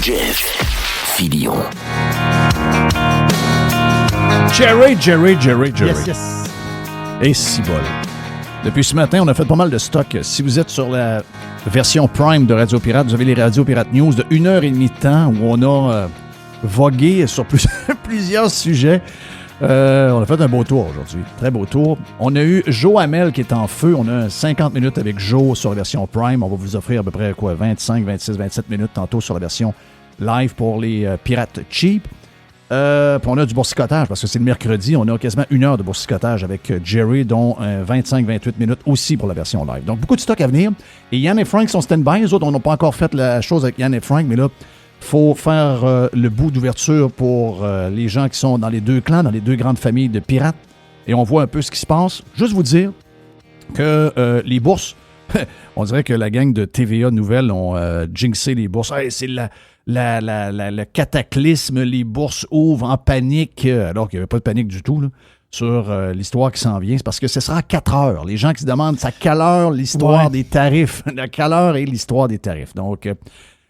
Jeff Fillion. Jerry. Yes. Et si bol. Depuis ce matin, on a fait pas mal de stock. Si vous êtes sur la version Prime de Radio Pirate, vous avez les Radio Pirate News de 1h30 de temps où on a vogué sur plusieurs sujets. On a fait un beau tour aujourd'hui. Très beau tour. On a eu Joe Hamel qui est en feu. On a 50 minutes avec Joe sur la version Prime. On va vous offrir à peu près 25, 26, 27 minutes tantôt sur la version live pour les pirates cheap. Puis on a du boursicotage parce que c'est le mercredi. On a quasiment 1 heure de boursicotage avec Jerry, dont 25-28 minutes aussi pour la version live. Donc, beaucoup de stock à venir. Et Yann et Frank sont stand-by. Les autres, on n'a pas encore fait la chose avec Yann et Frank, mais là, il faut faire le bout d'ouverture pour les gens qui sont dans les deux clans, dans les deux grandes familles de pirates. Et on voit un peu ce qui se passe. Juste vous dire que les bourses, on dirait que la gang de TVA Nouvelles ont jinxé les bourses. Hey, c'est le cataclysme, les bourses ouvrent en panique, alors qu'il n'y avait pas de panique du tout là, sur l'histoire qui s'en vient. C'est parce que ce sera à 4 heures. Les gens qui se demandent c'est à quelle heure l'histoire des tarifs. À quelle heure est l'histoire des tarifs. Donc,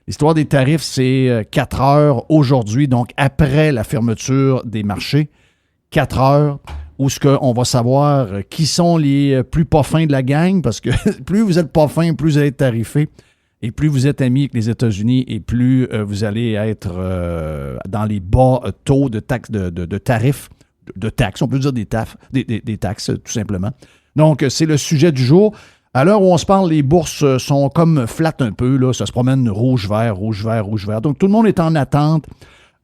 l'histoire des tarifs, c'est 4 heures aujourd'hui, donc après la fermeture des marchés. 4 heures où on va savoir qui sont les plus pas fins de la gang, parce que plus vous êtes pas fin, plus vous allez être tarifé. Et plus vous êtes amis avec les États-Unis, et plus vous allez être dans les bas taux de taxes, de tarifs, de taxes, on peut dire des taxes, tout simplement. Donc, c'est le sujet du jour. À l'heure où on se parle, les bourses sont comme flattes un peu, là, ça se promène rouge-vert. Donc, tout le monde est en attente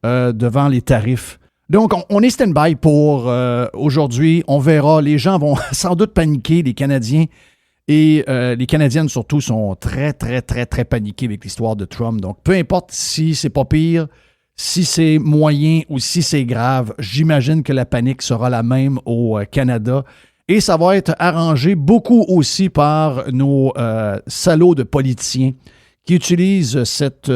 devant les tarifs. Donc, on est stand-by pour aujourd'hui. On verra. Les gens vont sans doute paniquer, les Canadiens. Et les Canadiennes, surtout, sont très, très, très, très paniquées avec l'histoire de Trump. Donc, peu importe si c'est pas pire, si c'est moyen ou si c'est grave, j'imagine que la panique sera la même au Canada. Et ça va être arrangé beaucoup aussi par nos salauds de politiciens qui utilisent cette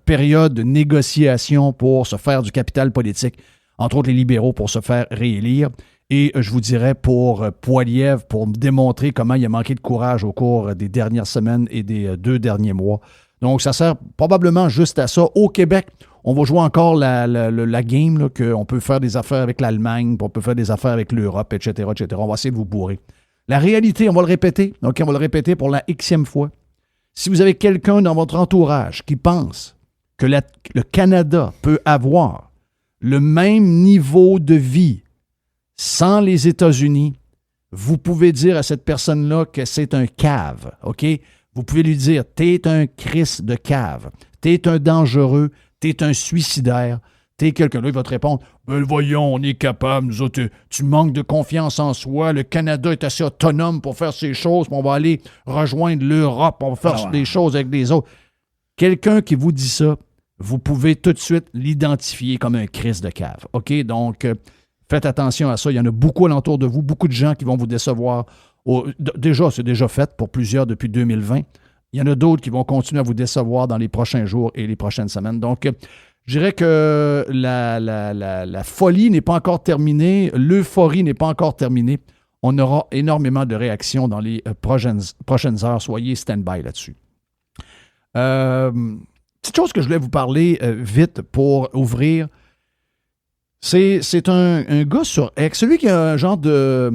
période de négociation pour se faire du capital politique, entre autres les libéraux, pour se faire réélire. Et je vous dirais pour Poilievre, pour me démontrer comment il a manqué de courage au cours des dernières semaines et des 2 derniers mois. Donc, ça sert probablement juste à ça. Au Québec, on va jouer encore la game, là, qu'on peut faire des affaires avec l'Allemagne, on peut faire des affaires avec l'Europe, etc., etc. On va essayer de vous bourrer. La réalité, on va le répéter. Donc, on va le répéter pour la xème fois. Si vous avez quelqu'un dans votre entourage qui pense que le Canada peut avoir le même niveau de vie sans les États-Unis, vous pouvez dire à cette personne-là que c'est un cave, OK? Vous pouvez lui dire, t'es un Christ de cave, t'es un dangereux, t'es un suicidaire, t'es quelqu'un. Là, il va te répondre, ben voyons, on est capable, nous autres, tu manques de confiance en soi, le Canada est assez autonome pour faire ces choses, puis on va aller rejoindre l'Europe, on va faire des choses avec les autres. Quelqu'un qui vous dit ça, vous pouvez tout de suite l'identifier comme un Christ de cave, OK? Donc, faites attention à ça. Il y en a beaucoup alentour de vous, beaucoup de gens qui vont vous décevoir. Déjà, c'est déjà fait pour plusieurs depuis 2020. Il y en a d'autres qui vont continuer à vous décevoir dans les prochains jours et les prochaines semaines. Donc, je dirais que la folie n'est pas encore terminée, l'euphorie n'est pas encore terminée. On aura énormément de réactions dans les prochaines heures. Soyez stand-by là-dessus. Petite chose que je voulais vous parler vite pour ouvrir. C'est un gars sur X, celui qui a un genre de...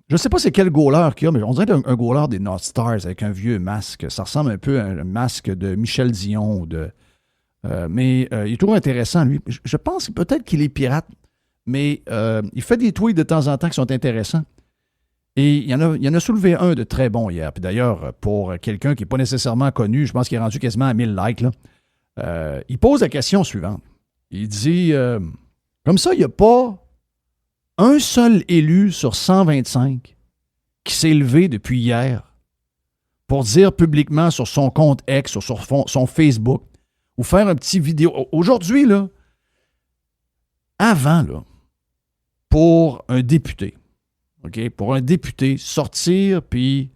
Je ne sais pas c'est quel goaler qu'il a, mais on dirait un goaler des North Stars avec un vieux masque. Ça ressemble un peu à un masque de Michel Dion. Mais il est toujours intéressant, lui. Je pense peut-être qu'il est pirate, mais il fait des tweets de temps en temps qui sont intéressants. Et il y en a soulevé un de très bon hier. Puis d'ailleurs, pour quelqu'un qui n'est pas nécessairement connu, je pense qu'il est rendu quasiment à 1000 likes, là, il pose la question suivante. Il dit... Comme ça, il n'y a pas un seul élu sur 125 qui s'est levé depuis hier pour dire publiquement sur son compte X ou sur son Facebook ou faire un petit vidéo. Aujourd'hui, là, avant, là, pour un député, OK, pour un député, sortir puis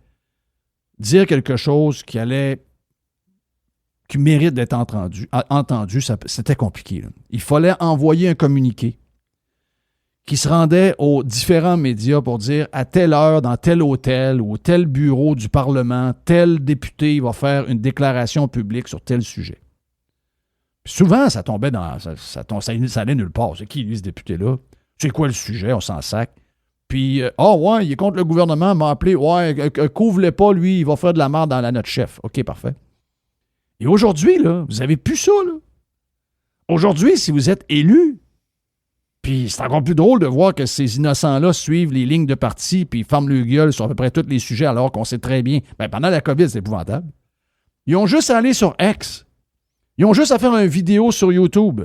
dire quelque chose qui mérite d'être entendu, c'était compliqué, là. Il fallait envoyer un communiqué qui se rendait aux différents médias pour dire à telle heure, dans tel hôtel ou tel bureau du Parlement, tel député va faire une déclaration publique sur tel sujet. Puis souvent, ça tombait dans... Ça allait nulle part. C'est qui, lui, ce député-là? C'est quoi le sujet? On s'en sac. Puis, ouais, il est contre le gouvernement, m'a appelé. Ouais, couvre-les pas, lui, il va faire de la merde dans la note chef. OK, parfait. Et aujourd'hui, là, vous avez plus ça, là. Aujourd'hui, si vous êtes élu, puis c'est encore plus drôle de voir que ces innocents-là suivent les lignes de parti puis ils ferment le gueule sur à peu près tous les sujets alors qu'on sait très bien. Ben, pendant la COVID, c'est épouvantable. Ils ont juste à aller sur X. Ils ont juste à faire une vidéo sur YouTube.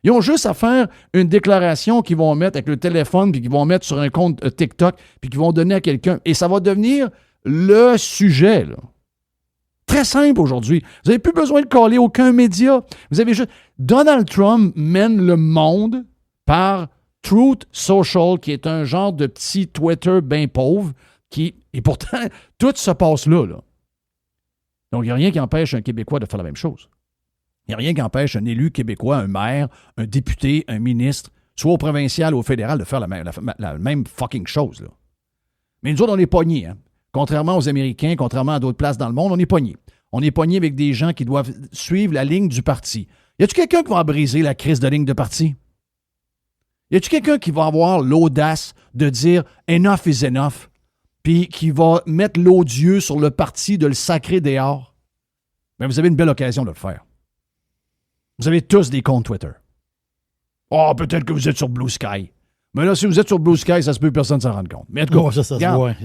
Ils ont juste à faire une déclaration qu'ils vont mettre avec le téléphone puis qu'ils vont mettre sur un compte TikTok puis qu'ils vont donner à quelqu'un. Et ça va devenir le sujet, là. Très simple aujourd'hui. Vous n'avez plus besoin de coller aucun média. Vous avez juste... Donald Trump mène le monde par Truth Social, qui est un genre de petit Twitter bien pauvre, et pourtant, tout se passe là. Donc, il n'y a rien qui empêche un Québécois de faire la même chose. Il n'y a rien qui empêche un élu québécois, un maire, un député, un ministre, soit au provincial ou au fédéral, de faire la même fucking chose. Là. Mais nous autres, on est pognés. Hein? Contrairement aux Américains, contrairement à d'autres places dans le monde, on est pognés. On est pognés avec des gens qui doivent suivre la ligne du parti. Y a-tu quelqu'un qui va briser la crise de ligne de parti? Y a-tu quelqu'un qui va avoir l'audace de dire « enough is enough » puis qui va mettre l'odieux sur le parti de le sacrer dehors? Bien, vous avez une belle occasion de le faire. Vous avez tous des comptes Twitter. Oh, peut-être que vous êtes sur Blue Sky. Mais là, si vous êtes sur Blue Sky, ça se peut que personne ne s'en rende compte. Mais en tout cas, regarde,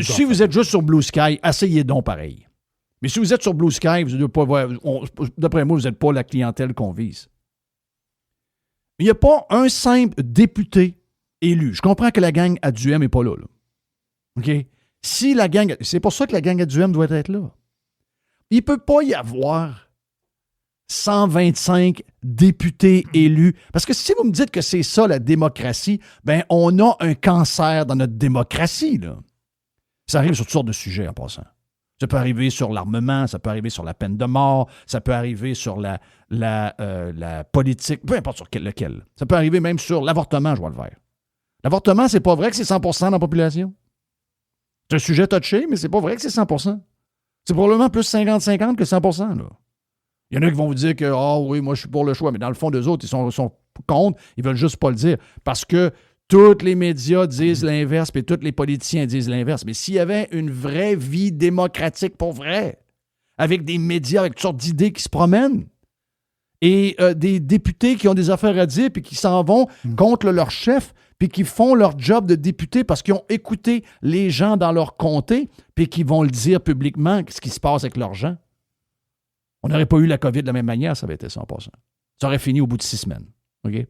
si vous êtes juste sur Blue Sky, essayez donc pareil. Mais si vous êtes sur Blue Sky, vous devez pas voir, d'après moi, vous n'êtes pas la clientèle qu'on vise. Il n'y a pas un simple député élu. Je comprends que la gang à Duhem n'est pas là. OK? Si la gang... C'est pour ça que la gang à Duhem doit être là. Il ne peut pas y avoir 125 députés élus. Parce que si vous me dites que c'est ça, la démocratie, ben on a un cancer dans notre démocratie, là. Ça arrive sur toutes sortes de sujets en passant. Ça peut arriver sur l'armement, ça peut arriver sur la peine de mort, ça peut arriver sur la politique, peu importe sur lequel. Ça peut arriver même sur l'avortement, je vois le vert. L'avortement, c'est pas vrai que c'est 100% dans la population. C'est un sujet touché, mais c'est pas vrai que c'est 100%. C'est probablement plus 50-50 que 100%. Là. Il y en a qui vont vous dire que « Ah oui, moi je suis pour le choix », mais dans le fond, d'eux autres, ils sont contre, ils veulent juste pas le dire. Parce que tous les médias disent l'inverse, puis tous les politiciens disent l'inverse. Mais s'il y avait une vraie vie démocratique pour vrai, avec des médias, avec toutes sortes d'idées qui se promènent, et des députés qui ont des affaires à dire, puis qui s'en vont contre leur chef, puis qui font leur job de député parce qu'ils ont écouté les gens dans leur comté, puis qui vont le dire publiquement, ce qui se passe avec leurs gens. On n'aurait pas eu la COVID de la même manière, ça avait été 100%. Ça aurait fini au bout de 6 semaines. OK?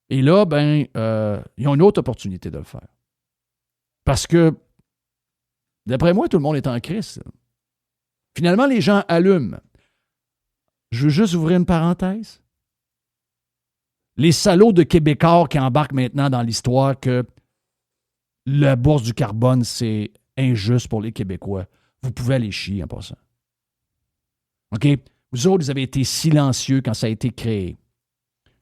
Et là, ils ont une autre opportunité de le faire. Parce que, d'après moi, tout le monde est en crise. Finalement, les gens allument. Je veux juste ouvrir une parenthèse. Les salauds de Québécois qui embarquent maintenant dans l'histoire que la bourse du carbone, c'est injuste pour les Québécois. Vous pouvez aller chier en passant. OK? Vous autres, vous avez été silencieux quand ça a été créé.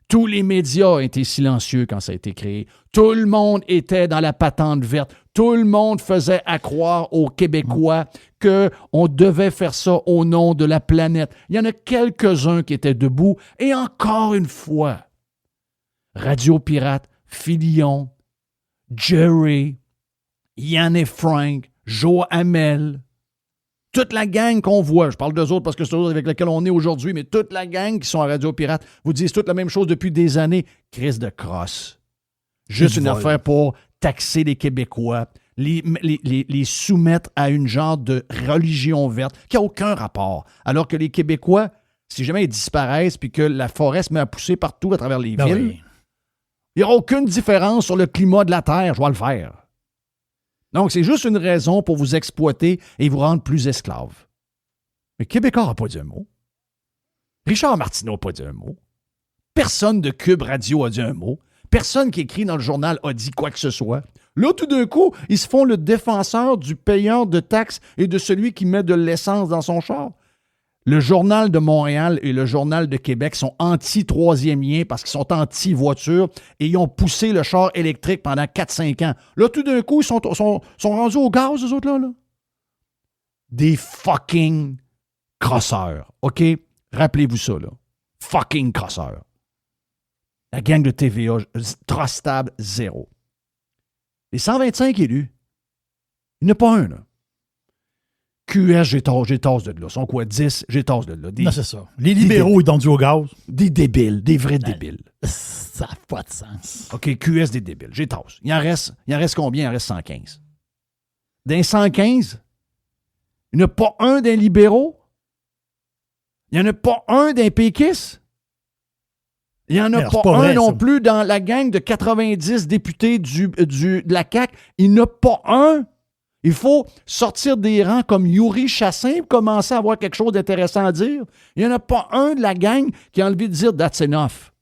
Tous les médias ont été silencieux quand ça a été créé. Tout le monde était dans la patente verte. Tout le monde faisait à croire aux Québécois qu'on devait faire ça au nom de la planète. Il y en a quelques-uns qui étaient debout. Et encore une fois, Radio Pirate, Filion, Jerry, Yann et Frank, Joe Hamel, toute la gang qu'on voit, je parle d'eux autres parce que c'est eux avec lesquels on est aujourd'hui, mais toute la gang qui sont à Radio Pirate vous disent toute la même chose depuis des années. Crise de crosse. Juste une affaire pour taxer les Québécois, les soumettre à une genre de religion verte qui n'a aucun rapport. Alors que les Québécois, si jamais ils disparaissent puis que la forêt se met à pousser partout à travers les villes, il n'y aura aucune différence sur le climat de la Terre, je vais le faire. Donc, c'est juste une raison pour vous exploiter et vous rendre plus esclaves. Mais Québécois n'a pas dit un mot. Richard Martineau n'a pas dit un mot. Personne de Cube Radio a dit un mot. Personne qui écrit dans le journal a dit quoi que ce soit. Là, tout d'un coup, ils se font le défenseur du payeur de taxes et de celui qui met de l'essence dans son char. Le Journal de Montréal et le Journal de Québec sont anti-troisième lien parce qu'ils sont anti-voiture et ils ont poussé le char électrique pendant 4-5 ans. Là, tout d'un coup, ils sont rendus au gaz, eux autres-là. Des fucking crosseurs, OK? Rappelez-vous ça, là. Fucking crosseur. La gang de TVA, trustable, zéro. Les 125 élus, il n'y en a pas un, là. QS, j'ai tasse de là. Ils sont quoi, 10? J'ai tasse de là. Non, c'est ça. Les libéraux, ils donnent du au gaz. Des débiles, des vrais débiles. Ça n'a pas de sens. OK, QS, des débiles. J'ai tasse. Il en reste combien? Il en reste 115. D'un 115, il n'y en a pas un d'un libéraux? Il n'y en a pas un d'un péquiste? Il n'y en a pas un non plus dans la gang de 90 députés de la CAQ. Il n'y en a pas un. Il faut sortir des rangs comme Yuri Chassin pour commencer à avoir quelque chose d'intéressant à dire. Il n'y en a pas un de la gang qui a envie de dire « that's enough ».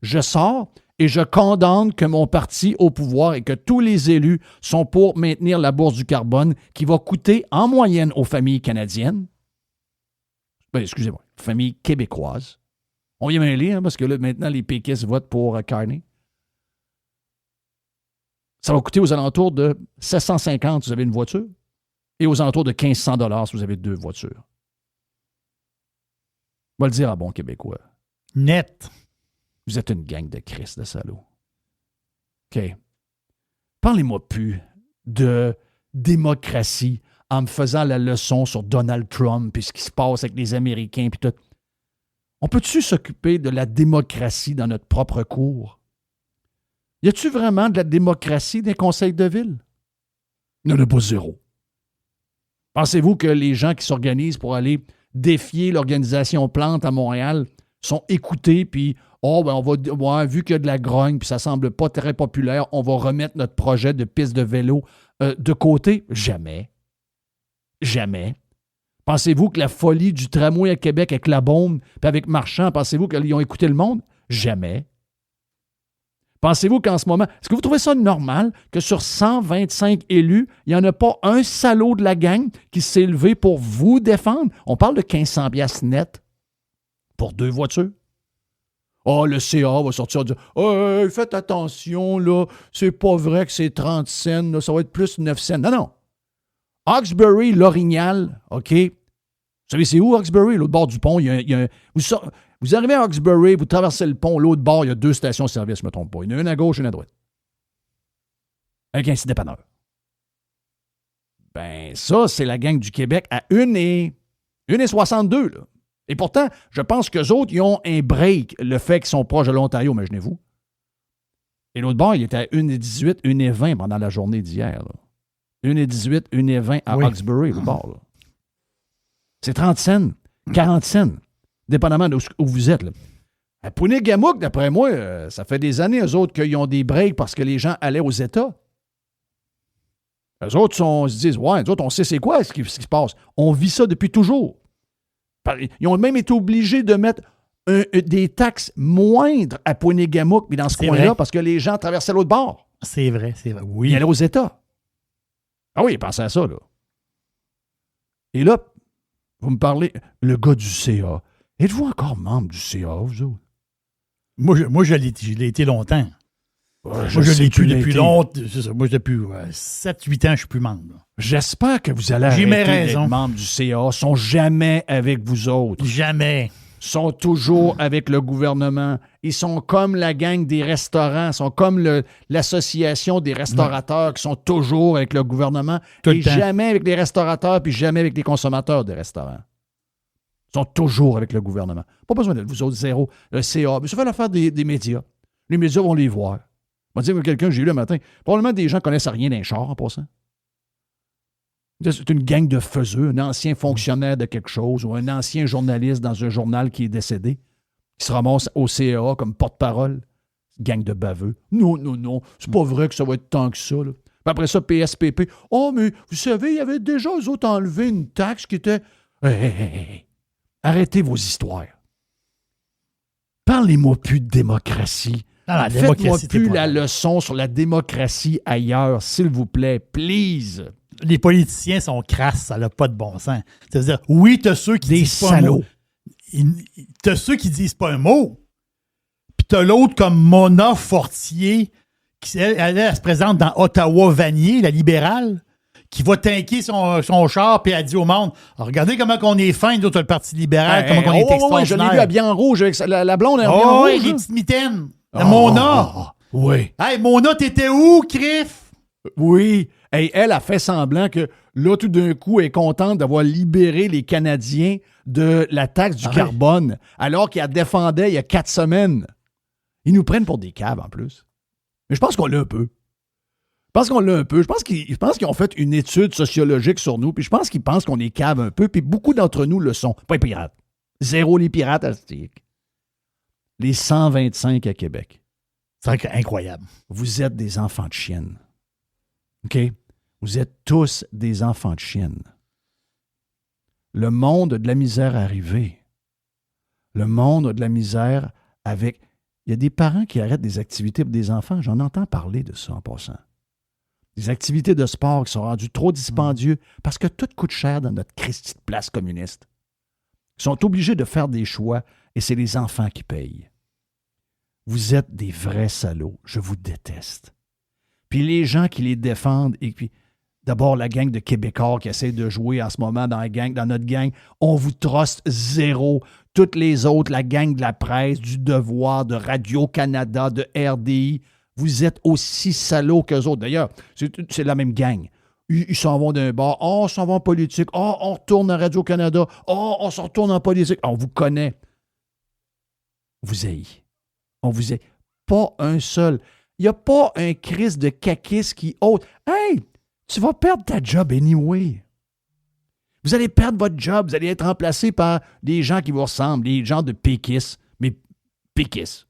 Je sors et je condamne que mon parti au pouvoir et que tous les élus sont pour maintenir la bourse du carbone qui va coûter en moyenne aux familles canadiennes, familles québécoises. On vient mêler, parce que là, maintenant, les péquistes votent pour Carney. Ça va coûter aux alentours de 750 si vous avez une voiture et aux alentours de 1500 $ si vous avez 2 voitures. On va le dire à bon Québécois. Net. Vous êtes une gang de Christ de salauds. OK. Parlez-moi plus de démocratie en me faisant la leçon sur Donald Trump et ce qui se passe avec les Américains puis tout. On peut-tu s'occuper de la démocratie dans notre propre cour? Y a-tu vraiment de la démocratie des conseils de ville? Il n'y en a pas zéro. Pensez-vous que les gens qui s'organisent pour aller défier l'organisation Plante à Montréal sont écoutés, puis on va, vu qu'il y a de la grogne, puis ça semble pas très populaire, on va remettre notre projet de piste de vélo de côté? Jamais. Jamais. Pensez-vous que la folie du tramway à Québec avec la bombe, puis avec Marchand, pensez-vous qu'ils ont écouté le monde? Jamais. Pensez-vous qu'en ce moment, est-ce que vous trouvez ça normal que sur 125 élus, il n'y en a pas un salaud de la gang qui s'est levé pour vous défendre? On parle de 1500 $ net pour 2 voitures. Ah, le CA va sortir et dire « Hey, faites attention, là, c'est pas vrai que c'est 30 cents, là, ça va être plus 9 cents. » Non, non. Hawkesbury, Lorignal, OK? Vous savez, c'est où Hawkesbury? L'autre bord du pont, vous arrivez à Hawkesbury, vous traversez le pont, l'autre bord, il y a 2 stations-service, je ne me trompe pas. Il y en a une à gauche et une à droite. Avec un site dépanneur. Ben, ça, c'est la gang du Québec à 1,62, là. Et pourtant, je pense qu'eux autres, ils ont un break, le fait qu'ils sont proches de l'Ontario, imaginez-vous. Et l'autre bord, il était à 1,18, 1,20 pendant la journée d'hier, là. 1,18, 1,20 à Hawkesbury, l'autre bord, là. C'est 30 cents, 40 cents, dépendamment d'où vous êtes, là. À Pounet-Gamouk, d'après moi, ça fait des années, eux autres, qu'ils ont des breaks parce que les gens allaient aux États. Eux autres se disent, ouais, eux autres, on sait c'est quoi ce qui se passe. On vit ça depuis toujours. Ils ont même été obligés de mettre des taxes moindres à Pounet-Gamouk, mais dans ce coin-là, vrai. Parce que les gens traversaient l'autre bord. C'est vrai. Oui. Ils allaient aux États. Ah oui, pensez à ça, là. Et là, vous me parlez, le gars du CA. Êtes-vous encore membre du CA, vous autres? Moi, je l'ai été longtemps. Ouais, moi, je l'ai plus depuis longtemps. C'est ça. Moi, depuis 7-8 ans, je suis plus membre. Là. J'espère que vous allez arrêter d'être membre du CA. Ils sont jamais avec vous autres. Jamais. Ils sont toujours avec le gouvernement. Ils sont comme la gang des restaurants. Ils sont comme l'association des restaurateurs qui sont toujours avec le gouvernement. Et jamais avec les restaurateurs puis jamais avec les consommateurs des restaurants. Ils sont toujours avec le gouvernement. Pas besoin de vous autres, zéro. Le CA. Mais ça fait l'affaire des médias. Les médias vont les voir. On va dire que quelqu'un que j'ai eu le matin, probablement des gens ne connaissent rien d'un char en passant. C'est une gang de faiseux, un ancien fonctionnaire de quelque chose ou un ancien journaliste dans un journal qui est décédé, qui se ramasse au CA comme porte-parole. Gang de baveux. Non, c'est pas vrai que ça va être tant que ça. Là. Puis après ça, PSPP. Oh, mais vous savez, il y avait déjà, eux autres, enlevé une taxe qui était... Hey. Arrêtez vos histoires. Parlez-moi plus de démocratie. Faites-moi plus la leçon sur la démocratie ailleurs, s'il vous plaît. Please. Les politiciens sont crasses, ça n'a pas de bon sens. C'est-à-dire, oui, t'as ceux qui disent pas un mot. T'as ceux qui disent pas un mot. Puis t'as l'autre comme Mona Fortier, qui elle se présente dans Ottawa-Vanier, la libérale, qui va tanker son char, puis elle dit au monde, regardez comment on est fin, nous autres, le Parti libéral, comment on est extraordinaire. Je l'ai vu habillé en rouge, avec la blonde en rouge. Oui, les petites mitaines. Mona. Oui. Hey, Mona, t'étais où, Criff? Oui. Hey, elle a fait semblant que là, tout d'un coup, elle est contente d'avoir libéré les Canadiens de la taxe du carbone, alors qu'elle défendait il y a 4 semaines. Ils nous prennent pour des caves, en plus. Mais je pense qu'on l'a un peu. Je pense qu'ils ont fait une étude sociologique sur nous, puis je pense qu'ils pensent qu'on est cave un peu, puis beaucoup d'entre nous le sont. Pas les pirates. Zéro les pirates, Astique. Les 125 à Québec. C'est incroyable. Vous êtes des enfants de chienne. OK? Vous êtes tous des enfants de chienne. Le monde a de la misère arrivé. Le monde a de la misère avec... Il y a des parents qui arrêtent des activités pour des enfants. J'en entends parler de ça en passant. Des activités de sport qui sont rendues trop dispendieux parce que tout coûte cher dans notre Christie de place communiste. Ils sont obligés de faire des choix et c'est les enfants qui payent. Vous êtes des vrais salauds. Je vous déteste. Puis les gens qui les défendent, et puis d'abord la gang de Québécois qui essaie de jouer en ce moment dans notre gang, on vous truste zéro. Toutes les autres, la gang de la presse, du Devoir, de Radio-Canada, de RDI, vous êtes aussi salauds qu'eux autres. D'ailleurs, c'est la même gang. Ils s'en vont d'un bord. Oh, on s'en va en politique. Oh, on retourne à Radio-Canada. Oh, on s'en retourne en politique. On vous connaît. Vous haït. On vous haït. Pas un seul. Il n'y a pas un Christ de caquiste qui ôte. Hey, tu vas perdre ta job anyway. Vous allez perdre votre job. Vous allez être remplacé par des gens qui vous ressemblent, des gens de péquistes, mais péquistes.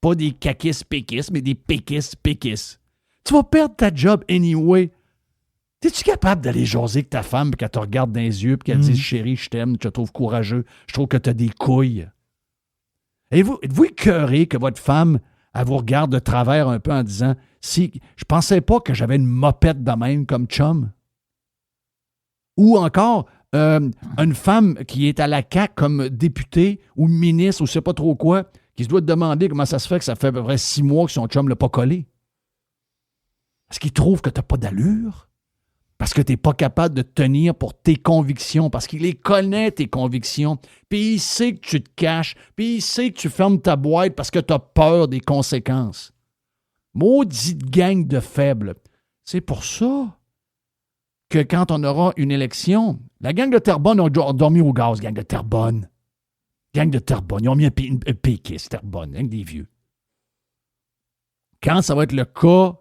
Pas des caquistes péquistes, mais des péquistes péquistes. Tu vas perdre ta job anyway. Es-tu capable d'aller jaser avec ta femme et qu'elle te regarde dans les yeux et qu'elle te dise « Chérie, je t'aime, je te trouve courageux, je trouve que tu as des couilles. » Êtes-vous écœuré que votre femme, elle vous regarde de travers un peu en disant « Si, je pensais pas que j'avais une mopette de même comme chum. » Ou encore, une femme qui est à la CAQ comme députée ou ministre ou je ne sais pas trop quoi, qui se doit te demander comment ça se fait que ça fait à peu près 6 mois que son chum ne l'a pas collé. Est-ce qu'il trouve que tu n'as pas d'allure? Parce que tu n'es pas capable de tenir pour tes convictions, parce qu'il les connaît, tes convictions, puis il sait que tu te caches, puis il sait que tu fermes ta boîte parce que tu as peur des conséquences. Maudite gang de faibles. C'est pour ça que quand on aura une élection, la gang de Terrebonne a dormi au gaz, gang de Terrebonne. Gang de Terrebonne. Ils ont mis un péquiste, Terrebonne, hein, des vieux. Quand ça va être le cas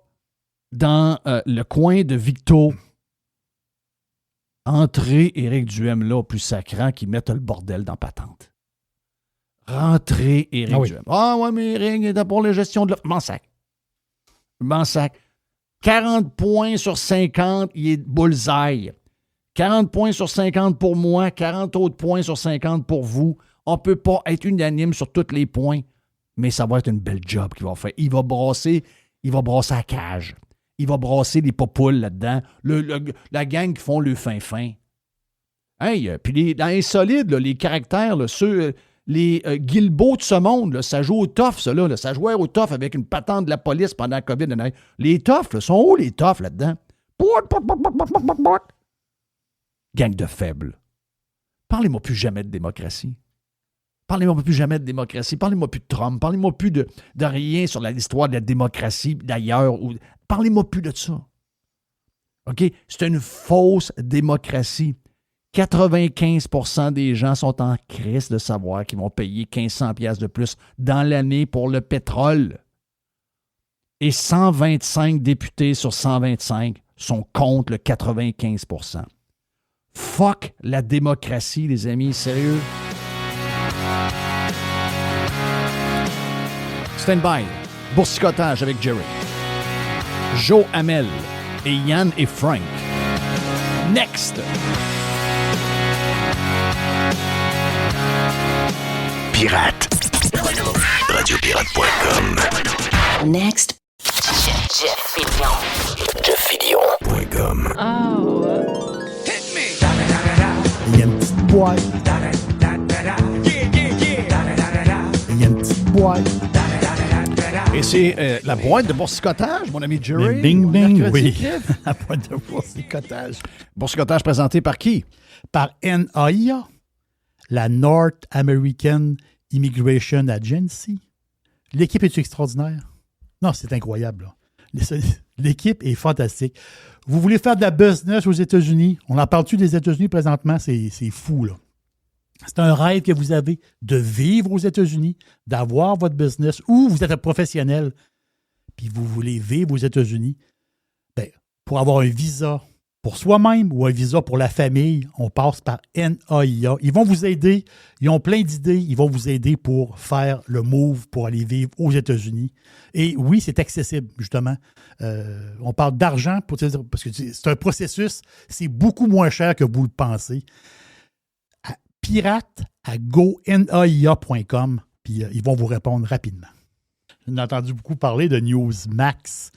dans le coin de Victo, entrez Éric Duhem là, plus sacrant, qui mette le bordel dans patente. Rentrez Éric Duhem. Ah ouais, mais Éric est pour la gestion de l'offre. M'en sac. 40 points sur 50, il est bullseye. 40 points sur 50 pour moi, 40 autres points sur 50 pour vous. On ne peut pas être unanime sur tous les points, mais ça va être une belle job qu'il va faire. Il va brasser la cage. Il va brasser les popoules là-dedans. La gang qui font le fin-fin. Hey, puis dans les solides, là, les caractères, là, ceux, les Guilbeault de ce monde, là, ça joue au tough, ça, là. Ça jouait au tough avec une patente de la police pendant la COVID. Les toughs, là, sont où les toughs là-dedans? Gang de faibles. Parlez-moi plus jamais de démocratie. Parlez-moi plus jamais de démocratie. Parlez-moi plus de Trump. Parlez-moi plus de rien sur l'histoire de la démocratie d'ailleurs. Parlez-moi plus de ça. OK? C'est une fausse démocratie. 95% des gens sont en crise de savoir qu'ils vont payer 1500 $ de plus dans l'année pour le pétrole. Et 125 députés sur 125 sont contre le 95%. Fuck la démocratie, les amis. Sérieux? Stand by. Boursicotage avec Jerry. Joe Hamel et Yann et Frank. Next. Pirate. Radiopirate.com. Next. JeffFillion.com. Oh. Il y a une petite boîte. Il y a une petite boîte. Et c'est la boîte de boursicotage, mon ami Jerry. Bing, bing, Mercredi, oui. Kev. La boîte de boursicotage. Boursicotage présenté par qui? Par NAIA, la North American Immigration Agency. L'équipe est extraordinaire? Non, c'est incroyable. Là. L'équipe est fantastique. Vous voulez faire de la business aux États-Unis? On en parle-tu des États-Unis présentement? C'est fou, là. C'est un rêve que vous avez de vivre aux États-Unis, d'avoir votre business, ou vous êtes un professionnel, puis vous voulez vivre aux États-Unis. Bien, pour avoir un visa pour soi-même ou un visa pour la famille, on passe par NAIA. Ils vont vous aider. Ils ont plein d'idées. Ils vont vous aider pour faire le move pour aller vivre aux États-Unis. Et oui, c'est accessible, justement. On parle d'argent parce que c'est un processus. C'est beaucoup moins cher que vous le pensez. Pirate à gonaia.com, puis ils vont vous répondre rapidement. J'ai entendu beaucoup parler de Newsmax.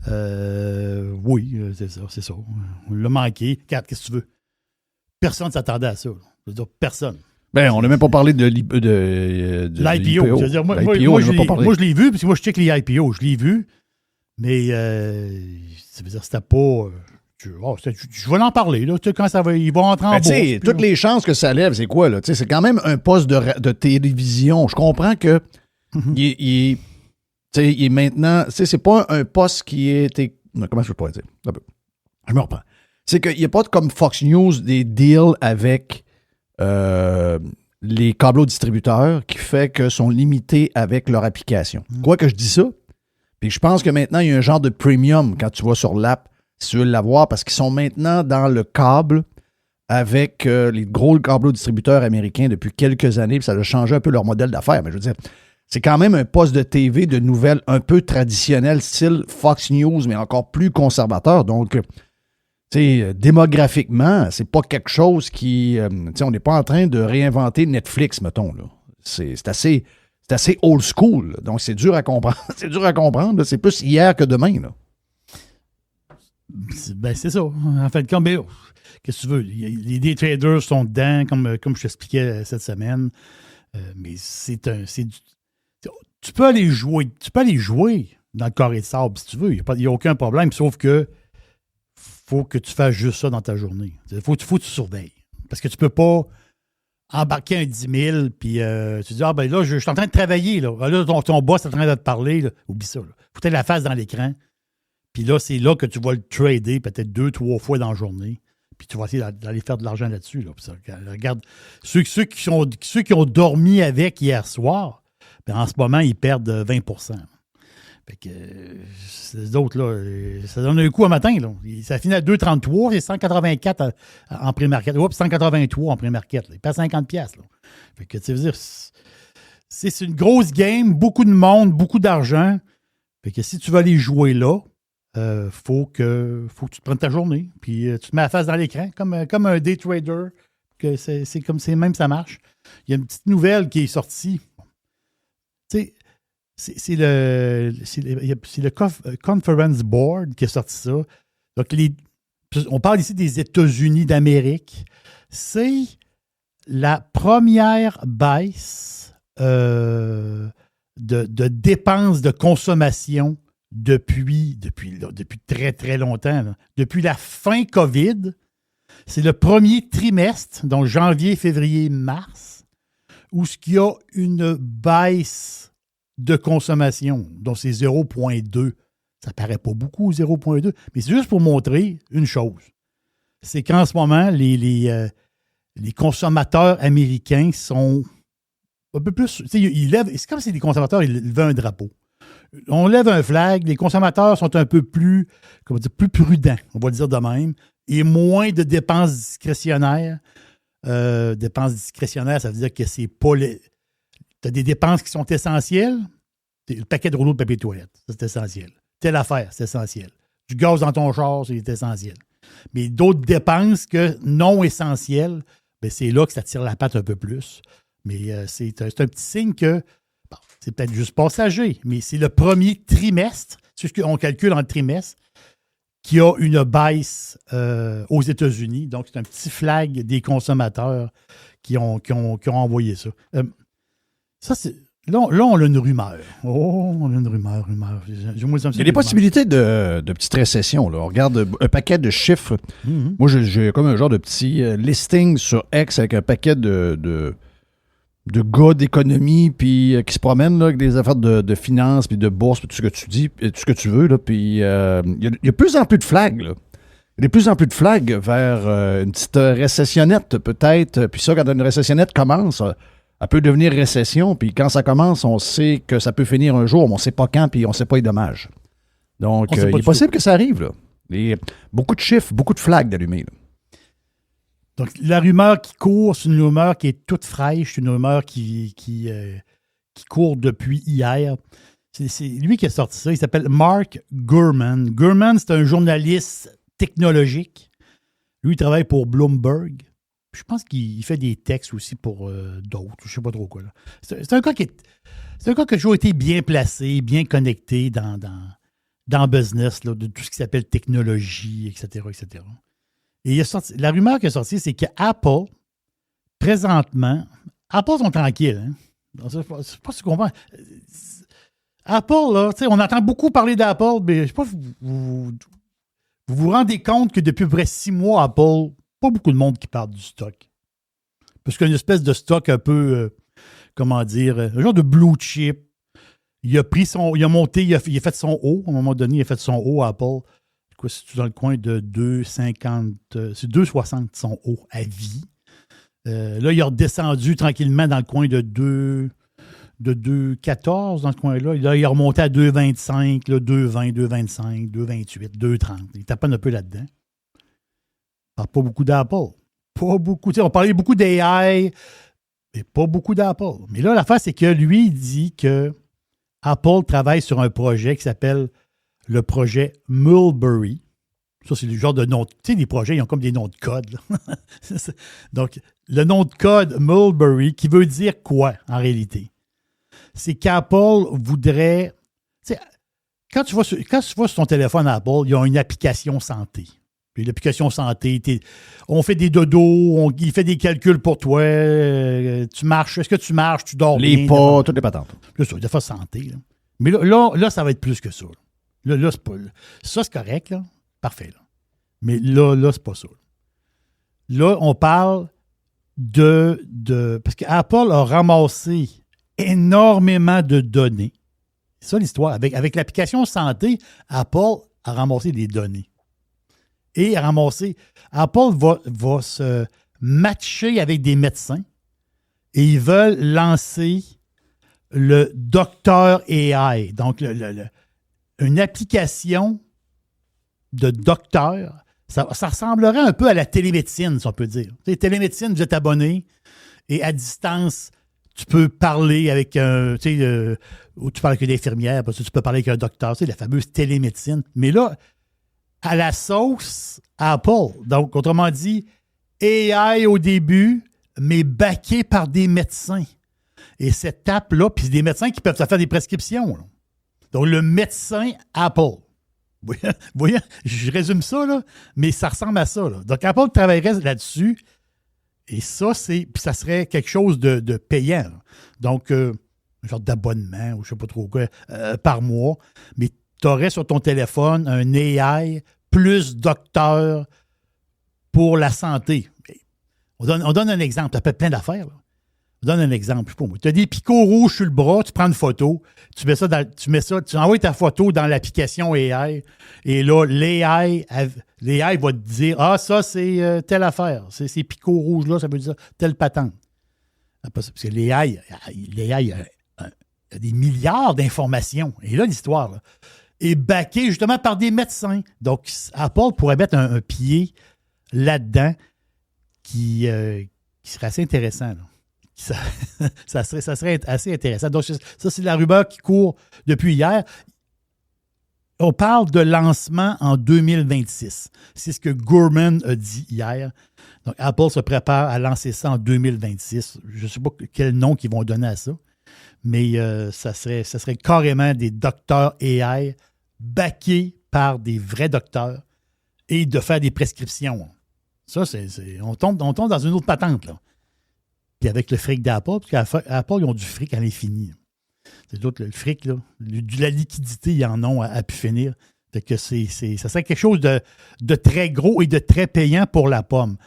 Oui, c'est ça. On l'a manqué. Regarde, qu'est-ce que tu veux? Personne ne s'attendait à ça. Là. Je veux dire, personne. Ben, on n'a même pas parlé de l'IPO. L'IPO. Je veux dire, moi, je l'ai vu, parce que moi, je check les IPO. Je l'ai vu, mais ça veut dire, c'était pas... je vais en parler, là. Tu sais, quand ils vont entrer en bourse. Toutes les chances que ça lève, c'est quoi, là? Tu sais, c'est quand même un poste de télévision. Je comprends que il est maintenant... Tu sais, c'est pas un poste qui est... Comment je peux pas dire? Je me reprends. C'est qu'il n'y a pas comme Fox News des deals avec les câbleaux distributeurs qui fait que sont limités avec leur application. Quoi que je dis ça, puis je pense que maintenant, il y a un genre de premium quand tu vas sur l'app, si tu veux l'avoir, parce qu'ils sont maintenant dans le câble avec les gros câbleaux distributeurs américains depuis quelques années, puis ça a changé un peu leur modèle d'affaires. Mais je veux dire, c'est quand même un poste de TV de nouvelles un peu traditionnel, style Fox News, mais encore plus conservateur. Donc, tu sais, démographiquement, c'est pas quelque chose qui... tu sais, on n'est pas en train de réinventer Netflix, mettons, là. C'est assez old school, là. Donc c'est dur à comprendre. C'est dur à comprendre, là. C'est plus hier que demain, là. Ben, c'est ça. En fait, qu'est-ce que tu veux? Les day traders sont dedans, comme je t'expliquais cette semaine. Mais tu peux aller jouer. Tu peux aller jouer dans le carré de sable si tu veux. Il n'y a aucun problème. Sauf que faut que tu fasses juste ça dans ta journée. Faut que tu surveilles. Parce que tu peux pas embarquer un 10 000 puis tu dis, ben là, je suis en train de travailler. Là, ton boss est en train de te parler. Là. Oublie ça. Là. Faut que tu aies la face dans l'écran. Puis là, c'est là que tu vas le trader peut-être 2-3 fois dans la journée. Puis tu vas essayer d'aller faire de l'argent là-dessus. Là. Regarde, ceux qui ont dormi avec hier soir, ben en ce moment, ils perdent 20 %. Fait que ces autres, là, ça donne un coup un matin. Là. Ça finit à 2,33 et 184 en pré-market. Oups, 183 en pré-market. Ils perdent 50 $. Là. Fait que, tu veux dire, c'est une grosse game, beaucoup de monde, beaucoup d'argent. Fait que si tu veux aller jouer là, faut que tu te prennes ta journée, puis tu te mets la face dans l'écran, comme un day trader, que c'est comme même ça marche. Il y a une petite nouvelle qui est sortie. Tu sais, c'est le Conference Board qui a sorti ça. Donc, on parle ici des États-Unis d'Amérique. C'est la première baisse de dépenses de consommation depuis très, très longtemps. Là. Depuis la fin COVID, c'est le premier trimestre, donc janvier, février, mars, où il y a une baisse de consommation, donc c'est 0,2. Ça paraît pas beaucoup, 0,2, mais c'est juste pour montrer une chose. C'est qu'en ce moment, les consommateurs américains sont un peu plus... C'est comme si les consommateurs ils levaient un drapeau. On lève un flag, les consommateurs sont un peu plus, plus prudents, on va le dire de même, et moins de dépenses discrétionnaires. Dépenses discrétionnaires, ça veut dire que c'est pas les... Tu as des dépenses qui sont essentielles. Le paquet de rouleaux de papier toilette, ça, c'est essentiel. Telle affaire, c'est essentiel. Du gaz dans ton char, c'est essentiel. Mais d'autres dépenses que non essentielles, bien, c'est là que ça tire la patte un peu plus. Mais c'est un petit signe que bon, c'est peut-être juste passager, mais c'est le premier trimestre, c'est ce qu'on calcule en trimestre, qui a une baisse aux États-Unis. Donc, c'est un petit flag des consommateurs qui ont envoyé ça. Ça, Là, on a une rumeur. Oh, on a une rumeur. Il y a des possibilités de petite récession. Là. On regarde un paquet de chiffres. Mm-hmm. Moi, j'ai comme un genre de petit listing sur X avec un paquet de gars d'économie puis qui se promènent là, avec des affaires de finances puis de bourse puis tout ce que tu dis, tout ce que tu veux. Là, puis il y a de plus en plus de flags. Là. Il y a de plus en plus de flags vers une petite récessionnette peut-être. Puis ça, quand une récessionnette commence, elle peut devenir récession. Puis quand ça commence, on sait que ça peut finir un jour, mais on ne sait pas quand puis on ne sait pas les dommages. Donc, il est possible que ça arrive. Là. Et beaucoup de chiffres, beaucoup de flags d'allumés. Là. Donc, la rumeur qui court, c'est une rumeur qui est toute fraîche, c'est une rumeur qui court depuis hier. C'est lui qui a sorti ça. Il s'appelle Mark Gurman. Gurman, c'est un journaliste technologique. Lui, il travaille pour Bloomberg. Je pense qu'il fait des textes aussi pour d'autres. Je ne sais pas trop quoi. Là. C'est un gars qui a toujours été bien placé, bien connecté dans le business, là, de tout ce qui s'appelle technologie, etc., etc. Et la rumeur qui est sortie, c'est qu'Apple, présentement, Apple sont tranquilles. Hein? Je ne sais pas si tu comprends. Apple, là, on entend beaucoup parler d'Apple, mais je ne sais pas si vous vous rendez compte que depuis près 6 mois, Apple, pas beaucoup de monde qui parle du stock. Parce qu'il y a une espèce de stock un peu, un genre de blue chip. Il a monté, il a fait son haut. À un moment donné, il a fait son haut à Apple. C'est dans le coin de 2,50, c'est 2,60 son haut à vie. Là, il a redescendu tranquillement dans le coin de 2,14 dans ce coin-là. Là, il a remonté à 2,25, 2,20, 2,25, 2,28, 2,30. Il taponne un peu là-dedans. Il parle pas beaucoup d'Apple. Pas beaucoup. On parlait beaucoup d'AI, mais pas beaucoup d'Apple. Mais là, l'affaire, c'est que lui, il dit que Apple travaille sur un projet qui s'appelle le projet Mulberry. Ça, c'est le genre de nom. Tu sais, les projets, ils ont comme des noms de code. Là. Donc, le nom de code Mulberry, qui veut dire quoi, en réalité? C'est qu'Apple voudrait... Quand tu vas sur ton téléphone Apple, il y a une application santé. Puis l'application santé, on fait des dodos, il fait des calculs pour toi. Tu marches, est-ce que tu marches, tu dors les bien? pas, toutes les patentes. C'est ça, des fois santé. Là. Mais là, ça va être plus que ça. Là, c'est pas... Ça, c'est correct, là. Parfait, là. Mais là, c'est pas ça. Là, on parle de... Parce qu'Apple a ramassé énormément de données. C'est ça l'histoire. Avec l'application santé, Apple a ramassé des données. Et a ramassé... Apple va se matcher avec des médecins et ils veulent lancer le Docteur AI. Donc, une application de docteur, ça ressemblerait un peu à la télémédecine, si on peut dire. Tu sais, télémédecine, vous êtes abonné et à distance, tu peux parler avec un... Tu sais, ou tu parles avec une infirmière, parce que tu peux parler avec un docteur, tu sais, la fameuse télémédecine. Mais là, à la sauce Apple. Donc, autrement dit, AI au début, mais backé par des médecins. Et cette app-là, puis des médecins qui peuvent se faire des prescriptions. Là. Donc, le médecin Apple. Vous voyez, je résume ça, là, mais ça ressemble à ça. Là. Donc, Apple travaillerait là-dessus. Et ça, puis ça serait quelque chose de payant. Là. Donc, un genre d'abonnement, ou je ne sais pas trop quoi, par mois. Mais tu aurais sur ton téléphone un AI plus docteur pour la santé. On donne un exemple. Ça peut être plein d'affaires. Là. Je donne un exemple. Tu as des picots rouges sur le bras, tu prends une photo, tu envoies ta photo dans l'application AI, et là, l'AI va te dire « Ah, ça, c'est telle affaire. Ces picots rouges-là, ça veut dire telle patente. » Parce que l'AI a des milliards d'informations. Et là, l'histoire là, est backée justement par des médecins. Donc, Apple pourrait mettre un pied là-dedans qui serait assez intéressant. Là. Ça serait assez intéressant. Donc, ça, c'est la rumeur qui court depuis hier. On parle de lancement en 2026. C'est ce que Gurman a dit hier. Donc, Apple se prépare à lancer ça en 2026. Je ne sais pas quel nom qu'ils vont donner à ça, mais ça serait carrément des docteurs AI backés par des vrais docteurs et de faire des prescriptions. Ça, on tombe dans une autre patente, là. Puis avec le fric d'Apple, parce qu'Apple, ils ont du fric à l'infini. Les autres, le fric, là, de la liquidité, ils en ont à pu finir. Fait que ça serait quelque chose de très gros et de très payant pour la pomme.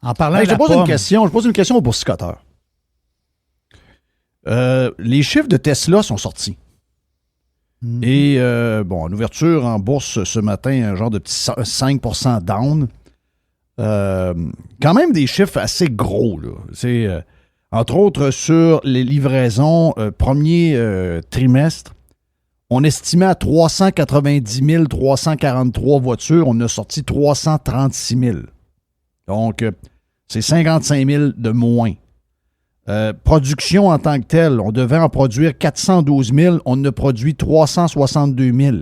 En parlant de la pomme... Je pose une question au boursicoteur. Les chiffres de Tesla sont sortis. Et, en ouverture en bourse ce matin, un genre de petit 5% down. Quand même des chiffres assez gros, là. C'est, entre autres, sur les livraisons premier trimestre, on estimait à 390 343 voitures. On a sorti 336 000. Donc, c'est 55 000 de moins. Production en tant que telle, on devait en produire 412 000. On a produit 362 000.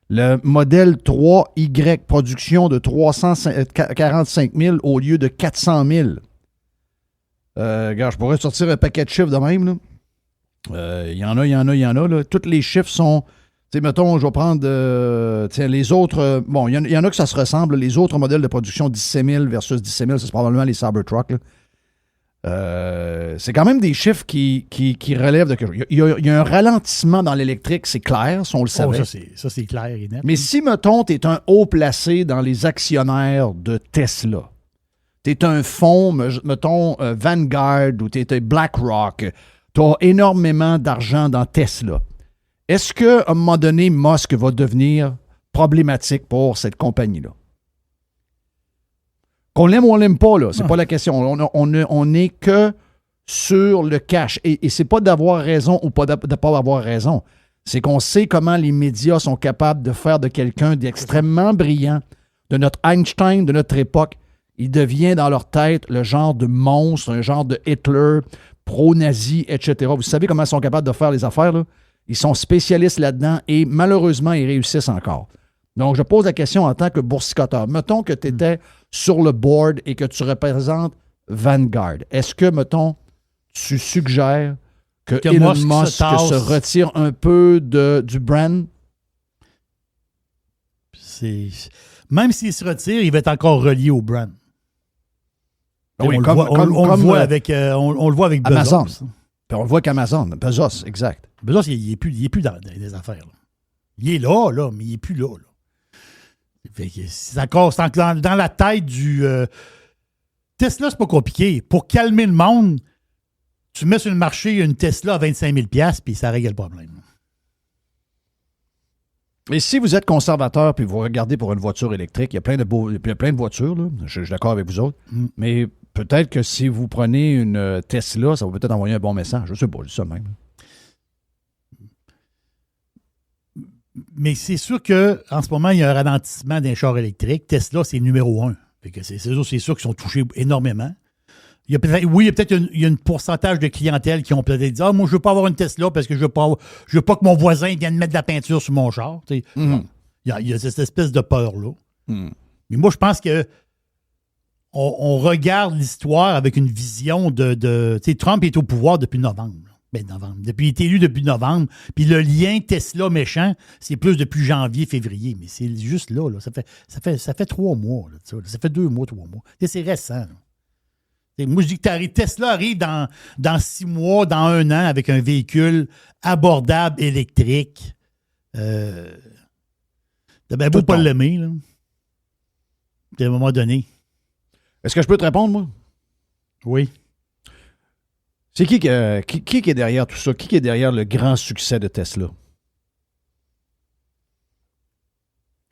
Le modèle 3Y, production de 345 000 au lieu de 400 000. Regarde, je pourrais sortir un paquet de chiffres de même, là. Il y en a, là. Tous les chiffres sont... Tu sais, mettons, je vais prendre les autres... il y en a que ça se ressemble. Les autres modèles de production, 17 000 versus 17 000, c'est probablement les Cybertruck, là. C'est quand même des chiffres qui relèvent de quelque chose. Il y a un ralentissement dans l'électrique, c'est clair, si on le savait. Ça, c'est clair et net. Mais si, mettons, tu es un haut placé dans les actionnaires de Tesla, tu es un fonds, mettons, Vanguard ou tu es BlackRock, tu as énormément d'argent dans Tesla. Est-ce qu'à un moment donné, Musk va devenir problématique pour cette compagnie-là? Qu'on l'aime ou on l'aime pas, là, c'est pas la question. On n'est que sur le cash. Et c'est pas d'avoir raison ou pas de pas avoir raison. C'est qu'on sait comment les médias sont capables de faire de quelqu'un d'extrêmement brillant, de notre Einstein, de notre époque. Il devient dans leur tête le genre de monstre, un genre de Hitler, pro-nazi, etc. Vous savez comment ils sont capables de faire les affaires, là? Ils sont spécialistes là-dedans et malheureusement, ils réussissent encore. Donc, je pose la question en tant que boursicoteur. Mettons que tu étais sur le board et que tu représentes Vanguard. Est-ce que, mettons, tu suggères que Elon Musk se retire un peu du brand? Même s'il se retire, il va être encore relié au brand. Oui, on le voit avec Amazon. Bezos. Puis on le voit qu'Amazon, Bezos, exact. Bezos, il n'est plus dans les affaires. Là. Il est là, mais il n'est plus là. C'est encore dans la tête du... Tesla, c'est pas compliqué. Pour calmer le monde, tu mets sur le marché une Tesla à 25 000 $ puis ça règle le problème. Et si vous êtes conservateur puis vous regardez pour une voiture électrique, il y a plein de voitures, là. Je suis d'accord avec vous autres, mais peut-être que si vous prenez une Tesla, ça va peut-être envoyer un bon message. Je sais pas, c'est ça même. Mais c'est sûr qu'en ce moment, il y a un ralentissement d'un char électrique. Tesla, c'est numéro 1. C'est sûr qu'ils sont touchés énormément. Il y a peut-être un pourcentage de clientèle qui ont peut-être dit « Ah, moi, je ne veux pas avoir une Tesla parce que je veux pas que mon voisin vienne mettre de la peinture sur mon char. » Il y a cette espèce de peur-là. Mais moi, je pense que on regarde l'histoire avec une vision de Trump est au pouvoir depuis novembre. Il est élu depuis novembre. Puis le lien Tesla-méchant, c'est plus depuis janvier, février. Mais c'est juste là. Ça fait 3 mois. Là, ça fait 2 mois, 3 mois. C'est récent. Moi, je dis que Tesla arrive dans 6 mois, dans 1 an, avec un véhicule abordable électrique. T'as bien beau pas l'aimer. Là. À un moment donné. Est-ce que je peux te répondre, moi? Oui. C'est qui est derrière tout ça? Qui est derrière le grand succès de Tesla?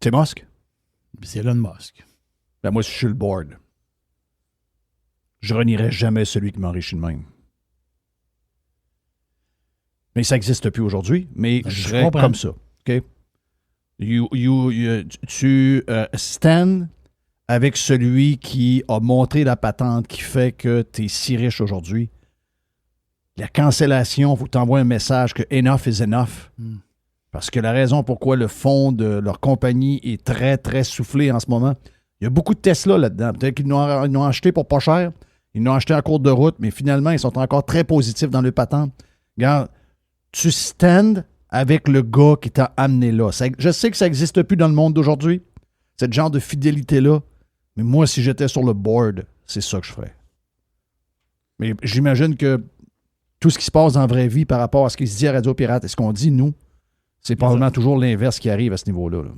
C'est Musk? C'est Elon Musk. Ben moi, je suis le board. Je renierai jamais celui qui m'enrichit de même. Mais ça n'existe plus aujourd'hui, mais je serais comme ça. OK? Tu stand avec celui qui a montré la patente qui fait que tu es si riche aujourd'hui. La cancellation, il faut que tu envoies un message que enough is enough. Parce que la raison pourquoi le fond de leur compagnie est très, très soufflé en ce moment, il y a beaucoup de Tesla là-dedans. Peut-être qu'ils l'ont acheté pour pas cher. Ils l'ont acheté en cours de route, mais finalement, ils sont encore très positifs dans le patente. Regarde, tu stands avec le gars qui t'a amené là. Je sais que ça n'existe plus dans le monde d'aujourd'hui, ce genre de fidélité-là. Mais moi, si j'étais sur le board, c'est ça que je ferais. Mais j'imagine que tout ce qui se passe dans la vraie vie par rapport à ce qui se dit à Radio Pirate et ce qu'on dit, nous, c'est probablement toujours l'inverse qui arrive à ce niveau-là. Là.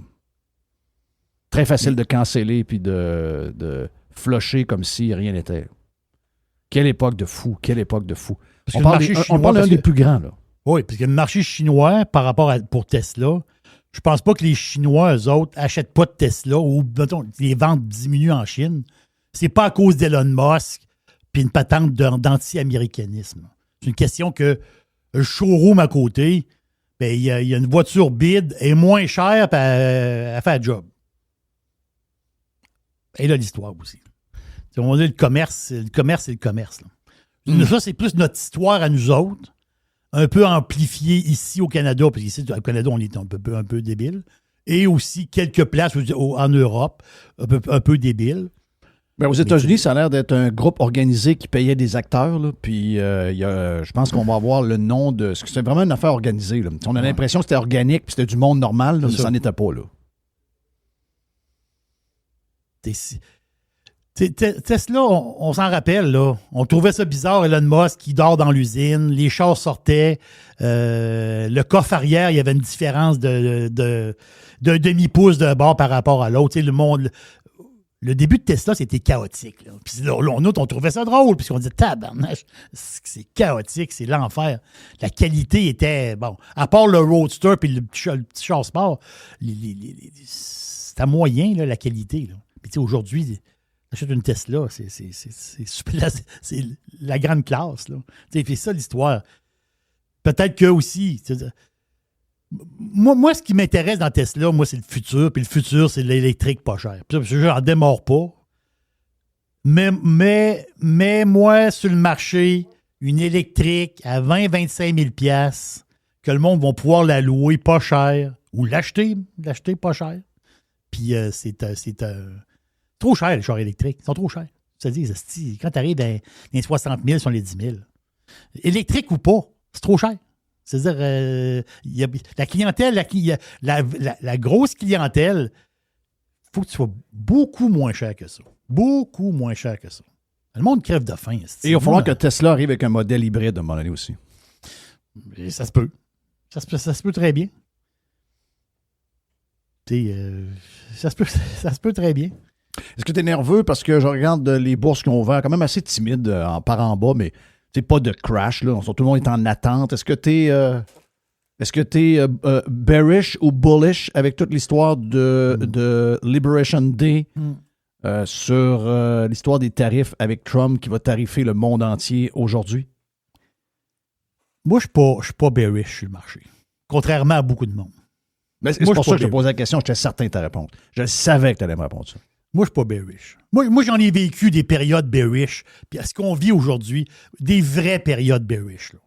Très facile de canceller puis de flusher comme si rien n'était. Quelle époque de fou, quelle époque de fou. On parle d'un des plus grands, là. Oui, parce que le marché chinois, par rapport pour Tesla, je pense pas que les Chinois, eux autres, achètent pas de Tesla ou, mettons, les ventes diminuent en Chine. C'est pas à cause d'Elon Musk puis une patente d'anti-américanisme. C'est une question que le showroom à côté, ben, il y a une voiture bid, elle est moins chère, puis elle fait le job. Et là, l'histoire aussi. On dit le commerce, c'est le commerce. Là. Ça, c'est plus notre histoire à nous autres, un peu amplifiée ici au Canada, parce qu'ici, au Canada, on est un peu débile, et aussi quelques places en Europe, un peu débile. Ben, aux États-Unis, ça a l'air d'être un groupe organisé qui payait des acteurs, là, puis je pense qu'on va avoir le nom de... C'est vraiment une affaire organisée. Là. On a l'impression que c'était organique, puis c'était du monde normal, là, mais ça n'était pas, là. Tesla, on s'en rappelle, là. On trouvait ça bizarre, Elon Musk qui dort dans l'usine, les chars sortaient, le coffre arrière, il y avait une différence de demi-pouce d'un bord par rapport à l'autre. Le début de Tesla, c'était chaotique. Là. Puis là, on trouvait ça drôle, puisqu'on disait, tabarnache, c'est chaotique, c'est l'enfer. La qualité était, bon, à part le Roadster puis le petit char sport, c'était moyen, là, la qualité. Là. Puis aujourd'hui, j'achète une Tesla, c'est la grande classe. Là. C'est ça l'histoire. Peut-être que aussi, moi, ce qui m'intéresse dans Tesla, moi, c'est le futur. Puis le futur, c'est l'électrique pas cher. Puis je n'en démords pas. Mais moi, sur le marché, une électrique à 20-25 000 $, que le monde va pouvoir la louer pas cher ou l'acheter pas cher. Puis c'est trop cher, les chars électriques. Ils sont trop chers. C'est-à-dire, quand tu arrives dans les 60 000, sur les 10 000. Électrique ou pas, c'est trop cher. C'est-à-dire, la clientèle, la grosse clientèle, il faut que tu sois beaucoup moins cher que ça. Beaucoup moins cher que ça. Le monde crève de faim. Et il va falloir que Tesla arrive avec un modèle hybride à un moment donné aussi. Et ça se peut. Ça se peut très bien. Ça se peut très bien. Est-ce que tu es nerveux parce que je regarde les bourses qui ont ouvert quand même assez timides par en bas, mais c'est pas de crash, là. Tout le monde est en attente. Est-ce que tu es bearish ou bullish avec toute l'histoire de Liberation Day sur l'histoire des tarifs avec Trump qui va tarifer le monde entier aujourd'hui? Moi, je suis pas bearish sur le marché, contrairement à beaucoup de monde. Mais c'est pour ça que je te posais la question, j'étais certain de ta réponse. Je savais que tu allais me répondre ça. Moi, je ne suis pas bearish. Moi, j'en ai vécu des périodes bearish. Puis, ce qu'on vit aujourd'hui, des vraies périodes bearish. Là.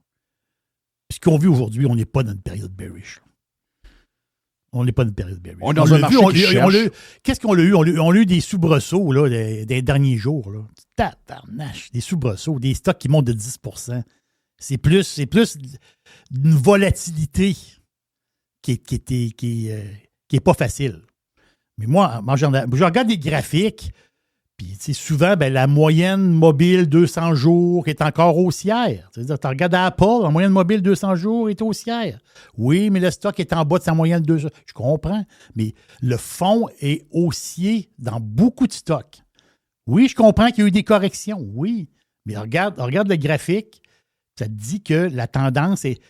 Puis, ce qu'on vit aujourd'hui, on n'est pas dans une période bearish. Là. On n'est pas dans une période bearish. On est dans un marché qu'est-ce qu'on a eu? On a eu des soubresauts là, des derniers jours. Là. Tabarnache, des soubresauts, des stocks qui montent de 10 %. C'est plus une volatilité qui est pas facile. Mais moi je regarde les graphiques, puis souvent, la moyenne mobile 200 jours est encore haussière. C'est-à-dire, tu regardes Apple, la moyenne mobile 200 jours est haussière. Oui, mais le stock est en bas de sa moyenne 200. Je comprends, mais le fond est haussier dans beaucoup de stocks. Oui, je comprends qu'il y a eu des corrections, oui, mais regarde le graphique, ça te dit que la tendance est...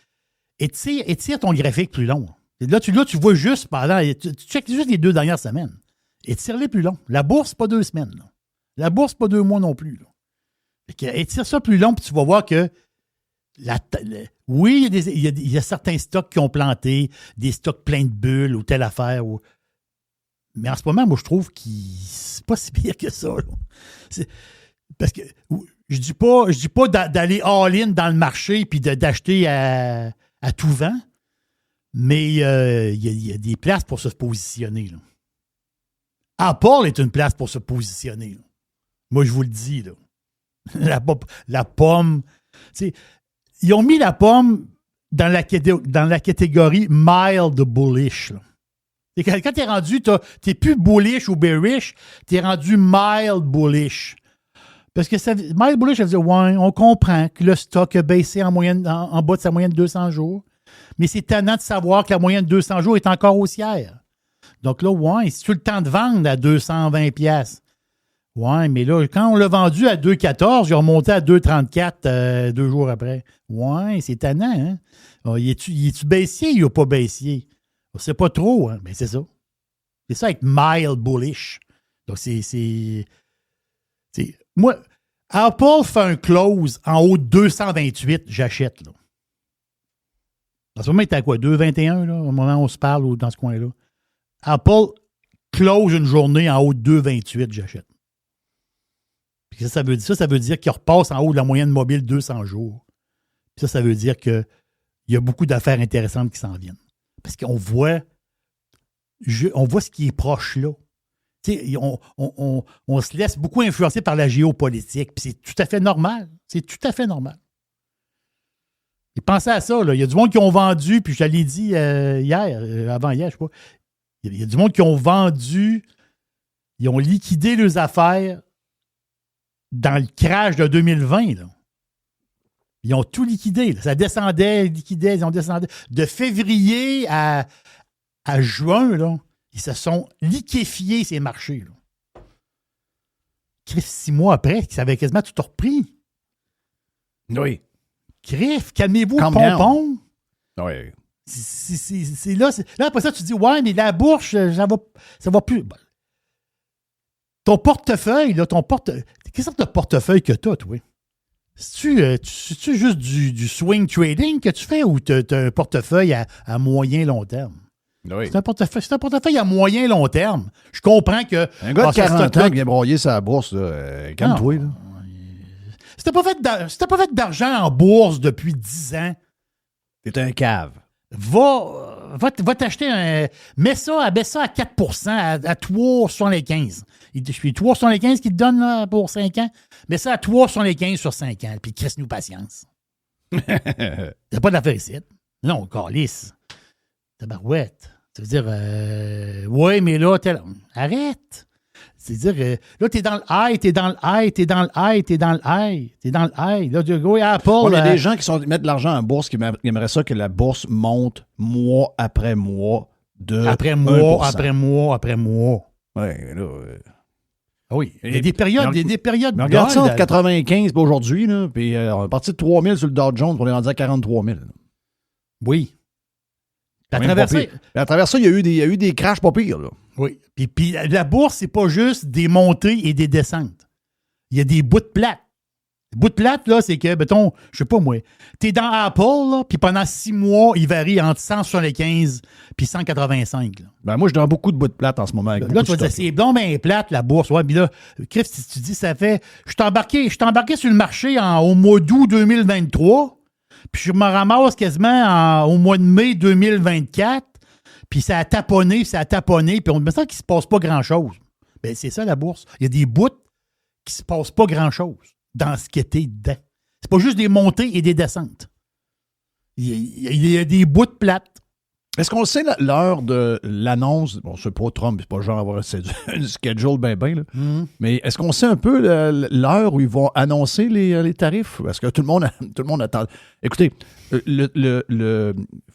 Étire ton graphique plus long. Là, tu vois juste tu checkes juste les 2 dernières semaines. Étire-les plus long. La bourse, pas 2 semaines. Là. La bourse, pas 2 mois non plus. Là. Étire ça plus long, puis tu vas voir que oui, il y a certains stocks qui ont planté, des stocks pleins de bulles ou telle affaire. Mais en ce moment, moi, je trouve que c'est pas si pire que ça. Là. Parce que je dis pas d'aller all-in dans le marché puis d'acheter à tout vent. Mais il y a des places pour se positionner. Là. Apple est une place pour se positionner. Là. Moi, je vous le dis. Là. La pomme. Ils ont mis la pomme dans la catégorie mild bullish. Là. Quand tu es rendu, tu n'es plus bullish ou bearish, tu es rendu mild bullish. Parce que Miles Bullish a dit, ouais, on comprend que le stock a baissé en bas de sa moyenne de 200 jours, mais c'est tannant de savoir que la moyenne de 200 jours est encore haussière. Donc là, ouais, si tu as le temps de vendre à 220$, ouais, mais là, quand on l'a vendu à 2,14, il a remonté à 2,34 2 jours après. Ouais, c'est tannant, hein? Alors, il est-tu baissier ou il n'est pas baissier? On ne sait pas trop, hein? Mais c'est ça. C'est ça avec Miles Bullish. Donc, moi, Apple fait un close en haut de 228, j'achète, là. En ce moment, il est à quoi? 2,21, là, au moment où on se parle, ou dans ce coin-là. Apple close une journée en haut de 2,28, j'achète. Puis ça veut dire qu'il repasse en haut de la moyenne mobile 200 jours. Puis ça veut dire qu'il y a beaucoup d'affaires intéressantes qui s'en viennent. Parce qu'on voit, ce qui est proche là. On se laisse beaucoup influencer par la géopolitique. Puis c'est tout à fait normal. C'est tout à fait normal. Et pensez à ça, là. Il y a du monde qui ont vendu, puis je l'ai dit avant-hier, je sais pas. Il y a du monde qui ont vendu, ils ont liquidé leurs affaires dans le crash de 2020. Là. Ils ont tout liquidé. Là. Ça descendait, liquidait, ils ont descendu. De février à juin, là, ils se sont liquéfiés, ces marchés. Là. 6 mois après, ça avait quasiment tout repris. Oui. Criff, calmez-vous, pompon. Oui. C'est là, après ça, tu dis, ouais, mais la bourse, ça va plus. Ben, ton portefeuille, là, quelle sorte de portefeuille que tu as, toi? C'est-tu juste du swing trading que tu fais ou tu as un portefeuille à moyen long terme? Oui. C'est un portefeuille à moyen long terme. Je comprends que. Un gars de 40 ans qui vient broyer sa bourse, calme-toi. Là. Si t'as pas fait d'argent en bourse depuis 10 ans, t'es un cave. Va t'acheter baisse ça à 4%, à 3,75. Je suis 3,75 qui te donne là, pour 5 ans. Mets ça à 3,75 sur 5 ans. Puis crisse-nous patience. T'as pas d'affaire ici. Non, calisse. Tabarouette. Ça veut dire, ouais, mais là, arrête. C'est-à-dire, là, t'es dans le high, t'es dans le high, t'es dans le high, t'es dans le high, t'es dans le high. Là, tu go Apple. Il y a des gens qui mettent de l'argent en bourse qui aimeraient ça que la bourse monte mois après mois de après mois, après mois, après mois. Oui, là. Oui. Il y a des périodes. Mais regarde ça entre 95 aujourd'hui, là, puis on est parti de 3 000 sur le Dow Jones, puis on est rendu à 43 000. Oui. À travers ça, il y a eu des crashs pas pires. Là. Oui. Puis la bourse, c'est pas juste des montées et des descentes. Il y a des bouts de plate. Les bouts de plate, là, c'est que, mettons, je sais pas moi, t'es dans Apple, là, puis pendant 6 mois, il varie entre 175 puis 185. Là. Ben moi, je donne beaucoup de bouts de plate en ce moment. Avec là, tu vas dire, c'est bon, ben plate, la bourse. Ouais, puis là, Criff, si tu dis, ça fait. Je suis embarqué sur le marché au mois d'août 2023. Puis je me ramasse quasiment au mois de mai 2024, puis ça a taponné, puis on me sent qu'il ne se passe pas grand-chose. Bien, c'est ça, la bourse. Il y a des bouts qui ne se passent pas grand-chose dans ce qui était dedans. C'est pas juste des montées et des descentes. Il y a des bouts de plates. Est-ce qu'on sait l'heure de l'annonce? Bon, c'est pas Trump, c'est pas genre avoir une schedule bien, là. Mais est-ce qu'on sait un peu l'heure où ils vont annoncer les tarifs? Est-ce que tout le monde attend? Écoutez, faut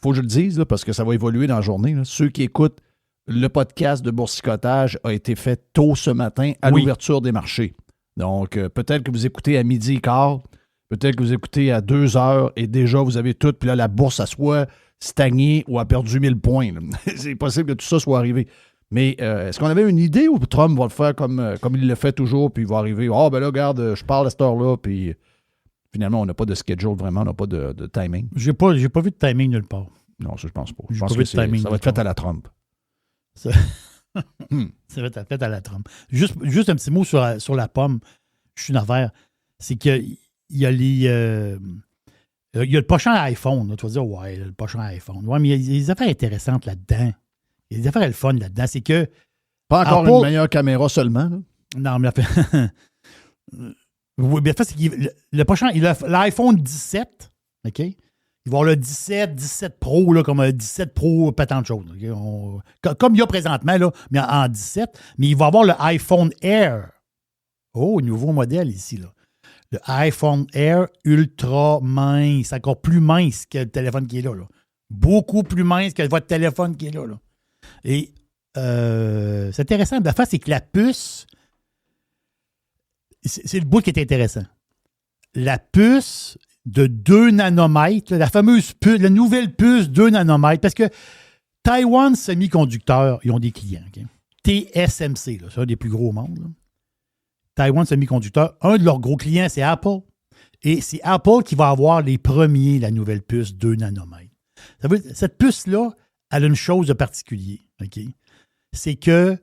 que je le dise, là, parce que ça va évoluer dans la journée. Là. Ceux qui écoutent le podcast de Boursicotage a été fait tôt ce matin à l'ouverture des marchés. Donc, peut-être que vous écoutez à 12h15, peut-être que vous écoutez à 2h et déjà vous avez tout, puis là, la bourse, ça soit stagné ou a perdu 1000 points. Là. C'est possible que tout ça soit arrivé. Mais est-ce qu'on avait une idée où Trump va le faire comme il le fait toujours, puis il va arriver, ben là, regarde, je parle à cette heure-là, puis finalement, on n'a pas de schedule vraiment, on n'a pas de timing. J'ai pas vu de timing nulle part. Non, ça, je pense pas. Je pense que ça va être fait à la Trump. Ça va être fait à la Trump. Juste un petit mot sur la pomme. Je suis une affaire. C'est qu'il y a il y a le prochain iPhone. Là. Tu vas dire, ouais, le prochain iPhone. Ouais, mais il y a des affaires intéressantes là-dedans. Il y a des affaires le fun là-dedans. C'est que. Pas encore Apple, une meilleure caméra seulement. Là. Non, mais oui, bien fait, c'est qu'il le prochain, l'iPhone 17, OK? Il va y avoir le 17 Pro, là, comme un 17 Pro, pas tant de choses. Okay? Comme il y a présentement, là, mais en 17, mais il va y avoir le iPhone Air. Oh, nouveau modèle ici, là. Le iPhone Air ultra mince, encore plus mince que le téléphone qui est là. Beaucoup plus mince que votre téléphone qui est là. Et c'est intéressant. La face, c'est que la puce, c'est le bout qui est intéressant. La puce de 2 nanomètres, la fameuse puce, la nouvelle puce 2 nanomètres, parce que Taiwan Semiconductor, ils ont des clients. Okay? TSMC, là, c'est un des plus gros au monde. Là. Taiwan Semiconductor, un de leurs gros clients, c'est Apple. Et c'est Apple qui va avoir les premiers, la nouvelle puce 2 nanomètres. Ça veut dire, cette puce-là, elle a une chose de particulier. Okay? C'est que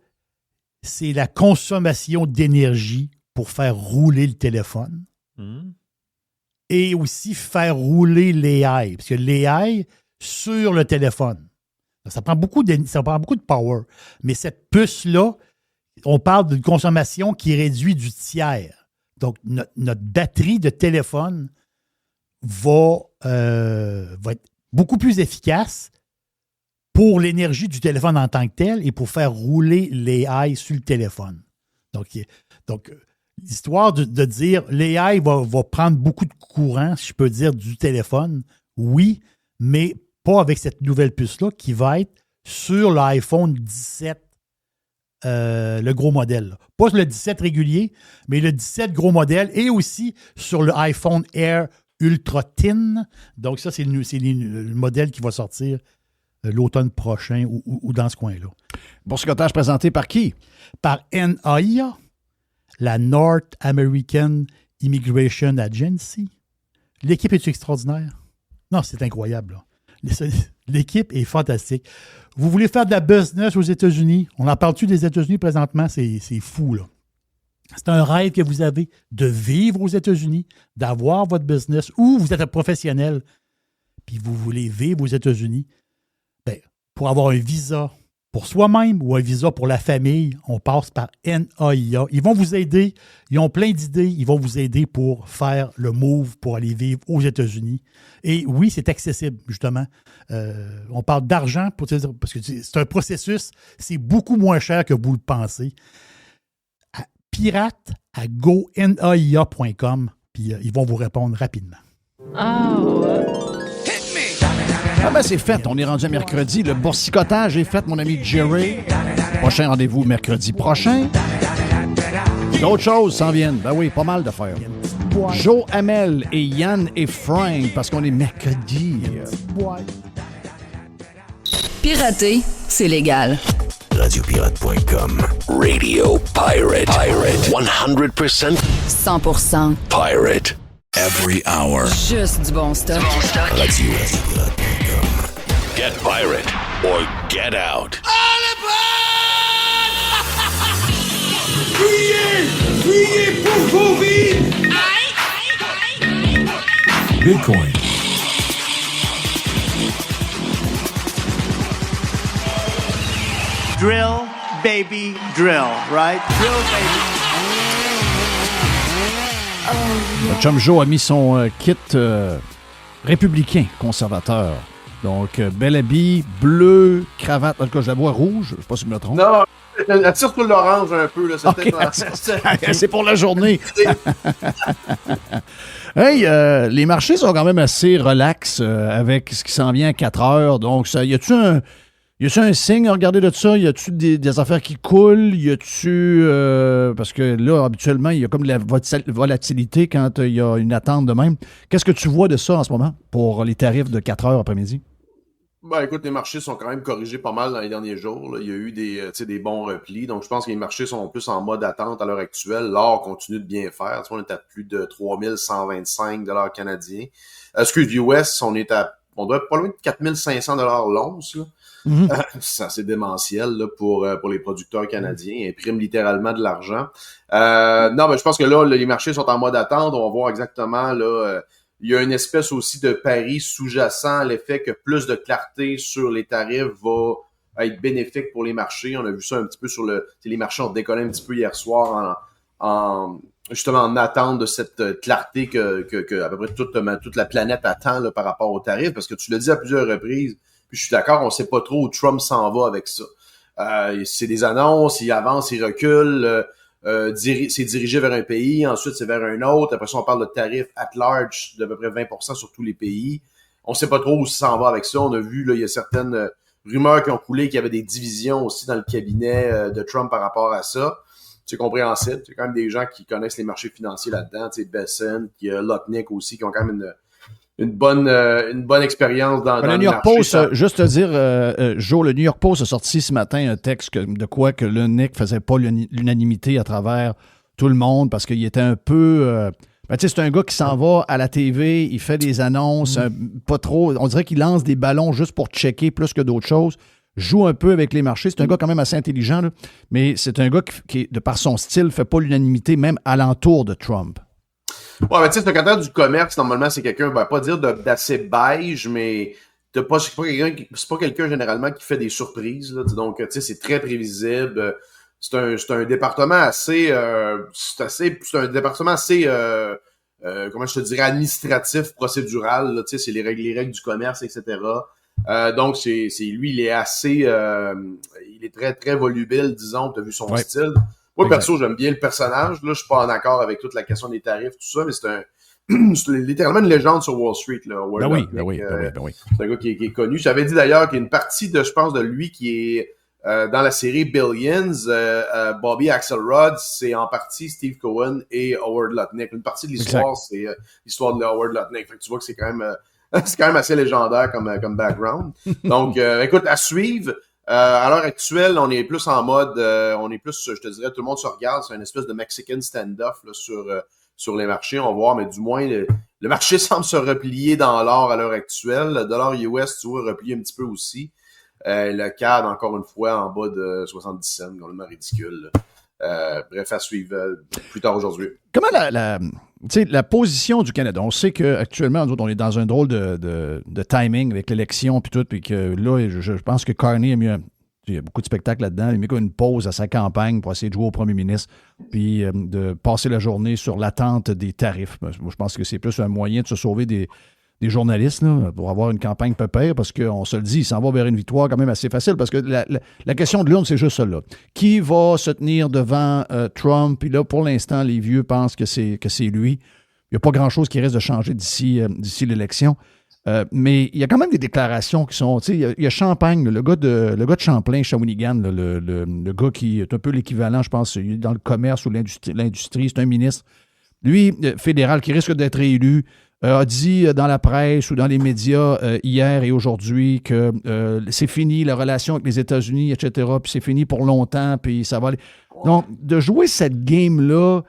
c'est la consommation d'énergie pour faire rouler le téléphone et aussi faire rouler l'AI. Parce que l'AI sur le téléphone, ça prend beaucoup de power. Mais cette puce-là, on parle d'une consommation qui réduit du tiers. Donc, notre batterie de téléphone va être beaucoup plus efficace pour l'énergie du téléphone en tant que tel et pour faire rouler l'AI sur le téléphone. Donc l'histoire de dire l'AI va prendre beaucoup de courant, si je peux dire, du téléphone, oui, mais pas avec cette nouvelle puce-là qui va être sur l'iPhone 17, le gros modèle. Là. Pas le 17 régulier, mais le 17 gros modèle et aussi sur le iPhone Air Ultra Thin. Donc ça, c'est le modèle qui va sortir l'automne prochain ou dans ce coin-là. Boursicotage présenté par qui? Par NAIA, la North American Immigration Agency. L'équipe est extraordinaire? Non, c'est incroyable. Là. L'équipe est fantastique. Vous voulez faire de la business aux États-Unis? On en parle-tu des États-Unis présentement? C'est fou, là. C'est un rêve que vous avez de vivre aux États-Unis, d'avoir votre business, ou vous êtes un professionnel, puis vous voulez vivre aux États-Unis. Bien, pour avoir un visa pour soi-même ou un visa pour la famille, on passe par NAIA. Ils vont vous aider. Ils ont plein d'idées. Ils vont vous aider pour faire le move pour aller vivre aux États-Unis. Et oui, c'est accessible, justement. On parle d'argent parce que c'est un processus. C'est beaucoup moins cher que vous le pensez. Pirate à gonaia.com, puis ils vont vous répondre rapidement. Ah ben c'est fait, on est rendu à mercredi. Le boursicotage est fait, mon ami Jerry. Prochain rendez-vous mercredi prochain. D'autres choses s'en viennent. Ben oui, pas mal de faire. Joe Hamel et Yann et Frank, parce qu'on est mercredi. Pirater, c'est légal. Radiopirate.com. Radio Pirate. 100% 100% pirate. Every hour. Juste du bon stock. Radiopirate.com. Get pirate or get out. Priez pour vos vies. Bitcoin. Drill, baby, drill, right? Drill, baby. Le chum Joe a mis son kit républicain conservateur. Donc, bel habit, bleu, cravate, en tout cas, je la vois rouge. Je ne sais pas si je me trompe. Non, elle tire sur l'orange un peu. Là. Okay, c'est pour la journée. Hey, les marchés sont quand même assez relax avec ce qui s'en vient à 4 heures. Donc, y a-tu un signe à regarder de ça? Y a-tu des affaires qui coulent? Y a-tu... parce que là, habituellement, il y a comme de la volatilité quand il y a une attente de même. Qu'est-ce que tu vois de ça en ce moment pour les tarifs de 4 heures après-midi? Ben, écoute, les marchés sont quand même corrigés pas mal dans les derniers jours. Là. Il y a eu des bons replis. Donc, je pense que les marchés sont plus en mode attente à l'heure actuelle. L'or continue de bien faire. Tu vois, on est à plus de 3125 $ canadiens. US, on doit être pas loin de 4500 $ l'once. Là. Mm-hmm. C'est assez démentiel là, pour les producteurs canadiens. Ils impriment littéralement de l'argent. Non, ben, je pense que là, les marchés sont en mode attente. On va voir exactement là. Il y a une espèce aussi de pari sous-jacent à l'effet que plus de clarté sur les tarifs va être bénéfique pour les marchés. On a vu ça un petit peu sur les marchés ont décollé un petit peu hier soir justement en attente de cette clarté que à peu près toute la planète attend là, par rapport aux tarifs. Parce que tu l'as dit à plusieurs reprises, puis je suis d'accord, on sait pas trop où Trump s'en va avec ça. C'est des annonces, il avance, il recule. c'est dirigé vers un pays, ensuite c'est vers un autre. Après ça, on parle de tarifs at large d'à peu près 20% sur tous les pays. On sait pas trop où ça s'en va avec ça. On a vu, là, il y a certaines rumeurs qui ont coulé qu'il y avait des divisions aussi dans le cabinet de Trump par rapport à ça. C'est compréhensible. Il y a quand même des gens qui connaissent les marchés financiers là-dedans. Tu sais, Bessent, il y a Lutnick aussi, qui ont quand même une bonne expérience dans le New York Post, juste te dire, Joe, le New York Post a sorti ce matin un texte de quoi que Lutnick faisait pas l'unanimité à travers tout le monde parce qu'il était un peu... tu sais, c'est un gars qui s'en va à la TV, il fait des annonces, pas trop... On dirait qu'il lance des ballons juste pour checker plus que d'autres choses, joue un peu avec les marchés. C'est un gars quand même assez intelligent, là, mais c'est un gars qui, de par son style, fait pas l'unanimité même alentour de Trump. Ouais, mais tu sais, le secrétaire du commerce, normalement, c'est quelqu'un, pas dire d'assez beige, mais c'est pas quelqu'un généralement qui fait des surprises. Là, donc, tu sais, c'est très prévisible. C'est un département assez, c'est un département assez, comment je te dirais, administratif, procédural. Là, tu sais, c'est les règles du commerce, etc. Donc, lui, il est assez, il est très, très volubile, disons. Tu as vu son style. Moi, perso, j'aime bien le personnage. Là, je suis pas en accord avec toute la question des tarifs, tout ça, mais c'est littéralement une légende sur Wall Street. Là, Ben oui. C'est un gars qui est connu. J'avais dit d'ailleurs qu'il y a une partie je pense, de lui qui est dans la série Billions. Bobby Axelrod, c'est en partie Steve Cohen et Howard Lutnick. Une partie de l'histoire, c'est l'histoire de Howard Lutnick. Fait que tu vois que c'est quand même assez légendaire comme background. Donc, écoute, à suivre. À l'heure actuelle, on est plus en mode, je te dirais, tout le monde se regarde, c'est une espèce de Mexican stand-off là, sur les marchés, on va voir, mais du moins, le marché semble se replier dans l'or à l'heure actuelle. Le dollar US, tu vois, replié un petit peu aussi. Le CAD, encore une fois, en bas de 70 cents, complètement ridicule. Bref, à suivre plus tard aujourd'hui. Comment la position du Canada? On sait qu'actuellement, nous autres, on est dans un drôle de timing avec l'élection puis tout, puis que là, je pense que Carney a mis il y a beaucoup de spectacles là-dedans. Il a mis une pause à sa campagne pour essayer de jouer au premier ministre puis de passer la journée sur l'attente des tarifs. Moi, je pense que c'est plus un moyen de se sauver des journalistes là, pour avoir une campagne pépère, parce qu'on se le dit, il s'en va vers une victoire quand même assez facile, parce que la question de l'urne, c'est juste ça là. Qui va se tenir devant Trump? Puis là, pour l'instant, les vieux pensent que c'est lui. Il n'y a pas grand-chose qui risque de changer d'ici l'élection. Mais il y a quand même des déclarations qui sont... Tu sais, il y a Champagne, le gars de Champlain, Shawinigan, le gars qui est un peu l'équivalent, je pense, dans le commerce ou l'industrie, c'est un ministre. Lui, fédéral, qui risque d'être élu, a dit dans la presse ou dans les médias hier et aujourd'hui que c'est fini la relation avec les États-Unis, etc., puis c'est fini pour longtemps, puis ça va aller. Donc, de jouer cette game-là,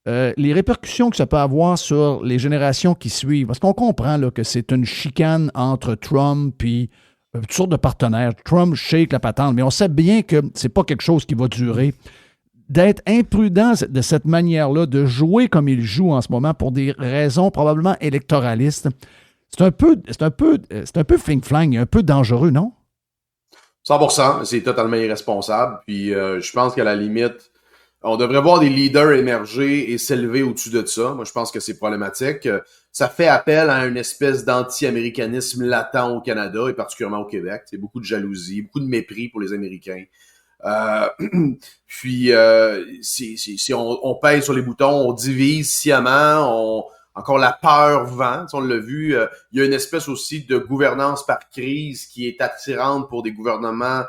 les répercussions que ça peut avoir sur les générations qui suivent, parce qu'on comprend là, que c'est une chicane entre Trump et toutes sortes de partenaires. Trump shake la patente, mais on sait bien que c'est pas quelque chose qui va durer. D'être imprudent de cette manière-là, de jouer comme il joue en ce moment pour des raisons probablement électoralistes, c'est un peu fling-flang, un peu dangereux, non? 100%, c'est totalement irresponsable. Puis je pense qu'à la limite, on devrait voir des leaders émerger et s'élever au-dessus de ça. Moi, je pense que c'est problématique. Ça fait appel à une espèce d'anti-américanisme latent au Canada et particulièrement au Québec. C'est beaucoup de jalousie, beaucoup de mépris pour les Américains. Puis si on pèse sur les boutons, on divise sciemment, encore la peur vend, on l'a vu, il y a une espèce aussi de gouvernance par crise qui est attirante pour des gouvernements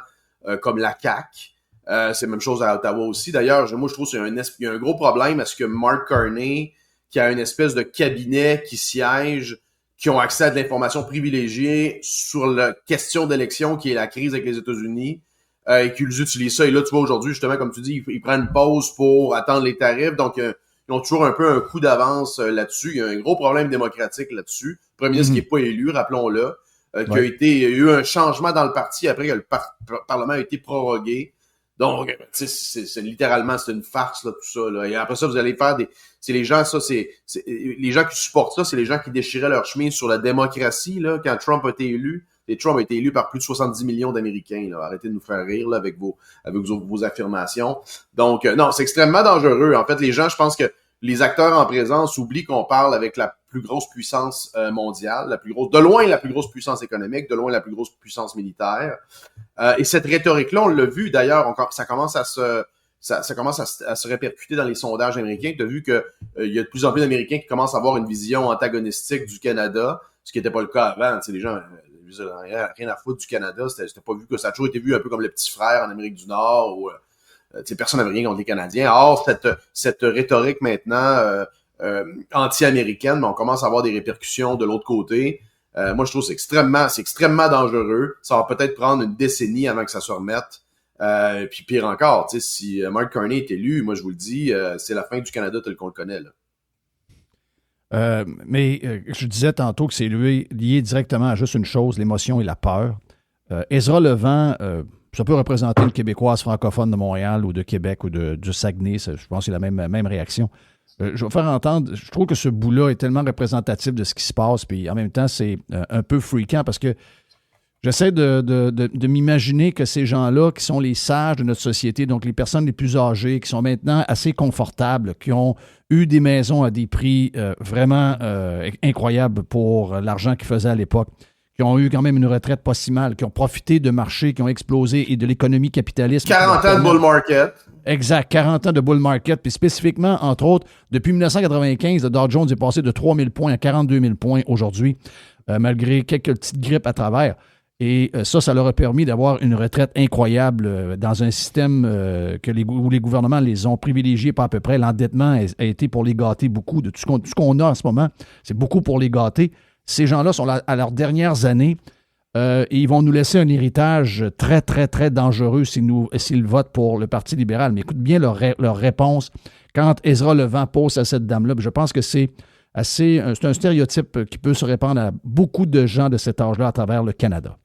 comme la CAQ. C'est la même chose à Ottawa aussi. D'ailleurs, moi je trouve qu'il y a un gros problème à ce que Mark Carney, qui a une espèce de cabinet qui siège, qui ont accès à de l'information privilégiée sur la question d'élection qui est la crise avec les États-Unis, et qu'ils utilisent ça. Et là, tu vois, aujourd'hui, justement, comme tu dis, ils prennent une pause pour attendre les tarifs. Donc, ils ont toujours un peu un coup d'avance là-dessus. Il y a un gros problème démocratique là-dessus. Le premier ministre qui n'est pas élu, rappelons-le, il y a eu un changement dans le parti après que le Parlement a été prorogué. Donc, c'est littéralement, c'est une farce, là, tout ça, là. Et après ça, vous allez faire c'est les gens, ça, les gens qui supportent ça, c'est les gens qui déchiraient leur chemise sur la démocratie, là, quand Trump a été élu. Et Trump a été élu par plus de 70 millions d'Américains, là. Arrêtez de nous faire rire, là, avec vos affirmations. Donc, non, c'est extrêmement dangereux. En fait, les gens, je pense que les acteurs en présence oublient qu'on parle avec la plus grosse puissance mondiale, de loin la plus grosse puissance économique, de loin la plus grosse puissance militaire. Et cette rhétorique-là, on l'a vu d'ailleurs, ça commence à ça commence à se répercuter dans les sondages américains. Tu as vu que il y a de plus en plus d'Américains qui commencent à avoir une vision antagonistique du Canada, ce qui n'était pas le cas avant. Tu sais, les gens rien à foutre du Canada. C'était pas vu que ça a toujours été vu un peu comme le petit frère en Amérique du Nord où personne n'avait rien contre les Canadiens. Or, cette rhétorique maintenant anti-américaine, mais on commence à avoir des répercussions de l'autre côté. Moi, je trouve que c'est extrêmement dangereux. Ça va peut-être prendre une décennie avant que ça se remette. Puis pire encore, si Mark Carney est élu, moi je vous le dis, c'est la fin du Canada tel qu'on le connaît. Là. Mais je disais tantôt que c'est lié directement à juste une chose, l'émotion et la peur. Ezra Levant, ça peut représenter une Québécoise francophone de Montréal ou de Québec ou du Saguenay. Je pense que c'est la même réaction. Je vais faire entendre, je trouve que ce bout-là est tellement représentatif de ce qui se passe, puis en même temps, c'est un peu freakant parce que j'essaie de m'imaginer que ces gens-là, qui sont les sages de notre société, donc les personnes les plus âgées, qui sont maintenant assez confortables, qui ont eu des maisons à des prix vraiment incroyables pour l'argent qu'ils faisaient à l'époque, qui ont eu quand même une retraite pas si mal, qui ont profité de marchés qui ont explosé et de l'économie capitaliste. 40 ans de bull market. Exact, 40 ans de bull market. Puis spécifiquement, entre autres, depuis 1995, le Dow Jones est passé de 3 000 points à 42 000 points aujourd'hui, malgré quelques petites grippes à travers. Et ça leur a permis d'avoir une retraite incroyable dans un système où les gouvernements les ont privilégiés pas à peu près. L'endettement a été pour les gâter beaucoup. De tout ce qu'on a en ce moment, c'est beaucoup pour les gâter. Ces gens-là sont là à leurs dernières années et ils vont nous laisser un héritage très, très, très dangereux s'ils votent pour le Parti libéral. Mais écoute bien leur réponse quand Ezra Levant pose à cette dame-là. Je pense que c'est un stéréotype qui peut se répandre à beaucoup de gens de cet âge-là à travers le Canada.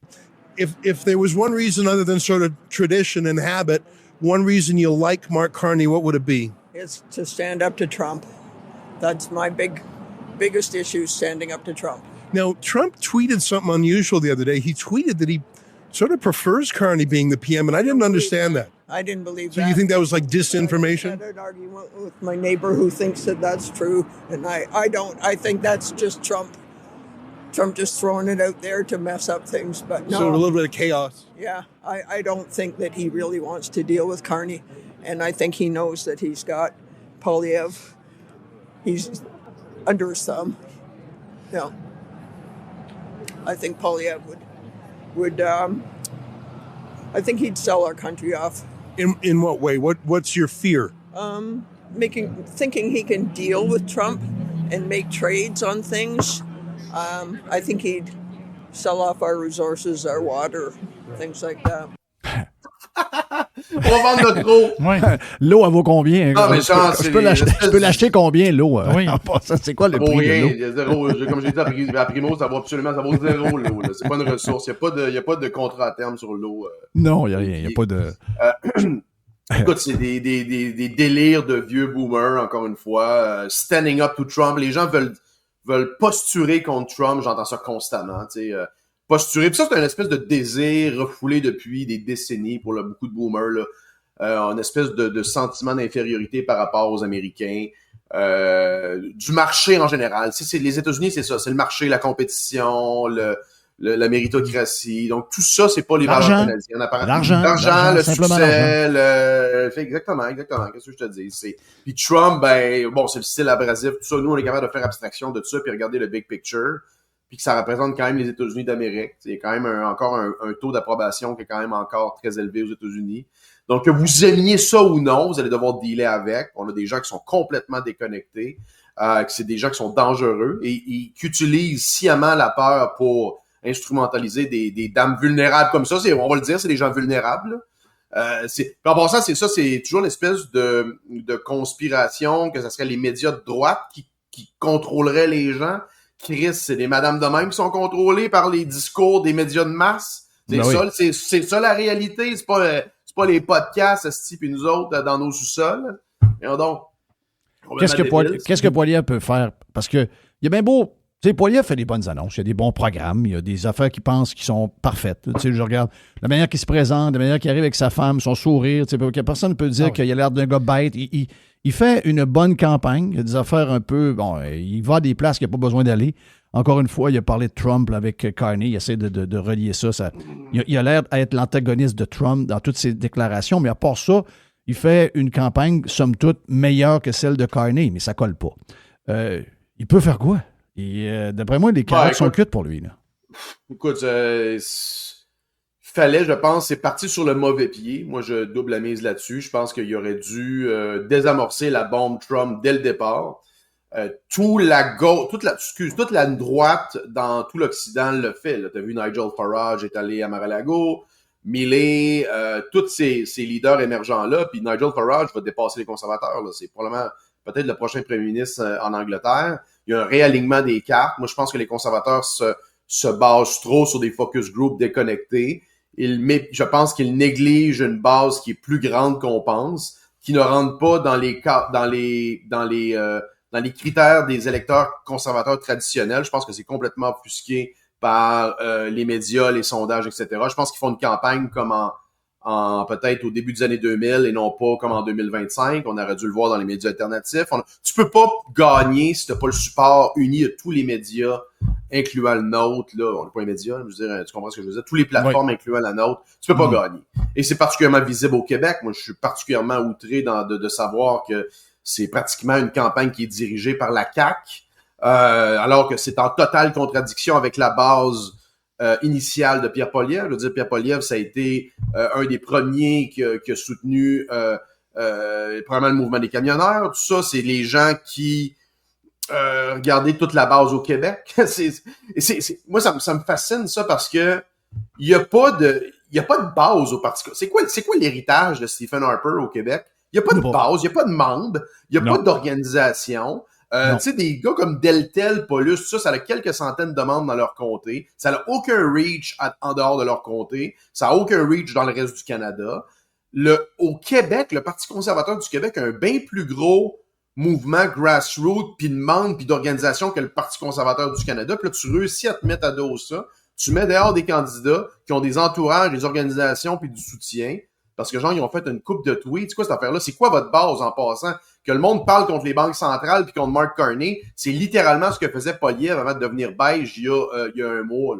If there was one reason other than sort of tradition and habit, one reason you like Mark Carney, what would it be? It's to stand up to Trump. That's my biggest issue, standing up to Trump. Now, Trump tweeted something unusual the other day. He tweeted that he sort of prefers Carney being the PM, and I didn't understand that. I didn't believe that. So you think that was like disinformation? I had an argument with my neighbor who thinks that that's true, and I don't. I think that's just Trump. Trump just throwing it out there to mess up things, but no. So a little bit of chaos. Yeah, I don't think that he really wants to deal with Carney, and I think he knows that he's got Poilievre. He's under his thumb. Yeah. I think Poilievre would I think he'd sell our country off. In what way? What's your fear? Thinking he can deal with Trump and make trades on things. I think he'd sell off our resources, our water, things like that. On va vendre notre eau. Ouais. L'eau, elle vaut combien? Non, mais genre, je peux l'acheter combien, l'eau? Oui. C'est quoi le prix rien, de l'eau? Zéro. Comme j'ai dit à Primo, ça vaut zéro, l'eau. C'est pas une ressource. Il n'y a pas de contrat à terme sur l'eau. Non, il n'y a rien. Il n'y a pas de... Écoute, c'est des délires de vieux boomers, encore une fois. Standing up to Trump. Les gens veulent posturer contre Trump. J'entends ça constamment, tu sais. Posturer. Puis ça, c'est une espèce de désir refoulé depuis des décennies pour beaucoup de boomers, là. Une espèce de sentiment d'infériorité par rapport aux Américains. Du marché en général. Les États-Unis, c'est ça. C'est le marché, la compétition, la méritocratie. Donc, tout ça, c'est pas les valeurs canadiennes. L'argent, le succès, exactement. Qu'est-ce que je te dis? Puis Trump, c'est le style abrasif, tout ça. Nous, on est capable de faire abstraction de ça puis regarder le big picture. Puis que ça représente quand même les États-Unis d'Amérique. Il y a quand même encore un taux d'approbation qui est quand même encore très élevé aux États-Unis. Donc, que vous aimiez ça ou non, vous allez devoir dealer avec. On a des gens qui sont complètement déconnectés, que c'est des gens qui sont dangereux et qui utilisent sciemment la peur pour instrumentaliser des dames vulnérables comme ça. On va le dire, c'est des gens vulnérables. En passant, c'est toujours l'espèce de conspiration que ça serait les médias de droite qui contrôleraient les gens. Chris, c'est des madames de même qui sont contrôlées par les discours des médias de masse. C'est ça la réalité. C'est pas les podcasts, puis nous autres dans nos sous-sols. Et donc, qu'est-ce que Poilievre peut faire? Parce que il y a bien beau. Tu sais, Poilievre fait des bonnes annonces, il y a des bons programmes, il y a des affaires qu'il pense qui sont parfaites. Tu sais, je regarde la manière qu'il se présente, la manière qu'il arrive avec sa femme, son sourire. Tu sais, personne ne peut dire qu'il a l'air d'un gars bête. Il fait une bonne campagne. Il y a des affaires un peu... Bon, il va à des places qu'il n'a pas besoin d'aller. Encore une fois, il a parlé de Trump avec Carney. Il essaie de relier ça. Il a l'air d'être l'antagoniste de Trump dans toutes ses déclarations. Mais à part ça, il fait une campagne, somme toute, meilleure que celle de Carney, mais ça colle pas. Il peut faire quoi? D'après moi, les carottes sont cuites pour lui. Là. Écoute, fallait, je pense, c'est parti sur le mauvais pied. Moi, je double la mise là-dessus. Je pense qu'il aurait dû désamorcer la bombe Trump dès le départ. Toute la droite dans tout l'Occident le fait. Tu as vu Nigel Farage est allé à Mar-a-Lago, Milley, tous ces leaders émergents-là. Puis Nigel Farage va dépasser les conservateurs. Là. C'est probablement peut-être le prochain premier ministre en Angleterre. Il y a un réalignement des cartes. Moi, je pense que les conservateurs se basent trop sur des focus groups déconnectés. Je pense qu'ils négligent une base qui est plus grande qu'on pense, qui ne rentre pas dans les critères des électeurs conservateurs traditionnels. Je pense que c'est complètement offusqué par les médias, les sondages, etc. Je pense qu'ils font une campagne comme en peut-être au début des années 2000 et non pas comme en 2025. On aurait dû le voir dans les médias alternatifs. Tu peux pas gagner si t'as pas le support uni de tous les médias, incluant le nôtre. Là, on n'est pas un média, je veux dire, tu comprends ce que je veux dire? Tous les plateformes incluant la nôtre, tu peux pas gagner. Et c'est particulièrement visible au Québec. Moi, je suis particulièrement outré de savoir que c'est pratiquement une campagne qui est dirigée par la CAQ, alors que c'est en totale contradiction avec la base initiale de Pierre Poilievre. Je veux dire, Pierre Poilievre, ça a été un des premiers qui a soutenu probablement le mouvement des camionneurs. Tout ça, c'est les gens qui regardaient toute la base au Québec. Moi, ça me fascine ça parce que il y a pas de base au Parti. C'est quoi l'héritage de Stephen Harper au Québec? Il n'y a pas de base, il n'y a pas de membres, il n'y a pas d'organisation. Tu sais, des gars comme Deltel, Paulus, ça a quelques centaines de membres dans leur comté. Ça n'a aucun reach en dehors de leur comté. Ça n'a aucun reach dans le reste du Canada. Au Québec, le Parti conservateur du Québec a un bien plus gros mouvement grassroots, puis de membres, puis d'organisation que le Parti conservateur du Canada. Puis là, tu réussis à te mettre à dos ça. Tu mets dehors des candidats qui ont des entourages, des organisations, puis du soutien. Parce que, genre, ils ont fait une coupe de tweets. C'est quoi cette affaire-là? C'est quoi votre base en passant? Que le monde parle contre les banques centrales puis contre Mark Carney, c'est littéralement ce que faisait Poilievre avant de devenir beige il y a un mois.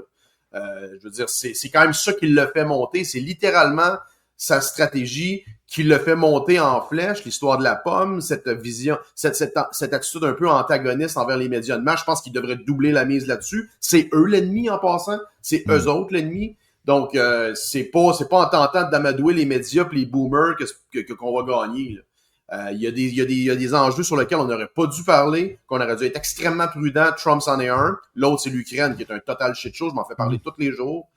Je veux dire, c'est quand même ça qui l'a fait monter. C'est littéralement sa stratégie qui l'a fait monter en flèche, l'histoire de la pomme, cette vision, cette attitude un peu antagoniste envers les médias de masse. Je pense qu'ils devraient doubler la mise là-dessus. C'est eux l'ennemi en passant. C'est eux autres l'ennemi. Donc, c'est pas en tentant d'amadouer les médias et les boomers qu'on va gagner. Il y a des enjeux sur lesquels on n'aurait pas dû parler, qu'on aurait dû être extrêmement prudent. Trump c'en est un. L'autre, c'est l'Ukraine, qui est un total shit show. Je m'en fais parler tous les jours.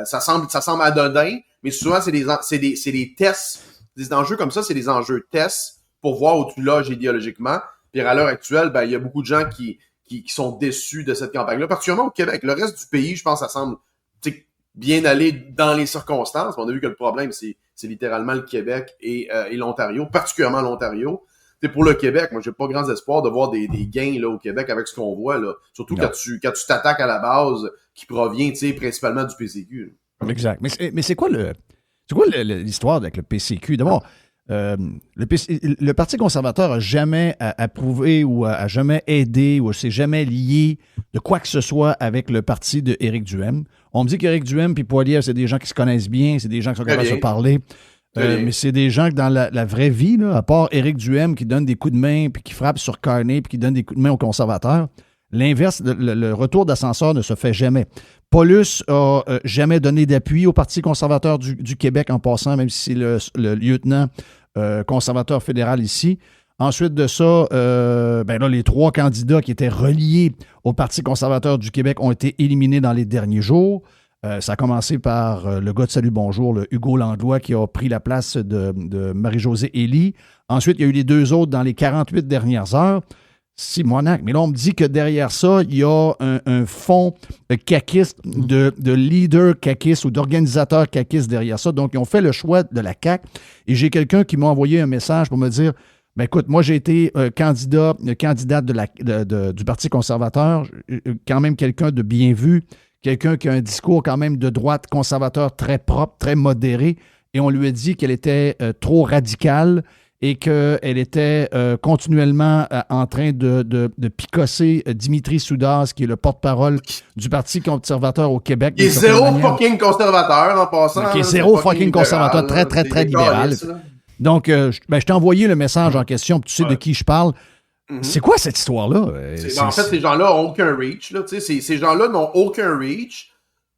Ça semble anodin, mais souvent, c'est des tests. Des enjeux comme ça, c'est des enjeux tests pour voir où tu loges idéologiquement. Puis à l'heure actuelle, il y a beaucoup de gens qui sont déçus de cette campagne-là, particulièrement au Québec. Le reste du pays, je pense, ça semble bien aller dans les circonstances. On a vu que le problème, c'est littéralement le Québec et l'Ontario, particulièrement l'Ontario. Pour le Québec, moi, j'ai pas grand espoir de voir des gains là au Québec avec ce qu'on voit, là. Surtout quand tu t'attaques à la base qui provient, principalement du PCQ. Là. Exact. Mais c'est quoi l'histoire avec le PCQ? D'abord, le Parti conservateur n'a jamais approuvé ou a jamais aidé ou s'est jamais lié de quoi que ce soit avec le parti de Éric Duhaime. On me dit qu'Éric Duhaime et Poilievre, c'est des gens qui se connaissent bien, c'est des gens qui sont capables de se parler. Mais c'est des gens que dans la vraie vie, là, à part Éric Duhaime qui donne des coups de main puis qui frappe sur Carney puis qui donne des coups de main aux conservateurs, l'inverse, le retour d'ascenseur ne se fait jamais. Paulus a jamais donné d'appui au Parti conservateur du Québec en passant, même si c'est le lieutenant conservateur fédéral ici. Ensuite de ça, les 3 candidats qui étaient reliés au Parti conservateur du Québec ont été éliminés dans les derniers jours. Ça a commencé par le gars de Salut Bonjour, le Hugo Langlois, qui a pris la place de Marie-Josée Elie. Ensuite, il y a eu les 2 autres dans les 48 dernières heures. Simonac. Mais là, on me dit que derrière ça, il y a un fond caquiste, de leader caquiste ou d'organisateur caquiste derrière ça. Donc, ils ont fait le choix de la CAQ. Et j'ai quelqu'un qui m'a envoyé un message pour me dire, écoute, moi, j'ai été candidate du Parti conservateur, quand même quelqu'un de bien vu, quelqu'un qui a un discours quand même de droite conservateur très propre, très modéré. Et on lui a dit qu'elle était trop radicale et qu'elle était continuellement en train de picosser Dimitri Soudaz, qui est le porte-parole du Parti conservateur au Québec. Qui est zéro fucking conservateur, en passant. Qui est zéro fucking conservateur, très, très, très libéral. Donc, je t'ai envoyé le message en question, puis tu sais de qui je parle. C'est quoi cette histoire-là? En fait, ces gens-là n'ont aucun reach. Là, ces gens-là n'ont aucun reach,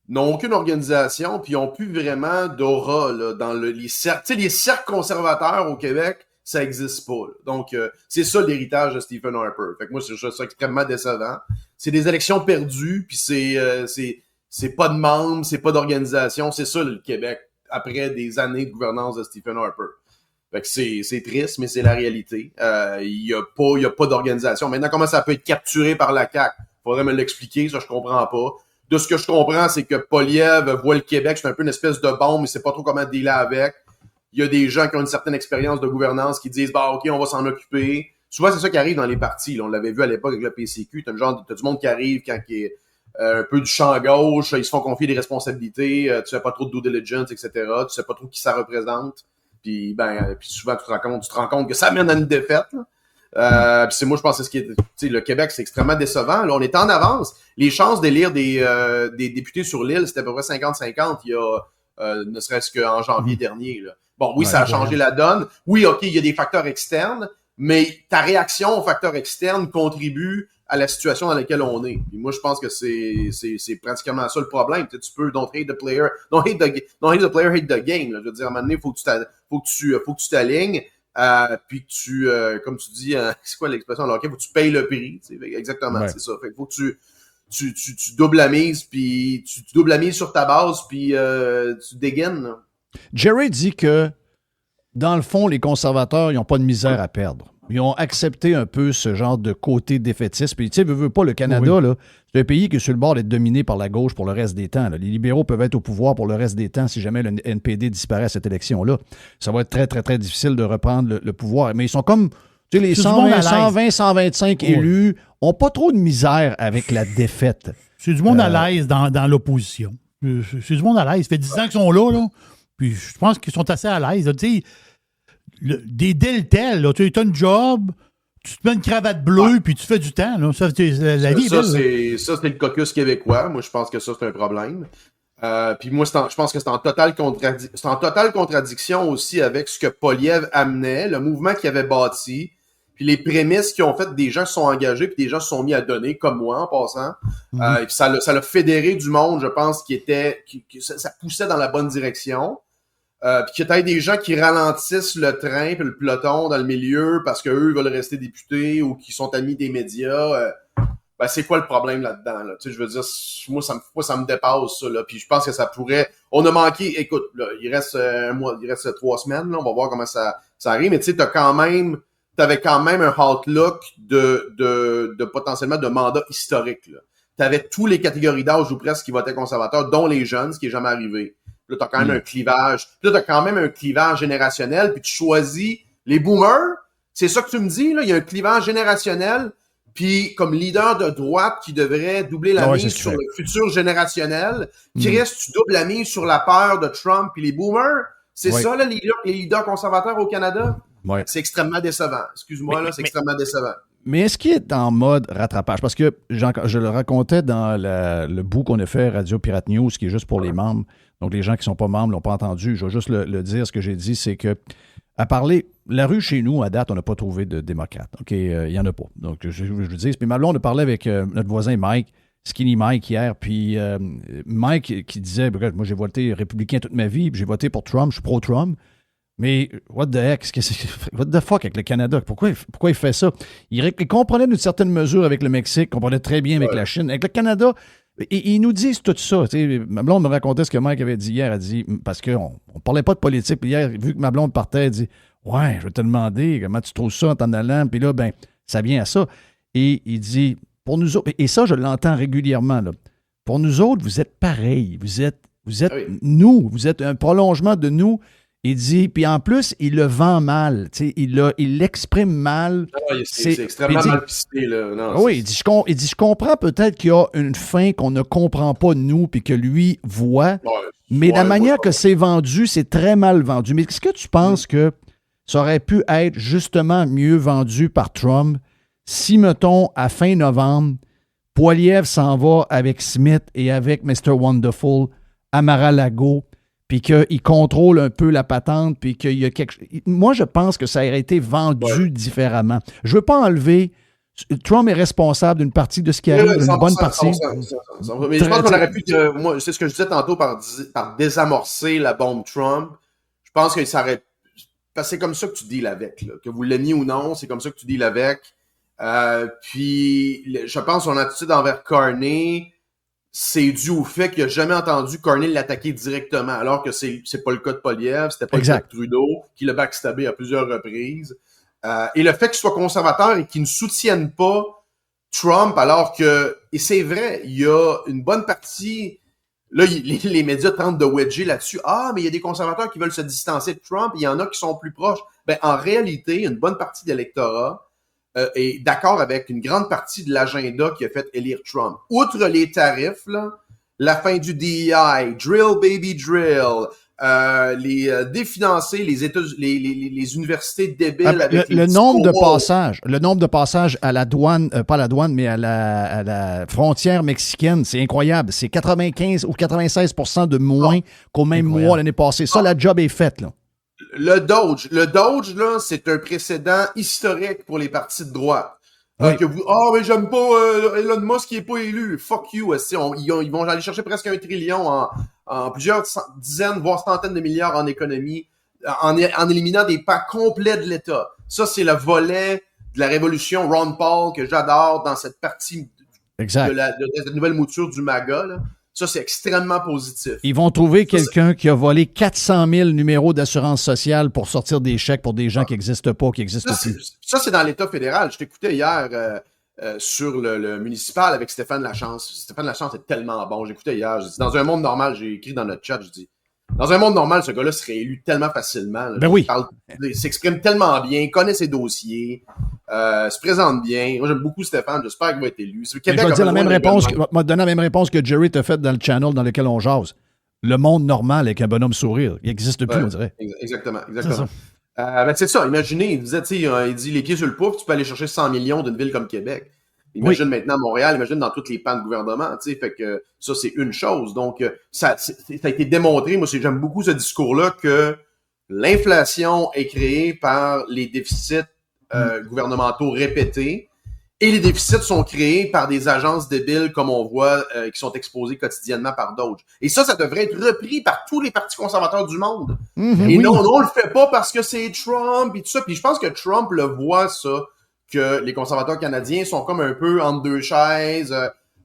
n'ont aucune organisation, puis ils n'ont plus vraiment d'aura là, dans les cercles. Les cercles conservateurs au Québec, ça n'existe pas. Là. Donc, c'est ça l'héritage de Stephen Harper. Fait que moi, je trouve ça extrêmement décevant. C'est des élections perdues, puis c'est pas de membres, c'est pas d'organisation. C'est ça, le Québec, après des années de gouvernance de Stephen Harper. Fait que c'est triste, mais c'est la réalité. Il y a pas d'organisation. Maintenant, comment ça peut être capturé par la CAQ? Faudrait me l'expliquer, ça je comprends pas. De ce que je comprends, c'est que Poilievre voit le Québec, c'est un peu une espèce de bombe, mais sait pas trop comment dealer avec. Il y a des gens qui ont une certaine expérience de gouvernance qui disent OK, on va s'en occuper. Souvent, c'est ça qui arrive dans les partis. Là. On l'avait vu à l'époque avec le PCQ. T'as du monde qui arrive quand il est un peu du champ gauche, ils se font confier des responsabilités, tu sais pas trop de due diligence, etc. Tu sais pas trop qui ça représente. Puis souvent tu te rends compte que ça mène à une défaite. Puis c'est moi je pense que c'est ce qui est, tu sais, le Québec c'est extrêmement décevant. Là on est en avance. Les chances d'élire des députés sur l'île c'était à peu près 50-50 il y a ne serait-ce qu'en janvier dernier. Là. Bon oui ça a changé la donne. Oui ok il y a des facteurs externes, mais ta réaction aux facteurs externes contribue à la situation dans laquelle on est. Et moi, je pense que c'est pratiquement ça le problème. Tu peux don't hate the player, don't hate the player, hate the game. Là. Je veux dire, à un moment donné, faut que tu t'alignes, puis que tu, comme tu dis, c'est quoi l'expression? Alors, okay, faut que tu payes le prix. Exactement, c'est ça. Fait que faut que tu doubles la mise, puis tu doubles la mise sur ta base, puis tu dégaines. Là. Jerry dit que, dans le fond, les conservateurs, ils n'ont pas de misère à perdre. Ils ont accepté un peu ce genre de côté défaitiste. Puis, tu sais, veux pas, le Canada, là, c'est un pays qui est sur le bord d'être dominé par la gauche pour le reste des temps. Là. Les libéraux peuvent être au pouvoir pour le reste des temps si jamais le NPD disparaît à cette élection-là. Ça va être très, très, très difficile de reprendre le pouvoir. Mais ils sont comme, tu sais, les 120, 125 élus n'ont pas trop de misère avec la défaite. C'est du monde à l'aise dans l'opposition. C'est du monde à l'aise. Ça fait 10 ans qu'ils sont là. Puis je pense qu'ils sont assez à l'aise. Tu sais, des deltels, là, tu as un job, tu te mets une cravate bleue, puis tu fais du temps. Là. Ça, la vie c'est le caucus québécois. Moi, je pense que ça, c'est un problème. Puis moi, je pense que c'est en totale contradiction aussi avec ce que Poilievre amenait, le mouvement qu'il avait bâti, puis les prémices qui ont fait des gens se sont engagés, puis des gens se sont mis à donner, comme moi, en passant. Et puis ça l'a fédéré du monde, je pense, ça poussait dans la bonne direction. Puis qu'il y a peut-être des gens qui ralentissent le train puis le peloton dans le milieu parce qu'eux veulent rester députés ou qui sont amis des médias. Ben c'est quoi le problème là-dedans? Là? Tu sais, je veux dire, moi, ça me dépasse, ça. Là. Puis je pense que ça pourrait... On a manqué... Écoute, là, il reste 3 semaines. Là, on va voir comment ça arrive. Mais tu sais, t'avais quand même un outlook de potentiellement de mandat historique. Là. T'avais tous les catégories d'âge ou presque qui votaient conservateurs, dont les jeunes, ce qui est jamais arrivé. Là, t'as quand même un clivage. Là, t'as quand même un clivage générationnel, puis tu choisis les boomers. C'est ça que tu me dis, là. Il y a un clivage générationnel, puis comme leader de droite qui devrait doubler la mise sur le futur générationnel. Chris, tu doubles la mise sur la peur de Trump puis les boomers. C'est ça, là, les leaders conservateurs au Canada? Ouais. C'est extrêmement décevant. Excuse-moi, là, c'est extrêmement décevant. Mais est-ce qu'il est en mode rattrapage? Parce que je le racontais dans le bout qu'on a fait Radio Pirate News, qui est juste pour les membres. Donc, les gens qui ne sont pas membres ne l'ont pas entendu. Je vais juste le dire. Ce que j'ai dit, c'est que, à parler, la rue chez nous, à date, on n'a pas trouvé de démocrate. OK, il n'y en a pas. Donc, je dis. Puis, ma blonde, on a parlé avec notre voisin Mike, Skinny Mike, hier. Puis, Mike qui disait, moi, j'ai voté républicain toute ma vie, puis j'ai voté pour Trump, je suis pro-Trump. Mais, what the heck, what the fuck avec le Canada? Pourquoi il fait ça? Il comprenait d'une certaine mesure avec le Mexique, comprenait très bien avec la Chine. Avec le Canada, ils nous disent tout ça. Ma blonde me racontait ce que Mike avait dit hier. Elle dit, parce qu'on ne parlait pas de politique. Puis hier, vu que ma blonde partait, elle dit, ouais, je vais te demander comment tu trouves ça en t'en allant. Puis là, ça vient à ça. Et il dit, pour nous autres, et ça, je l'entends régulièrement, là. Pour nous autres, vous êtes pareils. Vous êtes nous. Vous êtes un prolongement de nous. Il dit, puis en plus, il le vend mal. Il l'exprime mal. C'est extrêmement mal pisté, là. Non, oui, il dit, je comprends peut-être qu'il y a une fin qu'on ne comprend pas, nous, puis que lui voit. Mais la manière que c'est vendu, c'est très mal vendu. Mais est-ce que tu penses que ça aurait pu être justement mieux vendu par Trump si, mettons, à fin novembre, Poilievre s'en va avec Smith et avec Mr. Wonderful à Mar-a-Lago, puis qu'il contrôle un peu la patente, puis qu'il y a quelque chose. Moi, je pense que ça aurait été vendu différemment. Je veux pas enlever... Trump est responsable d'une partie de ce qui arrive, d'une bonne partie. 100%. Mais je pense qu'on aurait pu... moi, c'est ce que je disais tantôt par désamorcer la bombe Trump. Je pense que ça aurait... Parce que c'est comme ça que tu deals avec. Là. Que vous l'aimiez ou non, c'est comme ça que tu deals avec. Puis, je pense que son attitude envers Carney, c'est dû au fait qu'il n'a jamais entendu Carney l'attaquer directement, alors que c'est pas le cas de Poilievre, c'était pas le cas de Trudeau, qui l'a backstabé à plusieurs reprises. Et le fait qu'il soit conservateur et qu'il ne soutienne pas Trump, alors que, et c'est vrai, il y a une bonne partie... Là, les médias tentent de wedger là-dessus. Ah, mais il y a des conservateurs qui veulent se distancer de Trump, il y en a qui sont plus proches. Ben, en réalité, une bonne partie de l'électorat est d'accord avec une grande partie de l'agenda qui a fait élire Trump. Outre les tarifs, là, la fin du DEI, drill baby drill, définancer les universités débiles avec le nombre de passages à la douane, pas à la douane, mais à la frontière mexicaine, c'est incroyable. C'est 95 ou 96% de moins qu'au même mois l'année passée. Ça, la job est faite, là. Le Doge, là, c'est un précédent historique pour les partis de droite. Oui. Que vous, mais j'aime pas Elon Musk qui est pas élu. Fuck you. Ils vont aller chercher presque 1 trillion en plusieurs dizaines, voire centaines de milliards en économie, en éliminant des pans complets de l'État. Ça, c'est le volet de la révolution Ron Paul que j'adore dans cette partie de cette nouvelle mouture du MAGA, là. Ça, c'est extrêmement positif. Ils vont trouver quelqu'un qui a volé 400 000 numéros d'assurance sociale pour sortir des chèques pour des gens qui n'existent pas, qui n'existent plus. Ça, c'est dans l'État fédéral. Je t'écoutais hier sur le municipal avec Stéphane Lachance. Stéphane Lachance est tellement bon. J'écoutais hier. Je dis, dans un monde normal, j'ai écrit dans notre chat, je dis, dans un monde normal, ce gars-là serait élu tellement facilement. Là. Ben oui. Il s'exprime tellement bien, connaît ses dossiers, se présente bien. Moi, j'aime beaucoup Stéphane. J'espère qu'il va être élu. Je vais te dire la même réponse, m'a donné la même réponse que Jerry t'a faite dans le channel dans lequel on jase. Le monde normal avec un bonhomme sourire. Il n'existe plus, on dirait. Exactement. C'est ça. Imaginez, il disait, il dit les pieds sur le pouf, tu peux aller chercher 100 millions d'une ville comme Québec. Imagine maintenant Montréal, imagine dans toutes les pans de gouvernement, fait que ça, c'est une chose. Donc, ça a été démontré, moi, j'aime beaucoup ce discours-là, que l'inflation est créée par les déficits gouvernementaux répétés et les déficits sont créés par des agences débiles, comme on voit, qui sont exposées quotidiennement par d'autres. Et ça devrait être repris par tous les partis conservateurs du monde. Et non, on le fait pas parce que c'est Trump et tout ça. Puis je pense que Trump le voit, ça, que les conservateurs canadiens sont comme un peu entre deux chaises.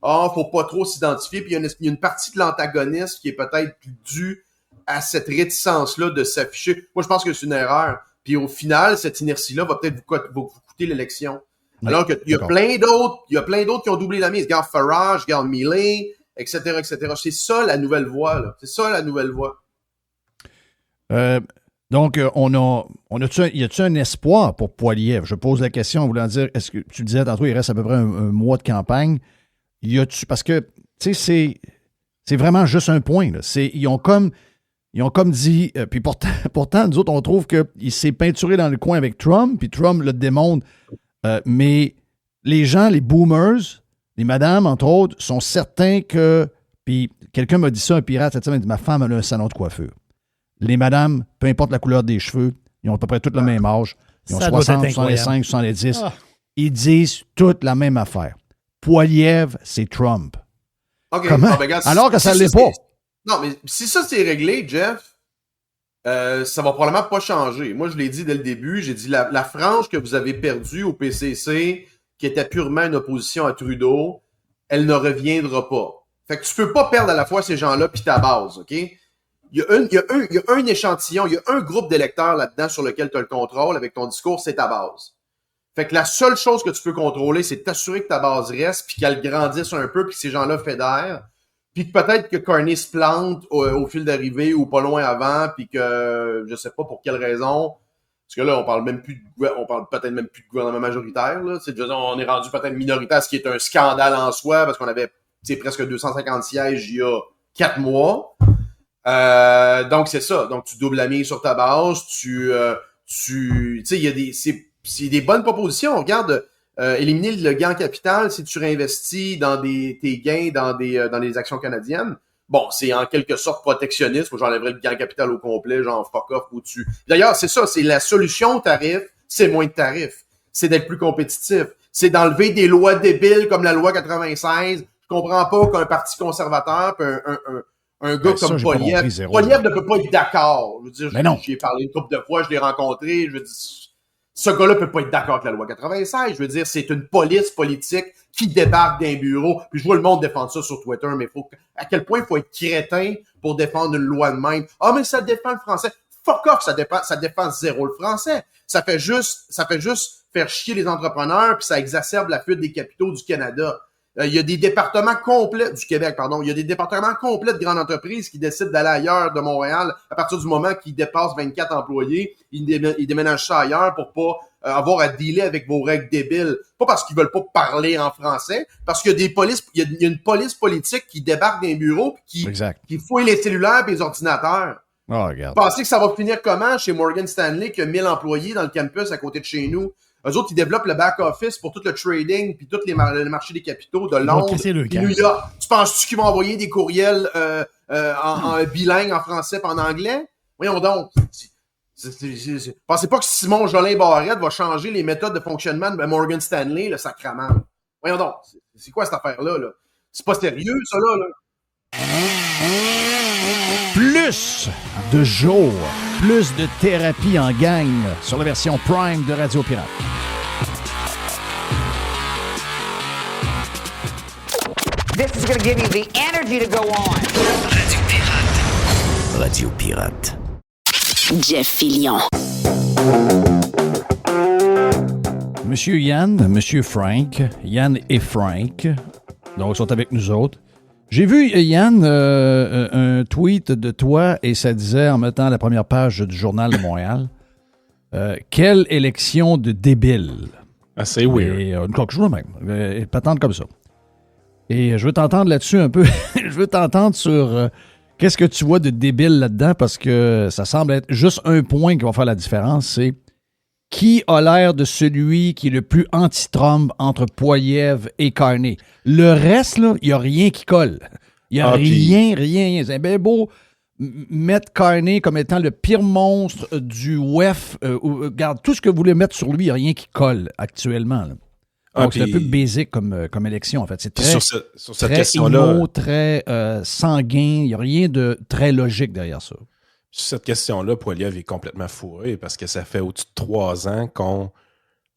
Faut pas trop s'identifier. Puis il y a une partie de l'antagoniste qui est peut-être due à cette réticence-là de s'afficher. Moi, je pense que c'est une erreur. Puis au final, cette inertie-là va peut-être vous coûter l'élection. Oui, alors qu'il y a plein d'autres qui ont doublé la mise. Regarde Farage, regarde Millet, etc., etc. C'est ça la nouvelle voie, là. C'est ça la nouvelle voie. Donc, y a-tu un espoir pour Poilievre? Je pose la question en voulant dire, est-ce que tu disais tantôt, il reste à peu près un mois de campagne. Parce que, tu sais, c'est vraiment juste un point, là. Ils ont comme dit, puis pourtant, nous autres, on trouve qu'il s'est peinturé dans le coin avec Trump, puis Trump le démontre. Mais les gens, les boomers, les madames, entre autres, sont certains que... Puis quelqu'un m'a dit ça, un pirate, cette semaine, il dit, ma femme a un salon de coiffure. Les madames, peu importe la couleur des cheveux, ils ont à peu près tous le même âge. Ils ont 60, 65, 70. Ils disent toutes la même affaire. Poilievre, c'est Trump. Okay. Comment? Regarde, alors que ça ne l'est pas. Non, mais si ça c'est réglé, Jeff, ça va probablement pas changer. Moi, je l'ai dit dès le début, j'ai dit la frange que vous avez perdue au PCC, qui était purement une opposition à Trudeau, elle ne reviendra pas. Fait que tu peux pas perdre à la fois ces gens-là puis ta base, OK? Il y a un échantillon, il y a un groupe d'électeurs là-dedans sur lequel tu as le contrôle avec ton discours, c'est ta base. Fait que la seule chose que tu peux contrôler, c'est t'assurer que ta base reste puis qu'elle grandisse un peu puis que ces gens-là fédèrent. Puis que peut-être que Carney se plante au fil d'arrivée ou pas loin avant, puis que je sais pas pour quelle raison. Parce que là, on parle peut-être même plus de gouvernement majoritaire. Là. On est rendu peut-être minoritaire, ce qui est un scandale en soi, parce qu'on avait presque 250 sièges il y a 4 mois. Donc c'est ça. Donc tu doubles la mise sur ta base, tu sais, il y a c'est des bonnes propositions. Regarde. Éliminer le gain en capital si tu réinvestis dans tes gains dans les actions canadiennes. bon, c'est en quelque sorte protectionniste. Moi, j'enlèverais le gain capital au complet, genre fuck off au-dessus. D'ailleurs, c'est ça, c'est la solution au tarif, c'est moins de tarifs. C'est d'être plus compétitif. C'est d'enlever des lois débiles comme la loi 96. Je comprends pas qu'un parti conservateur, puis un gars comme Poilievre. Poilievre ne peut pas être d'accord. Je veux dire, j'y ai parlé une couple de fois, je l'ai rencontré. Je veux dire, ce gars-là peut pas être d'accord avec la loi 96. Je veux dire, c'est une police politique qui débarque d'un bureau. Puis je vois le monde défendre ça sur Twitter, mais à quel point il faut être crétin pour défendre une loi de même. Ah, mais ça défend le français. Fuck off, ça défend zéro le français. Ça fait juste faire chier les entrepreneurs, puis ça exacerbe la fuite des capitaux du Canada. Il y a des départements complets du Québec, pardon. Il y a des départements complets de grandes entreprises qui décident d'aller ailleurs de Montréal à partir du moment qu'ils dépassent 24 employés. Ils déménagent ça ailleurs pour pas avoir à dealer avec vos règles débiles. Pas parce qu'ils veulent pas parler en français, parce qu'il y a des polices, il y a une police politique qui débarque dans les bureaux qui fouille les cellulaires et les ordinateurs. Oh, regarde. Vous pensez que ça va finir comment chez Morgan Stanley qui a 1000 employés dans le campus à côté de chez nous? Eux autres, ils développent le back-office pour tout le trading puis tous les marchés des capitaux de Londres et New York. Tu penses-tu qu'ils vont envoyer des courriels en bilingue, en français et en anglais? Voyons donc. Pensez pas que Simon Jolin Barrette va changer les méthodes de fonctionnement de Morgan Stanley, le sacrement. Voyons donc. C'est quoi cette affaire-là? Là? C'est pas sérieux, ça, là? Plus de jours, plus de thérapie en gang sur la version Prime de Radio Pirate. This is going to give you the energy to go on. Radio Pirate. Radio Pirate. Jeff Fillion. Monsieur Yann, Monsieur Frank, Yann et Frank, donc sont avec nous autres. J'ai vu, Yann, un tweet de toi et ça disait, en mettant la première page du Journal de Montréal, quelle élection de débile. Assez weird. Et quelque chose de même. Patente comme ça. Et je veux t'entendre là-dessus un peu. Je veux t'entendre sur qu'est-ce que tu vois de débile là-dedans parce que ça semble être juste un point qui va faire la différence, c'est qui a l'air de celui qui est le plus anti-Trump entre Poilievre et Carney. Le reste, là, il n'y a rien qui colle. Il n'y a rien. C'est bien beau mettre Carney comme étant le pire monstre du WEF. Regarde, tout ce que vous voulez mettre sur lui, il n'y a rien qui colle actuellement. Là. Donc, c'est un peu basic comme élection, en fait. C'est très, sur cette question-là, très sanguin. Il n'y a rien de très logique derrière ça. Sur cette question-là, Poilievre est complètement fourré parce que ça fait au-dessus de 3 ans qu'on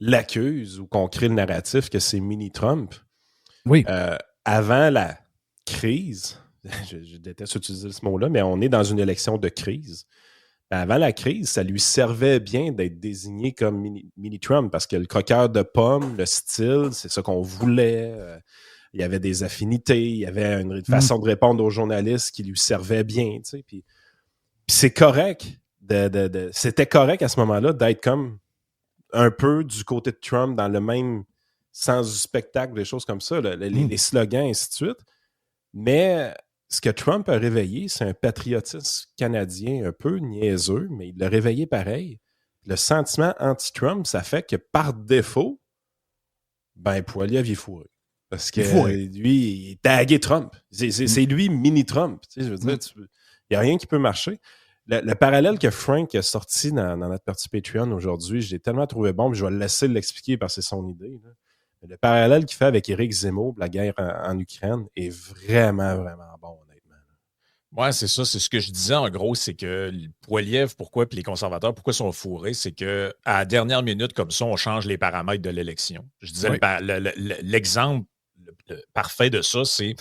l'accuse ou qu'on crée le narratif que c'est mini-Trump. Oui. Avant la crise, je déteste utiliser ce mot-là, mais on est dans une élection de crise. Avant la crise, ça lui servait bien d'être désigné comme mini-Trump parce que le croqueur de pommes, le style, c'est ça qu'on voulait. Il y avait des affinités, il y avait une façon de répondre aux journalistes qui lui servait bien. Tu sais, puis c'est correct. C'était correct à ce moment-là d'être comme un peu du côté de Trump dans le même sens du spectacle, des choses comme ça, les slogans, et ainsi de suite. Mais ce que Trump a réveillé, c'est un patriotisme canadien un peu niaiseux, mais il l'a réveillé pareil. Le sentiment anti-Trump, ça fait que par défaut, Poilievre il est fourré. Parce que lui, il est tagué Trump. C'est lui mini-Trump. Tu sais, je veux dire, il n'y a rien qui peut marcher. Le parallèle que Frank a sorti dans notre partie Patreon aujourd'hui, je l'ai tellement trouvé bon, puis je vais le laisser l'expliquer parce que c'est son idée. Là. Le parallèle qu'il fait avec Éric Zemmour, la guerre en Ukraine, est vraiment, vraiment bon, honnêtement. Oui, c'est ça. C'est ce que je disais, en gros, c'est que Poilievre, pourquoi, puis les conservateurs, pourquoi ils sont fourrés, c'est qu'à la dernière minute, comme ça, on change les paramètres de l'élection. Je disais, l'exemple parfait de ça, c'est,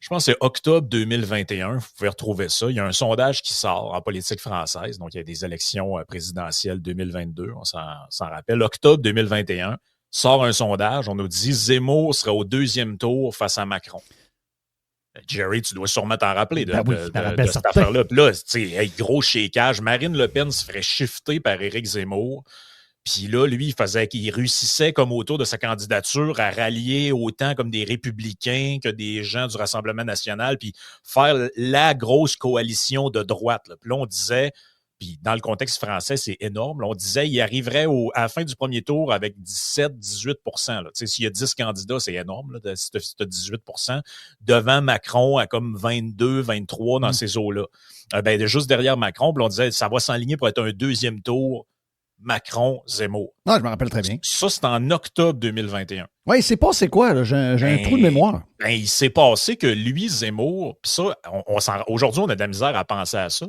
je pense que c'est octobre 2021, vous pouvez retrouver ça. Il y a un sondage qui sort en politique française, donc il y a des élections présidentielles 2022, on s'en rappelle. Octobre 2021, sort un sondage, on nous dit Zemmour serait au 2e tour face à Macron. Jerry, tu dois sûrement t'en rappeler de cette affaire-là. Puis là, tu sais, gros shakeage. Marine Le Pen se ferait shifter par Éric Zemmour. Puis là, lui, il réussissait comme autour de sa candidature à rallier autant comme des républicains que des gens du Rassemblement national, puis faire la grosse coalition de droite. Là. Puis là, on disait, puis dans le contexte français, c'est énorme. Là, on disait qu'il arriverait à la fin du premier tour avec 17-18 %. S'il y a 10 candidats, c'est énorme, là, si tu as 18 % devant Macron à comme 22-23 dans ces eaux-là. Juste derrière Macron, puis on disait ça va s'enligner pour être un deuxième tour Macron-Zemmour. Ah, je me rappelle très bien. Ça, c'est en octobre 2021. Oui, c'est passé quoi? Là? J'ai un trou de mémoire. Il s'est passé que lui, Zemmour, puis ça, aujourd'hui, on a de la misère à penser à ça,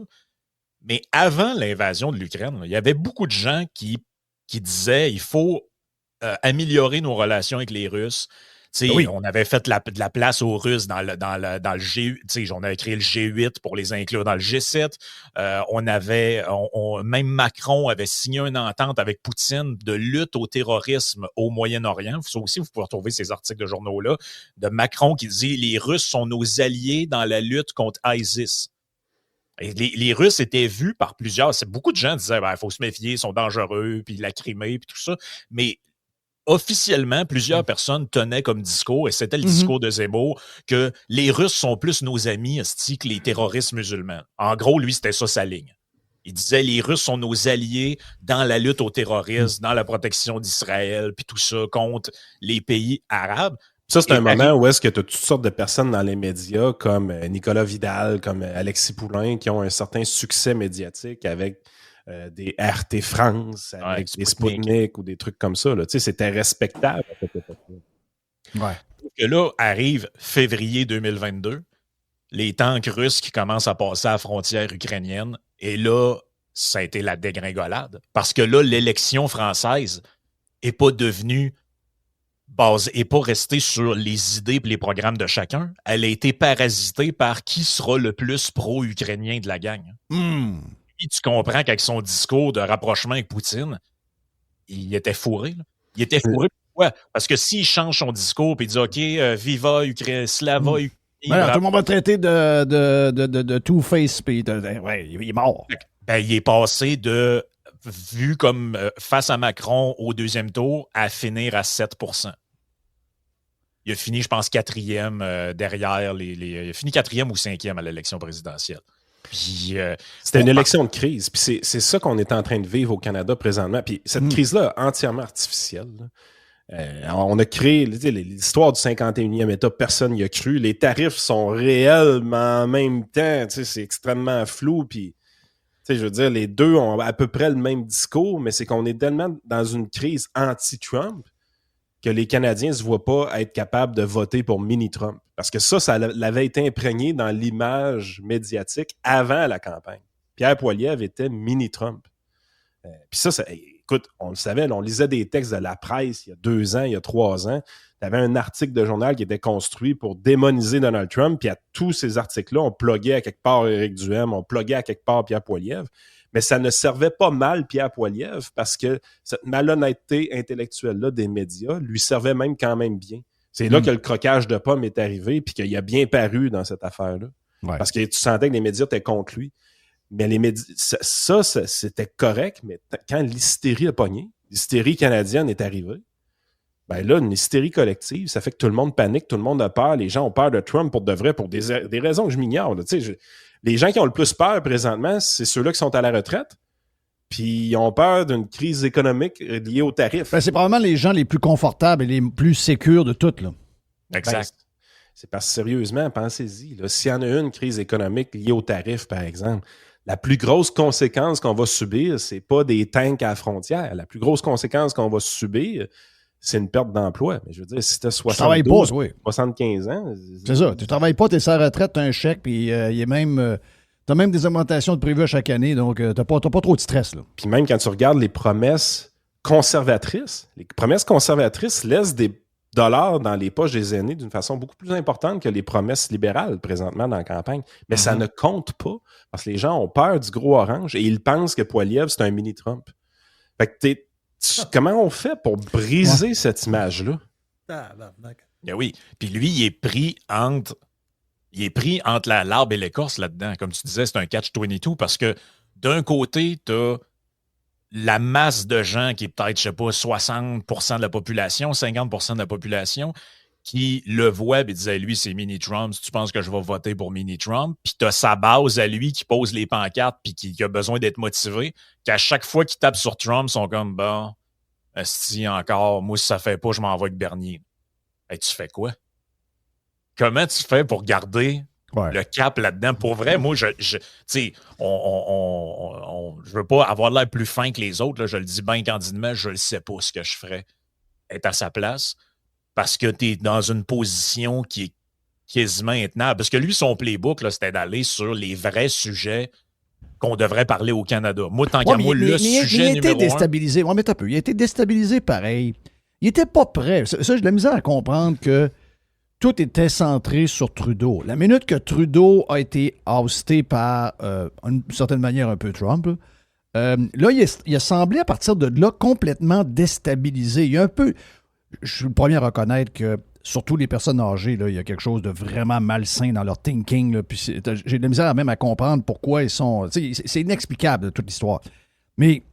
mais avant l'invasion de l'Ukraine, il y avait beaucoup de gens qui disaient il faut améliorer nos relations avec les Russes. Oui. On avait fait de la place aux Russes dans le G8. On avait créé le G8 pour les inclure dans le G7. Même Macron avait signé une entente avec Poutine de lutte au terrorisme au Moyen-Orient. Ça aussi, vous pouvez retrouver ces articles de journaux-là de Macron qui dit les Russes sont nos alliés dans la lutte contre ISIS. Et les Russes étaient vus par plusieurs. Beaucoup de gens disaient il faut se méfier, ils sont dangereux, puis la Crimée, puis tout ça. Mais officiellement, plusieurs personnes tenaient comme discours, et c'était le discours de Zemmour, que les Russes sont plus nos amis que les terroristes musulmans. En gros, lui, c'était ça sa ligne. Il disait les Russes sont nos alliés dans la lutte au terrorisme, dans la protection d'Israël, puis tout ça contre les pays arabes. Ça, c'est un moment où est-ce que tu as toutes sortes de personnes dans les médias, comme Nicolas Vidal, comme Alexis Poulain, qui ont un certain succès médiatique avec des RT France, avec des Sputnik ou des trucs comme ça. C'était respectable à cette époque-là. Ouais. Que là, arrive février 2022, les tanks russes qui commencent à passer à la frontière ukrainienne, et là, ça a été la dégringolade. Parce que là, l'élection française n'est pas devenue base et pas restée sur les idées et les programmes de chacun. Elle a été parasitée par qui sera le plus pro-ukrainien de la gang. Et tu comprends qu'avec son discours de rapprochement avec Poutine, il était fourré. Là. Il était fourré. Pourquoi? Parce que s'il change son discours et il dit OK, viva Ukraine, slava Ukraine. Tout le monde va le traiter de two-face, puis il est mort. Il est passé de vu comme face à Macron au deuxième tour à finir à 7 %. Il a fini, je pense, 4e derrière il a fini 4e ou 5e à l'élection présidentielle. Puis, c'était une élection de crise. Puis c'est ça qu'on est en train de vivre au Canada présentement. Puis cette crise-là est entièrement artificielle. On a créé l'histoire du 51e État, personne n'y a cru. Les tarifs sont réellement en même temps. C'est extrêmement flou. Puis, je veux dire, les deux ont à peu près le même discours, mais c'est qu'on est tellement dans une crise anti-Trump que les Canadiens ne se voient pas être capables de voter pour mini-Trump. Parce que ça l'avait été imprégné dans l'image médiatique avant la campagne. Pierre Poilievre était mini-Trump. Puis ça, écoute, on le savait, on lisait des textes de la presse il y a 2 ans, il y a 3 ans. Tu avais un article de journal qui était construit pour démoniser Donald Trump, puis à tous ces articles-là, on pluguait à quelque part Éric Duhaime, on pluguait à quelque part Pierre Poilievre. Mais ça ne servait pas mal Pierre Poilievre parce que cette malhonnêteté intellectuelle-là des médias lui servait même quand même bien. C'est là que le croquage de pommes est arrivé puis qu'il a bien paru dans cette affaire-là. Ouais. Parce que tu sentais que les médias étaient contre lui. Mais les médias, ça c'était correct, mais quand l'hystérie a pogné, l'hystérie canadienne est arrivée, ben là, une hystérie collective, ça fait que tout le monde panique, tout le monde a peur, les gens ont peur de Trump pour de vrai, pour des raisons que je m'ignore. Les gens qui ont le plus peur présentement, c'est ceux-là qui sont à la retraite, puis ils ont peur d'une crise économique liée aux tarifs. Ben, c'est probablement les gens les plus confortables et les plus sécures de toutes. Là. Exact. Ben, c'est parce que sérieusement, pensez-y, s'il y en a une crise économique liée aux tarifs, par exemple, la plus grosse conséquence qu'on va subir, c'est pas des tanks à la frontière. La plus grosse conséquence qu'on va subir, c'est une perte d'emploi. Mais je veux dire, si tu as 75 ans... C'est ça. Tu travailles pas, tu es sur la retraite, tu as un chèque, puis il y a même... tu as même des augmentations de prévues à chaque année, donc tu n'as pas trop de stress. Là. Puis même quand tu regardes les promesses conservatrices laissent des dollars dans les poches des aînés d'une façon beaucoup plus importante que les promesses libérales présentement dans la campagne. Mais ça ne compte pas parce que les gens ont peur du gros orange et ils pensent que Poilievre, c'est un mini-Trump. Fait que comment on fait pour briser cette image-là? Ben oui. Puis lui, il est pris entre l'arbre et l'écorce là-dedans. Comme tu disais, c'est un catch-22 parce que d'un côté, tu as la masse de gens qui est peut-être, je sais pas, 60% de la population, 50% de la population, qui le voit et disait, lui, c'est Mini-Trump, si tu penses que je vais voter pour Mini-Trump, puis tu as sa base à lui qui pose les pancartes puis qui a besoin d'être motivé, qu'à chaque fois qu'il tape sur Trump, ils sont comme, bon, si encore, moi, si ça fait pas, je m'en vais avec Bernier. Hey, tu fais quoi? Comment tu fais pour garder le cap là-dedans? Pour vrai, moi, tu sais, je veux pas avoir l'air plus fin que les autres, là, je le dis bien candidement, je ne sais pas ce que je ferais être à sa place. Parce que tu es dans une position qui est quasiment intenable. Parce que lui, son playbook, là, c'était d'aller sur les vrais sujets qu'on devrait parler au Canada. Moi, tant qu'à moi, le sujet numéro 1... Il a été déstabilisé. Ouais, mais t'as peu. Il a été déstabilisé pareil. Il n'était pas prêt. Ça, j'ai de la misère à comprendre que tout était centré sur Trudeau. La minute que Trudeau a été ousté par, d'une certaine manière, un peu Trump, là, il a semblé, à partir de là, complètement déstabilisé. Il y a un peu... Je suis le premier à reconnaître que, surtout les personnes âgées, là, il y a quelque chose de vraiment malsain dans leur thinking. Là, puis j'ai de la misère même à comprendre pourquoi ils sont... C'est inexplicable, toute l'histoire. Mais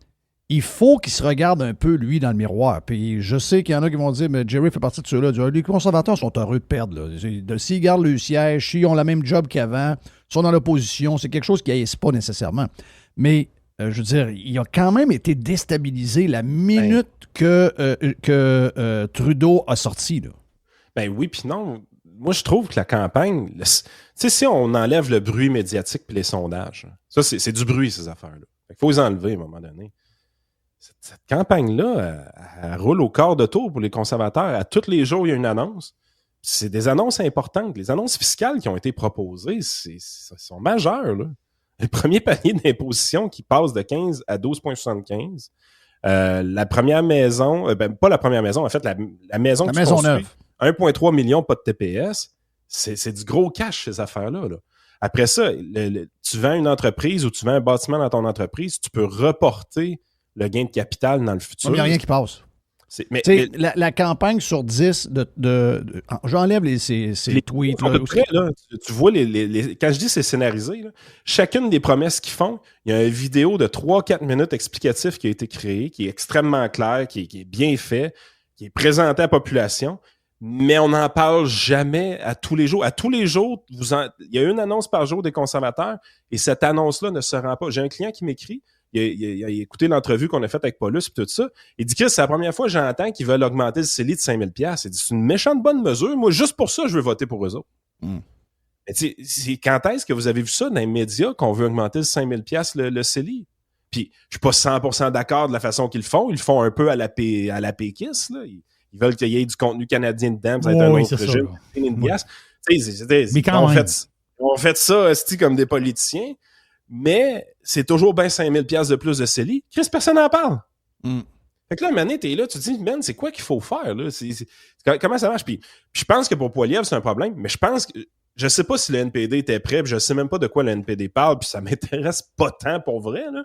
il faut qu'il se regarde un peu, lui, dans le miroir. Puis je sais qu'il y en a qui vont dire, mais Jerry fait partie de ceux-là. Les conservateurs sont heureux de perdre. Là. S'ils gardent le siège, s'ils ont le même job qu'avant, sont dans l'opposition, c'est quelque chose qui n'aise pas nécessairement. Mais... je veux dire, il a quand même été déstabilisé la minute que Trudeau a sorti. Là. Ben oui, puis non. Moi, je trouve que la campagne... Tu sais, si on enlève le bruit médiatique et les sondages, ça, c'est du bruit, ces affaires-là. Il faut les enlever à un moment donné. Cette campagne-là, elle roule au quart de tour pour les conservateurs. À tous les jours, il y a une annonce. C'est des annonces importantes. Les annonces fiscales qui ont été proposées, sont majeures, là. Le premier panier d'imposition qui passe de 15 à 12,75. La première maison, pas la première maison, en fait, la maison que tu construis, 1,3 million, pas de TPS, c'est du gros cash, ces affaires-là. Là. Après ça, tu vends une entreprise ou tu vends un bâtiment dans ton entreprise, tu peux reporter le gain de capital dans le futur. Il n'y a rien qui passe. La campagne sur 10 j'enlève ces tweets. Là, près, là, tu vois, quand je dis c'est scénarisé, là, chacune des promesses qu'ils font, il y a une vidéo de 3-4 minutes explicatif qui a été créée, qui est extrêmement clair, qui est bien fait, qui est présenté à la population, mais on n'en parle jamais à tous les jours. À tous les jours, il y a une annonce par jour des conservateurs et cette annonce-là ne se rend pas. J'ai un client qui m'écrit, il a écouté l'entrevue qu'on a faite avec Paulus et tout ça. Il dit que c'est la première fois que j'entends qu'ils veulent augmenter le CELI de 5 000 $. Il dit c'est une méchante bonne mesure. Moi, juste pour ça, je veux voter pour eux autres. Mais c'est quand est-ce que vous avez vu ça dans les médias qu'on veut augmenter de 5 000 $ le CELI? Puis, je suis pas 100% d'accord de la façon qu'ils le font. Ils le font un peu à la péquiste, là. Ils veulent qu'il y ait du contenu canadien dedans. Ça va être un autre régime. Mais quand même. On fait ça comme des politiciens. Mais c'est toujours bien 5 000 $ de plus de CELI. Chris, personne n'en parle. Fait que là, un moment donné, t'es là, tu te dis, man, c'est quoi qu'il faut faire, là? Comment ça marche? Puis je pense que pour Poilievre, c'est un problème, mais je sais pas si le NPD était prêt, puis je sais même pas de quoi le NPD parle, puis ça m'intéresse pas tant pour vrai, là.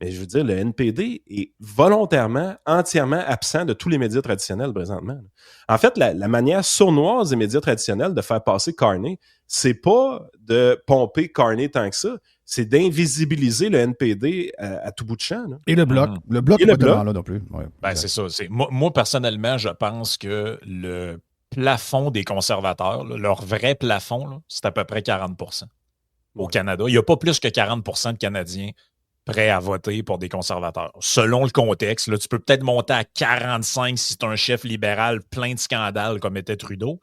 Mais je veux dire, le NPD est volontairement, entièrement absent de tous les médias traditionnels présentement. Là. En fait, la manière sournoise des médias traditionnels de faire passer Carney, c'est pas de pomper Carney tant que ça, c'est d'invisibiliser le NPD à tout bout de champ. Là. Et le Bloc. Le Bloc n'est pas devant là non plus. Ouais, c'est ça. Moi, personnellement, je pense que le plafond des conservateurs, là, leur vrai plafond, là, c'est à peu près 40% au Canada. Il n'y a pas plus que 40% de Canadiens prêts à voter pour des conservateurs. Selon le contexte, là, tu peux peut-être monter à 45 si tu es un chef libéral plein de scandales comme était Trudeau.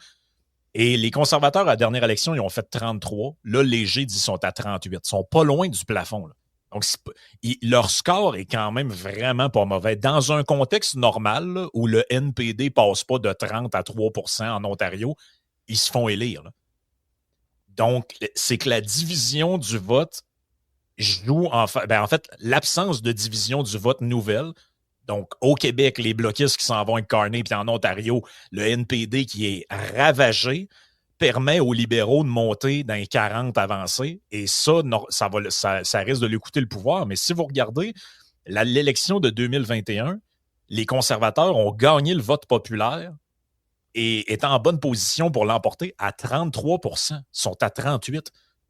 Et les conservateurs, à la dernière élection, ils ont fait 33. Là, léger dit qu'ils sont à 38. Ils sont pas loin du plafond. Là. Donc, leur score est quand même vraiment pas mauvais. Dans un contexte normal, là, où le NPD passe pas de 30 à 3% en Ontario, ils se font élire. Là. Donc, c'est que la division du vote joue en fait, l'absence de division du vote nouvelle. Donc, au Québec, les bloquistes qui s'en vont avec Carney, puis en Ontario, le NPD qui est ravagé, permet aux libéraux de monter dans les 40 avancés. Et ça risque de lui coûter le pouvoir. Mais si vous regardez l'élection de 2021, les conservateurs ont gagné le vote populaire et étant en bonne position pour l'emporter à 33%. Ils sont à 38%.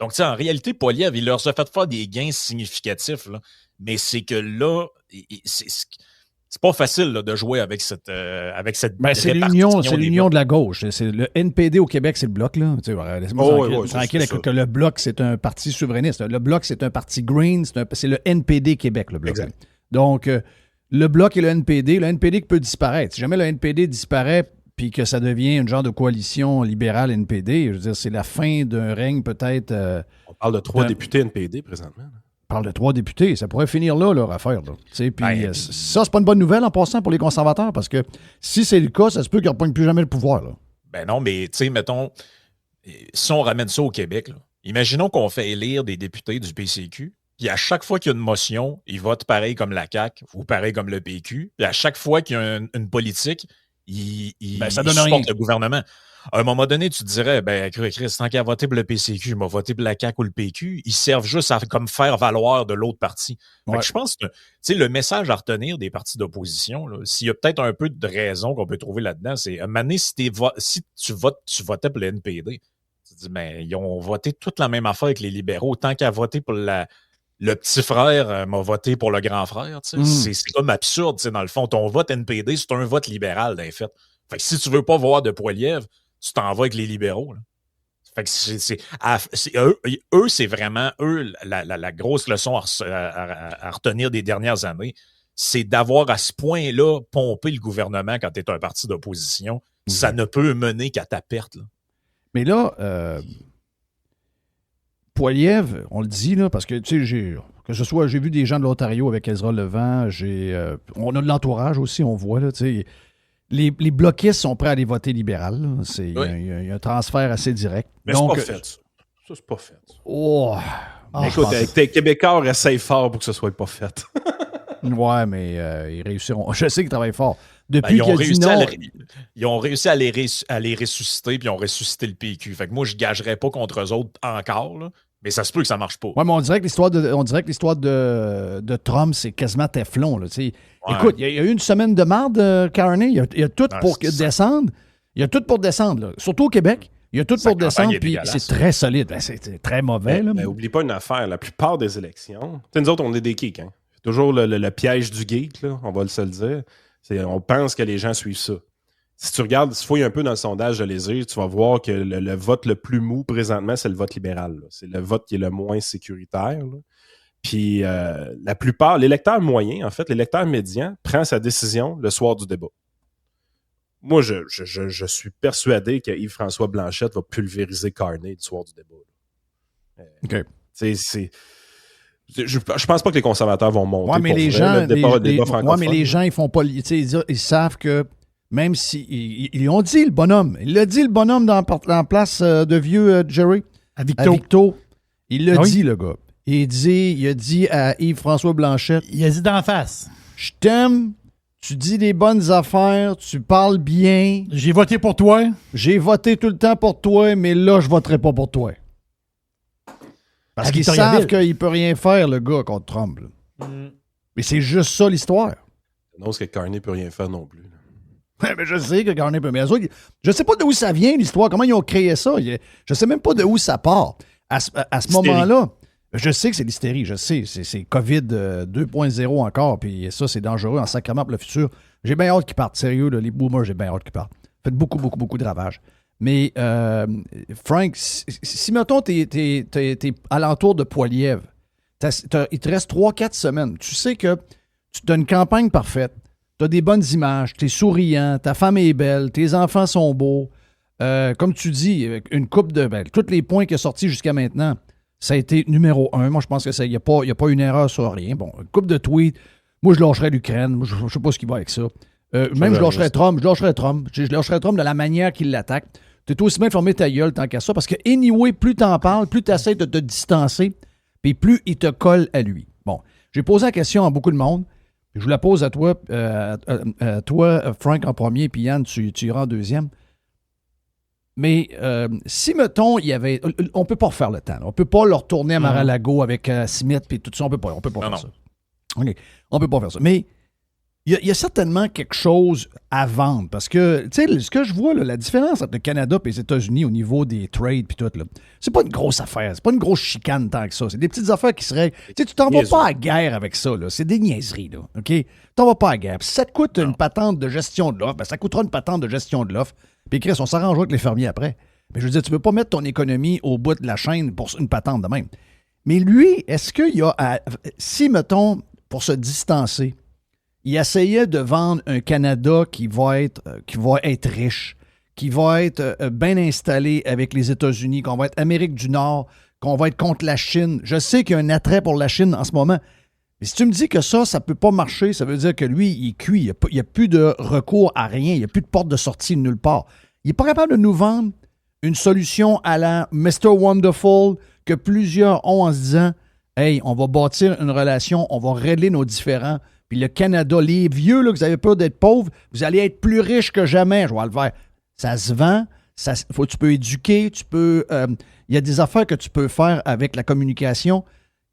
Donc, en réalité, Poilievre, il leur a fait faire des gains significatifs. Là. Mais c'est que là, c'est pas facile là, de jouer avec cette Ben, c'est l'union de la gauche. C'est le NPD au Québec, c'est le Bloc. Là. Laisse-moi tranquille avec que le Bloc, c'est un parti souverainiste. Le Bloc, c'est un parti green. C'est le NPD Québec, le Bloc. Exact. Donc, le Bloc et le NPD qui peut disparaître. Si jamais le NPD disparaît puis que ça devient une genre de coalition libérale-NPD, je veux dire, c'est la fin d'un règne peut-être... On parle de 3 députés NPD présentement. On parle de 3 députés. Ça pourrait finir là, leur affaire. Là. Puis ça, c'est pas une bonne nouvelle en passant pour les conservateurs, parce que si c'est le cas, ça se peut qu'ils ne reprennent plus jamais le pouvoir. Là. Ben non, mais tu sais, mettons, si on ramène ça au Québec, là, imaginons qu'on fait élire des députés du PCQ, puis à chaque fois qu'il y a une motion, ils votent pareil comme la CAQ ou pareil comme le PQ, puis à chaque fois qu'il y a une politique, ils supportent le gouvernement. À un moment donné, tu te dirais, ben, Chris, tant qu'à voter pour le PCQ, je vais voter pour la CAQ ou le PQ. Ils servent juste à comme faire valoir de l'autre parti. Fait que je pense que le message à retenir des partis d'opposition, là, s'il y a peut-être un peu de raison qu'on peut trouver là-dedans, c'est à un moment donné, si tu votais pour le NPD, tu te dis, ben, ils ont voté toute la même affaire avec les libéraux. Tant qu'à voter pour le petit frère m'a voté pour le grand frère. C'est comme absurde. Dans le fond, ton vote NPD, c'est un vote libéral, dans les faits. Fait que si tu veux pas voir de Poilievre, tu t'en vas avec les libéraux. Là. Fait que eux, c'est vraiment la grosse leçon à retenir des dernières années, c'est d'avoir à ce point-là pompé le gouvernement quand tu es un parti d'opposition. Ça ne peut mener qu'à ta perte. Là. Mais là, Poilievre, on le dit, là, parce que, tu sais, j'ai vu des gens de l'Ontario avec Ezra Levant, on a de l'entourage aussi, on voit, là, tu sais. Les bloquistes sont prêts à aller voter libéral. Il y a un transfert assez direct. Mais c'est pas fait, ça. Ça, c'est pas fait. Oh! Écoute, tes Québécois essayent fort pour que ce soit pas fait. Ouais, mais ils réussiront. Je sais qu'ils travaillent fort. Depuis qu'ils ont dit non... Ils ont réussi à les ressusciter, puis ils ont ressuscité le PQ. Fait que moi, je gagerais pas contre eux autres encore, là. Mais ça se peut que ça marche pas. Oui, mais on dirait que l'histoire de Trump, c'est quasiment Teflon. Là, ouais. Écoute, il y a eu une semaine de marde, Carney. Il y a tout pour descendre. Il y a tout pour descendre. Là. Surtout au Québec. Il y a tout pour descendre, puis c'est très solide. Ben, c'est très mauvais. Mais oublie pas une affaire. La plupart des élections, nous autres, on est des geeks. Hein? C'est toujours le piège du geek, là, on va se le dire. On pense que les gens suivent ça. Si tu regardes, si tu fouilles un peu dans le sondage de Léger, tu vas voir que le vote le plus mou présentement, c'est le vote libéral. Là. C'est le vote qui est le moins sécuritaire. Là. Puis la plupart, l'électeur moyen, en fait, l'électeur médian, prend sa décision le soir du débat. Moi, je suis persuadé que Yves-François Blanchette va pulvériser Carney le soir du débat. OK. Je pense pas que les conservateurs vont monter. Ouais, mais les gens, les gens, ils font pas. Ils savent que même si. Ils ont dit, le bonhomme. Il l'a dit, le bonhomme, dans la place de vieux Jerry. À Victo. Il l'a dit, le gars. Il a dit à Yves-François Blanchette. Il a dit d'en face. Je t'aime. Tu dis des bonnes affaires. Tu parles bien. J'ai voté pour toi. J'ai voté tout le temps pour toi, mais là, je voterai pas pour toi. Parce qu'ils savent qu'il ne peut rien faire, le gars, contre Trump. Mais c'est juste ça, l'histoire. Non, parce que Carney ne peut rien faire non plus. Mais je sais que Carney peut. Mais je ne sais pas d'où ça vient, l'histoire. Comment ils ont créé ça. Je ne sais même pas d'où ça part. À ce moment-là, je sais que c'est l'hystérie. Je sais. C'est COVID 2.0 encore. Puis ça, c'est dangereux en sacrement pour le futur. J'ai bien hâte qu'ils partent. Sérieux, là, les boomers, j'ai bien hâte qu'ils partent. Faites beaucoup, beaucoup, beaucoup de ravages. Mais, Frank, si mettons, t'es alentour de Poilievre, il te reste 3-4 semaines. Tu sais que tu as une campagne parfaite. Tu as des bonnes images. Tu es souriant. Ta femme est belle. Tes enfants sont beaux. Comme tu dis, une coupe de... tous les points qui sont sortis jusqu'à maintenant, ça a été numéro 1. Moi, je pense qu'il n'y a pas une erreur sur rien. Bon, une coupe de tweets. Moi, je lâcherais l'Ukraine. Moi, je ne sais pas ce qui va avec ça. Même je lâcherais Trump. Je lâcherais Trump de la manière qu'il l'attaque. Tu es aussi bien de fermer ta gueule tant qu'à ça, parce que, anyway, plus t'en parles, plus tu essaies de te distancer, puis plus il te colle à lui. Bon, j'ai posé la question à beaucoup de monde. Je vous la pose à toi, Frank, en premier, puis Yann, tu iras en deuxième. Mais si, mettons, il y avait... On ne peut pas refaire le temps. Là. On ne peut pas le retourner à Mar-a-Lago avec Smith, puis tout ça. On ne peut pas faire ça. OK. On ne peut pas faire ça. Mais il y a certainement quelque chose à vendre parce que, tu sais, ce que je vois, là, la différence entre le Canada et les États-Unis au niveau des trades puis tout, là, c'est pas une grosse affaire. C'est pas une grosse chicane tant que ça. C'est des petites affaires qui seraient. Tu sais, tu t'en vas pas à guerre avec ça, là. C'est des niaiseries, là. OK? Tu t'en vas pas à guerre. Puis si ça te coûte une patente de gestion de l'offre, ben ça coûtera une patente de gestion de l'offre. Puis Chris, on s'arrangera avec les fermiers après. Mais je veux dire, tu peux pas mettre ton économie au bout de la chaîne pour une patente de même. Mais lui, est-ce qu'il y a. Si, mettons, pour se distancer, il essayait de vendre un Canada qui va être riche, qui va être bien installé avec les États-Unis, qu'on va être Amérique du Nord, qu'on va être contre la Chine. Je sais qu'il y a un attrait pour la Chine en ce moment. Mais si tu me dis que ça ne peut pas marcher, ça veut dire que lui, il est cuit. Il n'y a plus de recours à rien. Il n'y a plus de porte de sortie de nulle part. Il n'est pas capable de nous vendre une solution à la Mr. Wonderful que plusieurs ont en se disant « Hey, on va bâtir une relation, on va régler nos différends. » Puis le Canada, les vieux, là, que vous avez peur d'être pauvres, vous allez être plus riches que jamais, je vais le faire. Ça se vend, tu peux éduquer, il y a des affaires que tu peux faire avec la communication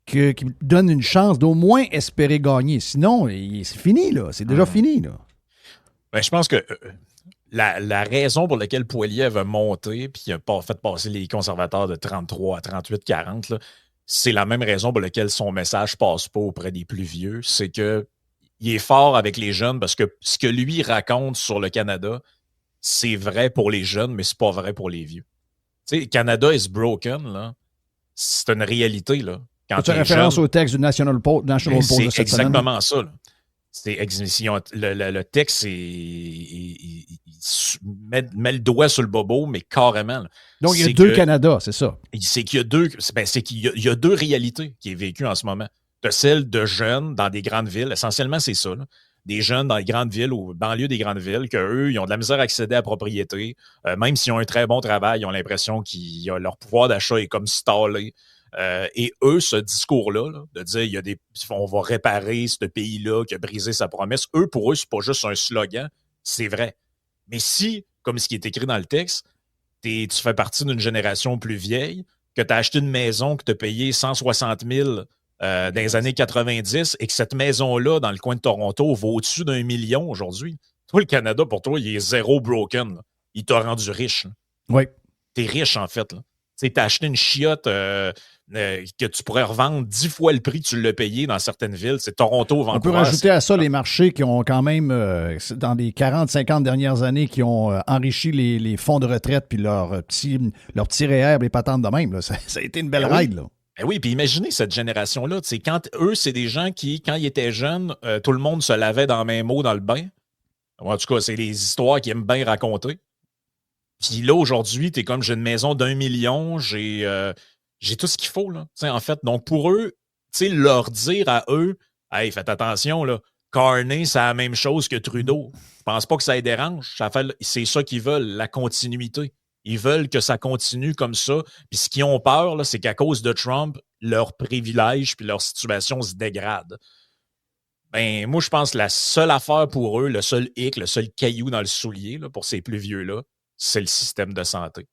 qui donnent une chance d'au moins espérer gagner. Sinon, c'est fini, là. C'est déjà fini, là. Ben, je pense que la raison pour laquelle Poilievre a monté puis a fait passer les conservateurs de 33 à 38-40, là, c'est la même raison pour laquelle son message passe pas auprès des plus vieux. C'est que il est fort avec les jeunes parce que ce que lui raconte sur le Canada, c'est vrai pour les jeunes, mais c'est pas vrai pour les vieux. Tu sais, Canada is broken, là. C'est une réalité, là. Quand tu as référence au texte du National Post de cette semaine? C'est exactement ça, là. Le texte, il met le doigt sur le bobo, mais carrément. Là. Donc, il y a deux Canada, c'est ça? C'est qu'il y a deux réalités qui est vécues en ce moment. Tu as celle de jeunes dans des grandes villes. Essentiellement, c'est ça. Là. Des jeunes dans les grandes villes ou banlieues des grandes villes, qu'eux, ils ont de la misère à accéder à la propriété. Même s'ils ont un très bon travail, ils ont l'impression que leur pouvoir d'achat est comme stallé. Et eux, ce discours-là, là, de dire on va réparer ce pays-là qui a brisé sa promesse, pour eux, c'est pas juste un slogan, c'est vrai. Mais si, comme ce qui est écrit dans le texte, tu fais partie d'une génération plus vieille, que tu as acheté une maison que tu as payé 160 000 dans les années 90 et que cette maison-là, dans le coin de Toronto, vaut au-dessus d'1 million aujourd'hui. Toi, le Canada, pour toi, il est zéro broken. Là. Il t'a rendu riche. Là. Oui. T'es riche, en fait. Tu as acheté une chiotte que tu pourrais revendre 10 fois le prix que tu l'as payé dans certaines villes. C'est Toronto, Vancouver. On peut rajouter à ça les marchés qui ont quand même, dans les 40-50 dernières années, qui ont enrichi les fonds de retraite puis leur petit REER, les patentes de même. Là. Ça a été une belle ride. Là. Ben oui, puis imaginez cette génération-là. Quand eux, c'est des gens qui, quand ils étaient jeunes, tout le monde se lavait dans la même eau dans le bain. En tout cas, c'est des histoires qu'ils aiment bien raconter. Puis là, aujourd'hui, t'es comme, j'ai une maison d'1 million, j'ai tout ce qu'il faut, là. En fait, donc pour eux, leur dire à eux, hey, faites attention, là, Carney, c'est la même chose que Trudeau. Je pense pas que ça les dérange. C'est ça qu'ils veulent, la continuité. Ils veulent que ça continue comme ça. Puis ce qu'ils ont peur, là, c'est qu'à cause de Trump, leurs privilèges puis leur situation se dégrade. Ben, moi, je pense que la seule affaire pour eux, le seul hic, le seul caillou dans le soulier, là, pour ces plus vieux-là, c'est le système de santé.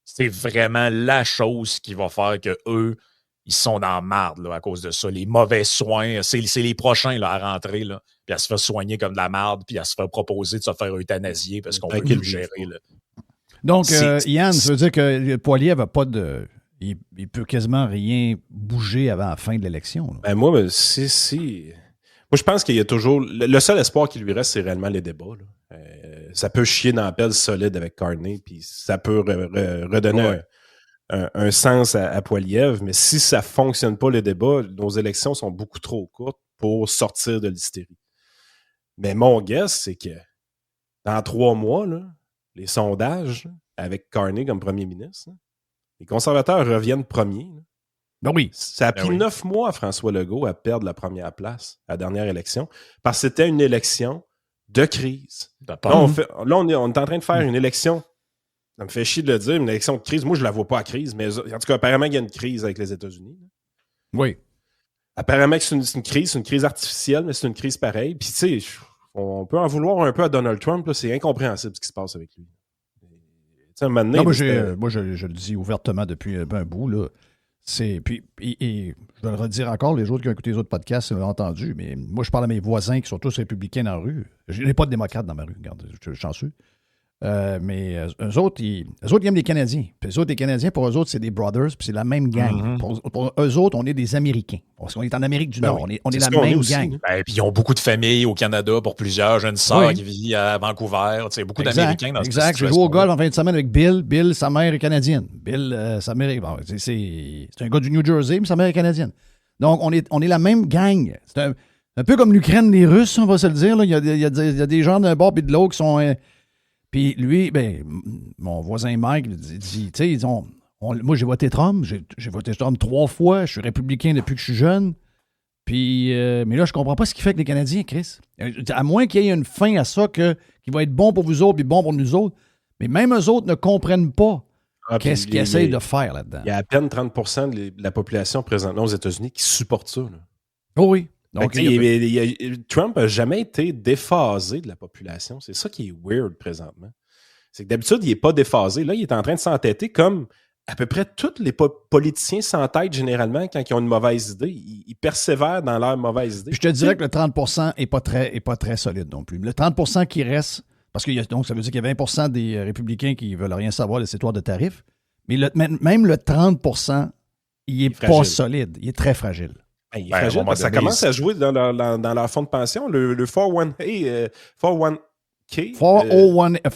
C'est vraiment la chose qui va faire qu'eux, ils sont dans la marde là, à cause de ça. Les mauvais soins, c'est les prochains là, à rentrer, là, puis à se faire soigner comme de la marde, puis à se faire proposer de se faire euthanasier parce qu'on peut plus le gérer. Là. Donc, Yann, ça veut dire que Poilievre n'a pas de... Il peut quasiment rien bouger avant la fin de l'élection. Ben moi, moi, je pense qu'il y a toujours... Le seul espoir qui lui reste, c'est réellement les débats. Là. Ça peut chier dans la pelle solide avec Carney, puis ça peut redonner un sens à Poilievre, mais si ça ne fonctionne pas, les débats, nos élections sont beaucoup trop courtes pour sortir de l'hystérie. Mais mon guess, c'est que dans 3 mois, là, les sondages, avec Carney comme premier ministre, les conservateurs reviennent premiers. Ben oui. Ça a pris 9 mois à François Legault à perdre la première place à la dernière élection, parce que c'était une élection de crise. Là, on est en train de faire une élection, ça me fait chier de le dire, une élection de crise. Moi, je la vois pas à crise, mais en tout cas, apparemment, il y a une crise avec les États-Unis. Oui. Apparemment que c'est une crise artificielle, mais c'est une crise pareille. Puis, tu sais, on peut en vouloir un peu à Donald Trump. Là, c'est incompréhensible ce qui se passe avec lui. Moi, je le dis ouvertement depuis un bout. Là. Puis, et je vais le redire encore, les autres qui ont écouté les autres podcasts l'ont entendu, mais moi, je parle à mes voisins qui sont tous républicains dans la rue. Je n'ai pas de démocrate dans ma rue, regarde, je suis chanceux. Mais eux autres, ils aiment les Canadiens. Puis eux autres, les Canadiens, pour eux autres, c'est des brothers, puis c'est la même gang. Pour eux autres, on est des Américains. Parce qu'on est en Amérique du Nord. On est la même gang. Puis ils ont beaucoup de familles au Canada pour plusieurs. J'ai une sœur qui vit à Vancouver. Beaucoup d'Américains dans cette situation. Exact. J'ai joué au golf en fin de semaine avec Bill. Bill, sa mère est canadienne. Bill, sa mère c'est un gars du New Jersey, mais sa mère est canadienne. Donc, on est la même gang. C'est un peu comme l'Ukraine, les Russes, on va se le dire. Là. Il y a des gens d'un bord et de l'autre qui sont... Puis lui, mon voisin Mike dit, tu sais, moi j'ai voté Trump, j'ai voté Trump 3 fois, je suis républicain depuis que je suis jeune. Puis, mais là, je comprends pas ce qu'il fait avec les Canadiens, Chris. À moins qu'il y ait une fin à ça qui va être bon pour vous autres et bon pour nous autres. Mais même eux autres ne comprennent pas qu'est-ce qu'ils essayent de faire là-dedans. Il y a à peine 30% de la population présentement aux États-Unis qui supporte ça. Là. Oh oui. Donc, Trump n'a jamais été déphasé de la population. C'est ça qui est weird présentement. C'est que d'habitude, il n'est pas déphasé. Là, il est en train de s'entêter comme à peu près tous les politiciens s'entêtent généralement quand ils ont une mauvaise idée. Ils persévèrent dans leur mauvaise idée. Je te dirais que le 30% n'est pas très solide non plus. Le 30% qui reste, parce que donc ça veut dire qu'il y a 20% des républicains qui ne veulent rien savoir de cette histoire de tarifs, mais même le 30%, il n'est pas solide. Il est très fragile. Il est fragile parce que ça commence à jouer dans leur fonds de pension, le 401k. 401k.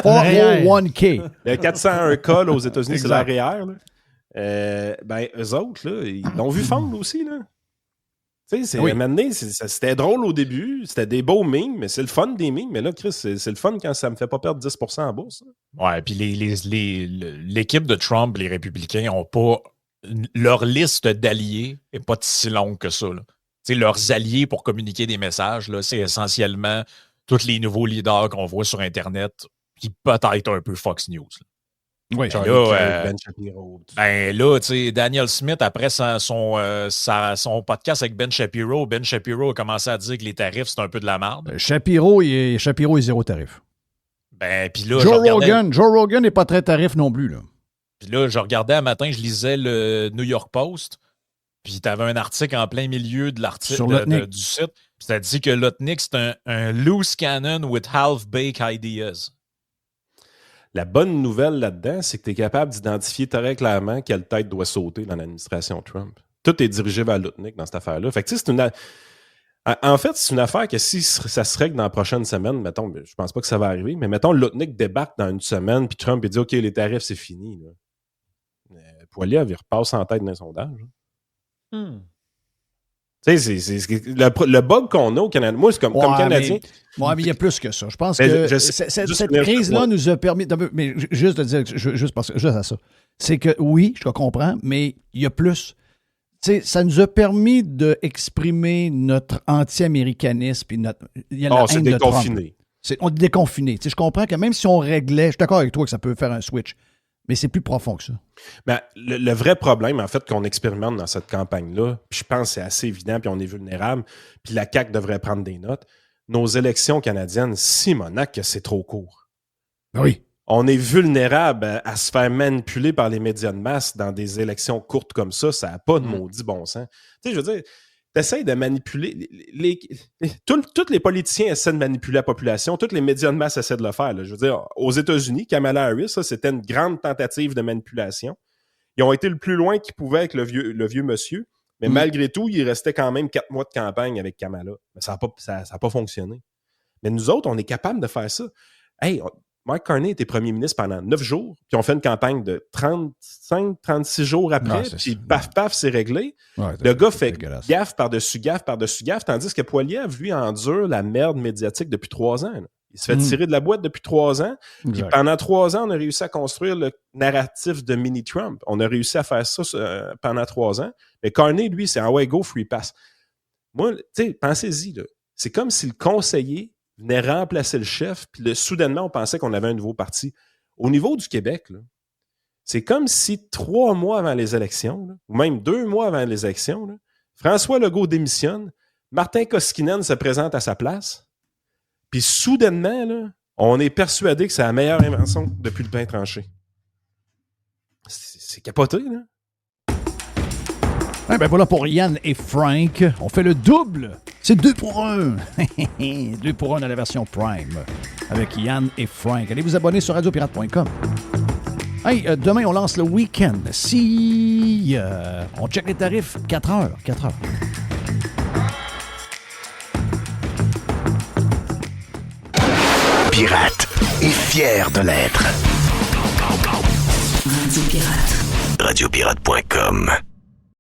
401k. Le 401k aux États-Unis, c'est l'ARR. Eux autres, là, ils l'ont vu fondre aussi. Là. Maintenant, c'était drôle au début, c'était des beaux mimes, mais c'est le fun des mimes. Mais là, Chris, c'est le fun quand ça me fait pas perdre 10% en bourse. Là. Ouais, puis l'équipe de Trump, les républicains, ont pas. Leur liste d'alliés n'est pas si longue que ça. Là. Leurs alliés pour communiquer des messages, là, c'est essentiellement tous les nouveaux leaders qu'on voit sur Internet, qui peut-être un peu Fox News. Là. Oui, Ben Shapiro. Là, tu sais, Daniel Smith, après son podcast avec Ben Shapiro a commencé à dire que les tarifs, c'est un peu de la merde. Shapiro est zéro tarif. Puis là, Joe Rogan n'est pas très tarif non plus. Là. Puis là, je regardais un matin, je lisais le New York Post, puis tu avais un article en plein milieu de l'article du site, puis ça dit que Lutnick, c'est un loose cannon with half-baked ideas. La bonne nouvelle là-dedans, c'est que tu es capable d'identifier très clairement quelle tête doit sauter dans l'administration Trump. Tout est dirigé vers Lutnick dans cette affaire-là. Fait que en fait, c'est une affaire que si ça se règle dans la prochaine semaine, mettons, je pense pas que ça va arriver, mais mettons, Lutnick débarque dans une semaine, puis Trump il dit « OK, les tarifs, c'est fini. » Poilievre, il repasse en tête d'un sondage. Tu sais, c'est le bug qu'on a au Canada. Moi, c'est comme Canadien. Mais il y a plus que ça. Je pense que cette crise-là nous a permis. Mais juste de dire, juste à ça, c'est que oui, je comprends, mais il y a plus. Tu sais, ça nous a permis d'exprimer notre anti-américanisme. C'est déconfiné. On est déconfiné. Tu sais, je comprends que même si on réglait, je suis d'accord avec toi que ça peut faire un switch. Mais c'est plus profond que ça. Ben, le vrai problème, en fait, qu'on expérimente dans cette campagne-là, puis je pense que c'est assez évident, puis on est vulnérable, puis la CAQ devrait prendre des notes, nos élections canadiennes, Simonac, que c'est trop court. Oui. On est vulnérable à se faire manipuler par les médias de masse dans des élections courtes comme ça. Ça n'a pas de maudit bon sens. Tu sais, je veux dire, t'essayes de manipuler. Tous les politiciens essaient de manipuler la population. Tous les médias de masse essaient de le faire. Là. Je veux dire, aux États-Unis, Kamala Harris, ça, c'était une grande tentative de manipulation. Ils ont été le plus loin qu'ils pouvaient avec le vieux monsieur. Mais malgré tout, il restait quand même 4 mois de campagne avec Kamala. Mais ça n'a pas fonctionné. Mais nous autres, on est capable de faire ça. Hey, Mark Carney était premier ministre pendant 9 jours, puis on fait une campagne de 35-36 jours après, puis paf, c'est réglé. Ouais, le gars fait gaffe par-dessus gaffe, tandis que Poilievre, lui, endure la merde médiatique depuis 3 ans. Là. Il se fait tirer de la boîte depuis 3 ans, puis pendant 3 ans, on a réussi à construire le narratif de mini-Trump. On a réussi à faire ça pendant 3 ans. Mais Carney, lui, c'est « Ah ouais, go, free pass ». Moi, tu sais, pensez-y, là. C'est comme si le conseiller venait remplacer le chef, puis soudainement, on pensait qu'on avait un nouveau parti. Au niveau du Québec, là, c'est comme si 3 mois avant les élections, là, ou même 2 mois avant les élections, là, François Legault démissionne, Martin Koskinen se présente à sa place, puis soudainement, là, on est persuadé que c'est la meilleure invention depuis le pain tranché. C'est capoté, là. Eh ben voilà pour Yann et Frank. On fait le double. C'est 2 pour 1. 2 pour 1 dans la version Prime. Avec Yann et Frank. Allez vous abonner sur radiopirate.com. Hey, demain, on lance le week-end. Si on check les tarifs, 4 heures. 4 heures. Pirate est fier de l'être. Radio Pirate. Radiopirate.com